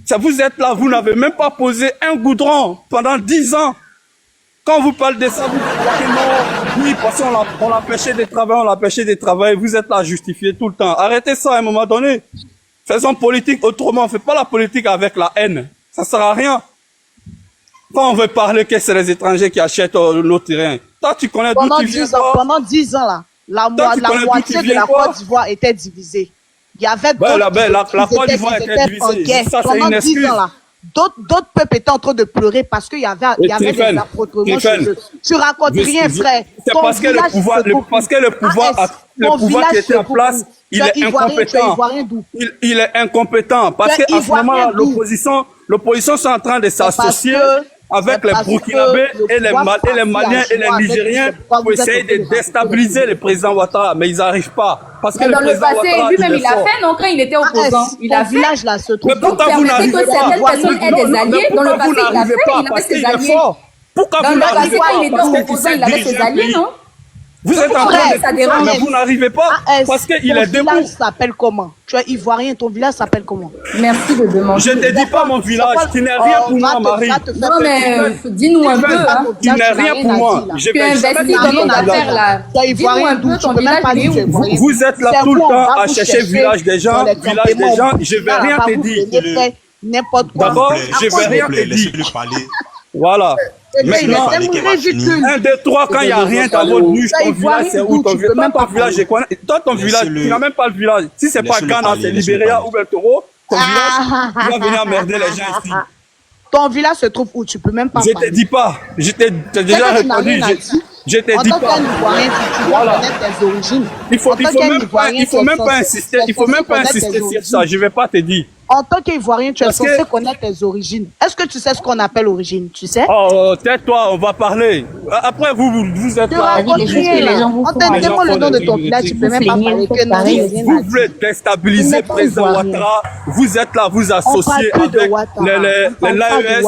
Ça vous êtes là, vous n'avez même pas posé un goudron pendant 10 ans. Quand vous parlez de ça, vous dites non, oui, parce qu'on l'a empêché de travailler, vous êtes là à justifier tout le temps. Arrêtez ça à un moment donné. Faisons politique autrement, on ne fait pas la politique avec la haine. Ça ne sert à rien. Quand on veut parler que c'est les étrangers qui achètent nos terrains. Toi, tu connais d'où tu viens. Pendant 10 ans, là, la moitié de la Côte d'Ivoire était divisée. Il y avait la Côte d'Ivoire était divisée. Ça, c'est une excuse. D'autres peuples étaient en train de pleurer parce qu'il y avait des affrontements chez eux. Tu racontes rien, frère. C'est parce que le pouvoir qui était en place, il est incompétent. Il est incompétent. Parce qu'à ce moment-là, l'opposition sont en train de s'associer avec les Burkinabés et les Maliens et les Nigériens pour essayer de déstabiliser le président Ouattara. Mais ils n'arrivent pas. Parce que dans le passé, lui-même, il a fait, non, quand il était opposant. Il a vu. Village là se trouve. Mais pourquoi vous n'arrivez pas? Que certaines personnes aient des alliés. Dans le passé, il a fait, il avait ses alliés. Pourquoi vous n'arrivez pas? Dans le passé, il était opposant, il avait ses alliés, non? Vous êtes en train de... Mais vous n'arrivez pas parce qu'il est debout. Ton village s'appelle comment? Tu es ivoirien, ton village s'appelle comment? Merci de demander. Je ne te dis pas mon village, tu n'es rien pour moi, Marie. Non, mais dis-nous un peu. Tu n'es rien pour moi. Tu investis dans nos affaires là. Dis-nous un peu ton village. Vous êtes là tout le temps à chercher le village des gens. Je ne vais rien te dire. N'importe quoi. D'abord, je ne vais rien te dire. Voilà. Maintenant, 1, 2, 3, quand il n'y a rien dans votre nuche, ton village, c'est où? Ton village, je connais. Toi, ton village, tu n'as même pas le village. Si c'est pas Ghana, c'est Libéria ou Beltoro, ton village, tu vas venir emmerder les gens ici. Ton village se trouve où? Tu peux même pas parler. Je te dis pas. Je t'ai déjà répondu. Je te dis pas. Voilà. Il faut même pas insister. Il faut même pas insister sur ça. Je vais pas te dire. En tant qu'Ivoirien, tu es censé connaître tes origines. Est-ce que tu sais ce qu'on appelle origine? Tu sais? Oh, tais-toi, on va parler. Après, vous êtes là. On te demande le nom de ton village, tu peux même pas parler que non. Vous voulez déstabiliser le président Ouattara. Vous êtes là, vous associez avec l'AES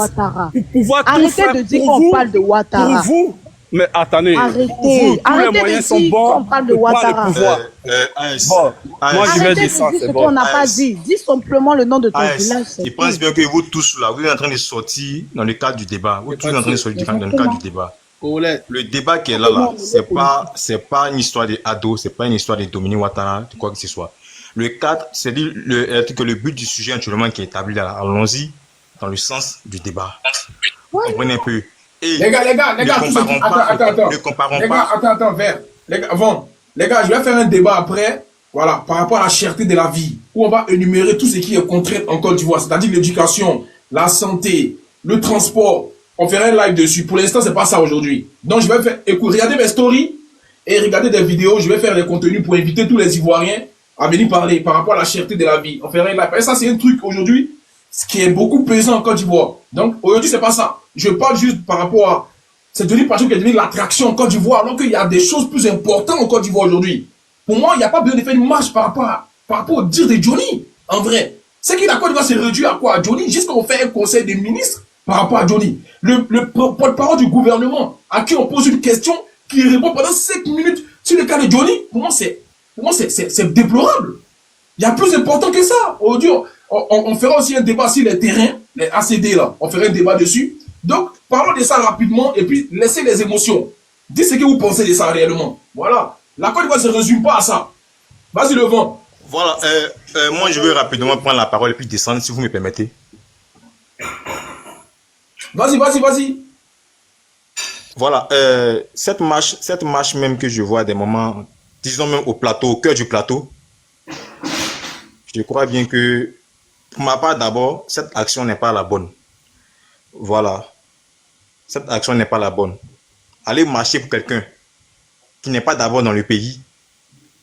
pour pouvoir tout faire. Arrêtez de dire qu'on parle de Ouattara. Pour vous. Mais attendez, arrêtez. Tous les moyens sont bons pour prendre le pouvoir. Moi, je vais dire ça, c'est bon. On n'a pas dit. Dis simplement le nom de ton village. Je pense bien que vous tous là, vous êtes en train de sortir dans le cadre du débat. Vous êtes tous en train de sortir dans le cadre du débat. Le débat qui est là, c'est pas une histoire de Ado, c'est pas une histoire de Dominique Ouattara, de quoi que ce soit. Le cadre, c'est dire que le but du sujet actuellement qui est établi là, allons-y dans le sens du débat. Comprenez un peu. Et les gars, les gars, je vais faire un débat après, voilà, par rapport à la cherté de la vie, où on va énumérer tout ce qui est contraint en Côte d'Ivoire, c'est-à-dire l'éducation, la santé, le transport. On fera un live dessus. Pour l'instant, c'est pas ça aujourd'hui. Donc, je vais faire, regardez mes stories et regardez des vidéos. Je vais faire des contenus pour inviter tous les Ivoiriens à venir parler par rapport à la cherté de la vie. On fera un live. Et ça, c'est un truc aujourd'hui, ce qui est beaucoup pesant en Côte d'Ivoire. Donc, aujourd'hui, c'est pas ça. Je parle juste par rapport à... C'est devenu parce que c'est devenu l'attraction en Côte d'Ivoire, alors qu'il y a des choses plus importantes en Côte d'Ivoire aujourd'hui. pour moi, il n'y a pas besoin de faire une marche par rapport au dire de Johnny, en vrai. C'est que la Côte d'Ivoire se réduit à quoi? À Johnny, juste qu'on fait un conseil des ministres par rapport à Johnny. Le porte-parole du gouvernement, à qui on pose une question, qui répond pendant 5 minutes sur le cas de Johnny, pour moi, c'est déplorable. Il y a plus important que ça. On fera aussi un débat sur les terrains, les ACD là. On fera un débat dessus. Donc, parlons de ça rapidement et puis laissez les émotions. Dites ce que vous pensez de ça réellement. Voilà. La Côte d'Ivoire ne se résume pas à ça. Vas-y, le vent. Voilà. Moi, je veux rapidement prendre la parole et puis descendre, si vous me permettez. Vas-y. Voilà. Cette marche même que je vois à des moments, disons même au plateau, au cœur du plateau, je crois bien que, pour ma part d'abord, cette action n'est pas la bonne. Voilà. Cette action n'est pas la bonne. Aller marcher pour quelqu'un qui n'est pas d'abord dans le pays,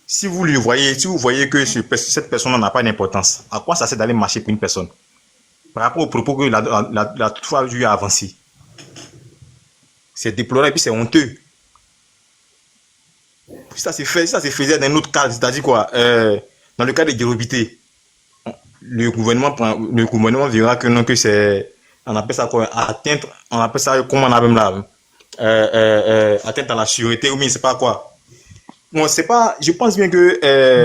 si vous voyez que cette personne n'a pas d'importance, à quoi ça sert d'aller marcher pour une personne? Par rapport au propos que la toutefois lui a avancé. C'est déplorable et puis c'est honteux. Ça se faisait dans un autre cas, c'est-à-dire quoi? Dans le cas de Guérobité, le gouvernement verra que non, que c'est, on appelle ça quoi? Atteinte, on appelle ça, comment on appelle là? Atteinte à la sûreté ou bien c'est pas quoi. Bon, c'est pas, je pense bien que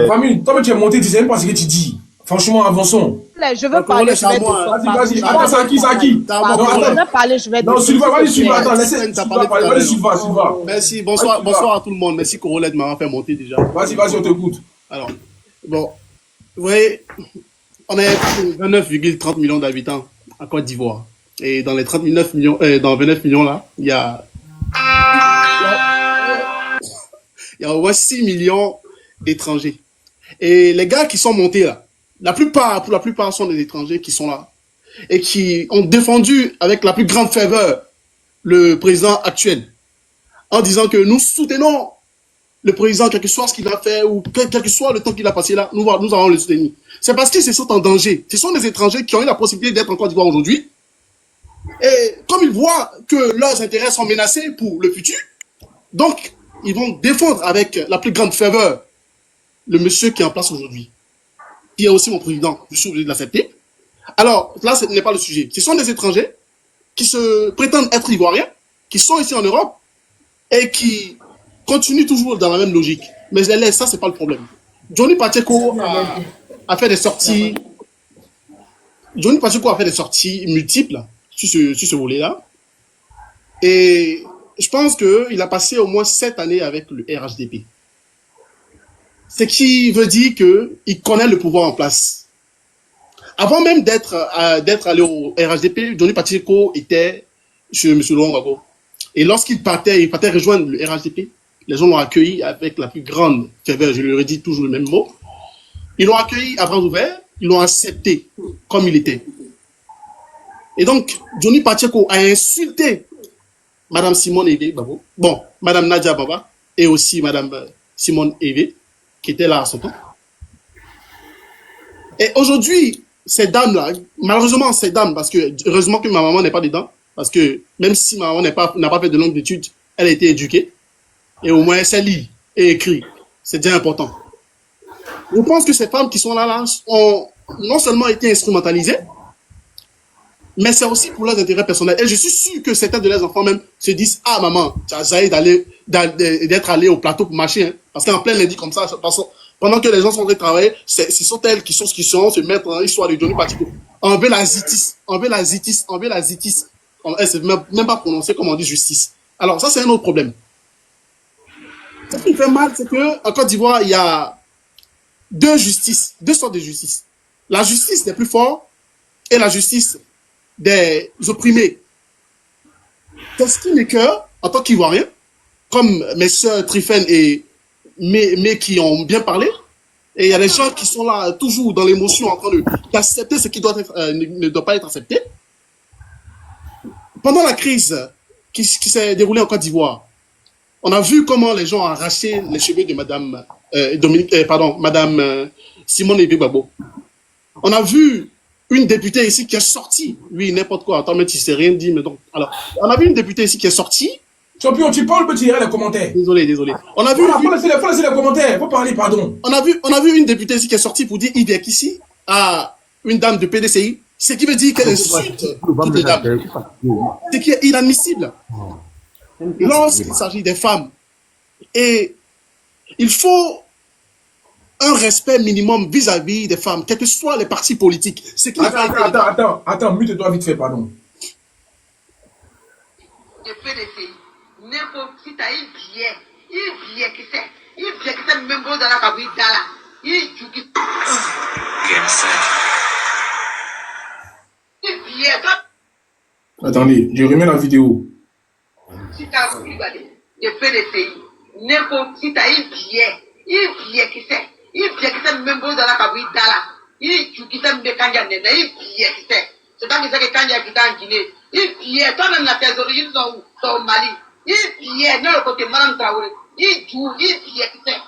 Famille, toi tu es monté, tu sais même pas ce que tu dis. Franchement, avançons. Je veux parler, je vais Vas-y. Attends, c'est à qui? Je veux parler, je vais Non, Sylvain, vas-y, Sylvain, attends, laissez Sylvain parler. Vas-y, Sylvain. Merci, bonsoir à tout le monde. Merci Corolette m'a fait monter déjà. Vas-y, on t'écoute. Alors, bon, vous voyez, on est 29,30 millions d'habitants à Côte d'Ivoire. Et dans les 39 millions, dans 29 millions là, il y a au moins 6 millions d'étrangers. Et les gars qui sont montés là, pour la plupart sont des étrangers qui sont là et qui ont défendu avec la plus grande ferveur le président actuel en disant que nous soutenons le président, quel que soit ce qu'il a fait ou quel que soit le temps qu'il a passé là, nous allons le soutenir. C'est parce qu'ils se sentent en danger. Ce sont des étrangers qui ont eu la possibilité d'être en Côte d'Ivoire aujourd'hui. Et comme ils voient que leurs intérêts sont menacés pour le futur, donc ils vont défendre avec la plus grande ferveur le monsieur qui est en place aujourd'hui, qui est aussi mon président. Je suis obligé de l'accepter. Alors là, ce n'est pas le sujet. Ce sont des étrangers qui se prétendent être ivoiriens, qui sont ici en Europe et qui continuent toujours dans la même logique. Mais je les laisse, ça c'est pas le problème. Johnny Pacheco a fait des sorties. Johnny Pacheco a fait des sorties multiples sur ce volet-là. Et je pense qu'il a passé au moins 7 années avec le RHDP. Ce qui veut dire qu'il connaît le pouvoir en place. Avant même d'être allé au RHDP, Johnny Pacheco était chez M. Laurent Gbagbo. Et lorsqu'il partait rejoindre le RHDP, les gens l'ont accueilli avec la plus grande ferveur. Je leur ai dit toujours le même mot. Ils l'ont accueilli à bras ouverts, ils l'ont accepté comme il était. Et donc, Johnny Pacheco a insulté Madame Simone Eve Gbagbo, bon, Madame Nadia Baba, et aussi Madame Simone Eve, qui était là à son temps. Et aujourd'hui, ces dames-là, malheureusement ces dames, parce que heureusement que ma maman n'est pas dedans, parce que même si ma maman n'a pas fait de longues études, elle a été éduquée, et au moins elle sait lire et écrire. C'est déjà important. Je pense que ces femmes qui sont là ont non seulement été instrumentalisées, mais c'est aussi pour leurs intérêts personnels. Et je suis sûr que certains de leurs enfants même se disent « Ah maman, tu as essayé d'être allé au plateau pour marcher. Hein. » Parce qu'en plein lundi comme ça, pendant que les gens sont en train de travailler, ce sont elles qui sont ce qu'ils sont, se mettre dans l'histoire de Johnny Pacheco. Enlever la zitis. Elle ne sait même pas prononcer comme on dit justice. Alors ça c'est un autre problème. Ce qui fait mal, c'est qu'en Côte d'Ivoire, il y a deux sortes de justice. La justice des plus forts et la justice des opprimés. C'est ce qui n'est que, en tant qu'Ivoirien, comme mes sœurs Trifen et mais qui ont bien parlé, et il y a des gens qui sont là toujours dans l'émotion en train d'accepter ce qui ne doit pas être accepté. Pendant la crise qui s'est déroulée en Côte d'Ivoire, on a vu comment les gens ont arraché les cheveux de Madame Simone Eve Gbagbo. On a vu une députée ici qui est sortie, oui, n'importe quoi, attends, mais tu sais rien dit, mais donc, alors, on a vu une députée ici qui est sortie Champion, tu parles, tu dirais les commentaires. Désolé. On a vu. Faut laisser les commentaires. Faut parler, pardon. On a vu une députée ici qui est sortie pour dire Yves ici à une dame de PDCI. Ce qui veut dire qu'elle insulte toutes les dames. Ce qui est inadmissible. Lorsqu'il s'agit des femmes. Et il faut un respect minimum vis-à-vis des femmes, quels que soient les partis politiques. Attends, mute-toi vite fait, pardon. De PDCI, n'importe qui t'a eu billet qui c'est même beau dans la cabine d'Ala. Il joue qui. Attendez, je remets la vidéo. Si t'as voulu de PDCI, n'importe qui t'a eu billet qui c'est même beau dans la cabine d'Ala. Il joue qui c'est même Kanya Nene, il billet qui c'est. C'est pas que c'est que Kanya qui est en Guinée. Il billet, toi-même la tes origines sont au Mali. Il billet, non le côté Madame Traoré. Il joue, il billet qui c'est.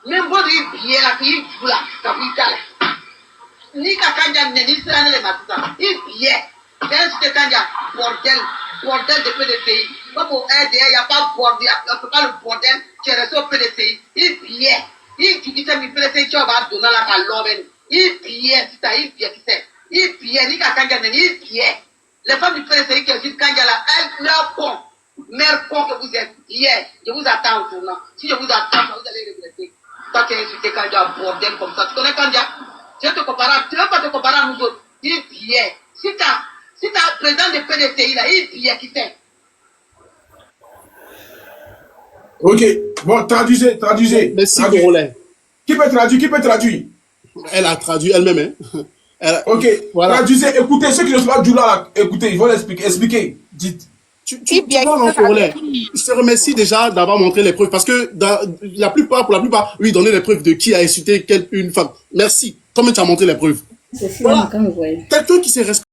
Même beau il billet là, il joue là, cabine d'Ala. Ni Kanya Nene, ni Srane le Matissa. Il billet. C'est Kanya, bordel de PDCI. Pas pour aider, il n'y a pas bordel, il n'y a pas le bordel, tu es resté au PDCI. Il billet. Il joue qui c'est, mais PDCI, tu vas donner la calomène. Il billet, si t'as il billet qui c'est. Il billet, ni Kanya Nene, il billet. Les femmes du PDCI qui disent Kanya là, elles, leur con. Mère con que vous êtes. Hier, je vous attends au tournant. Si je vous attends, vous allez regretter. Toi, tu as insulté Kanya, bordel comme ça. Tu connais Kanya? Tu ne veux pas te comparer à nous autres. Il billet. Si t'as président de PDCI là, il billet qui fait. Ok, bon, traduisez. Merci, Congolais. Qui peut traduire? Elle a traduit elle-même, hein. Ok, voilà. Traduisez, écoutez, ceux qui ne sont pas du là, écoutez, ils vont expliquer. Dites. Tu parles en Congolais. Je te remercie déjà d'avoir montré les preuves, parce que pour la plupart, oui, donner les preuves de qui a insulté une femme. Merci. Comment tu as montré les preuves? C'est voilà. Quelqu'un qui s'est respecté.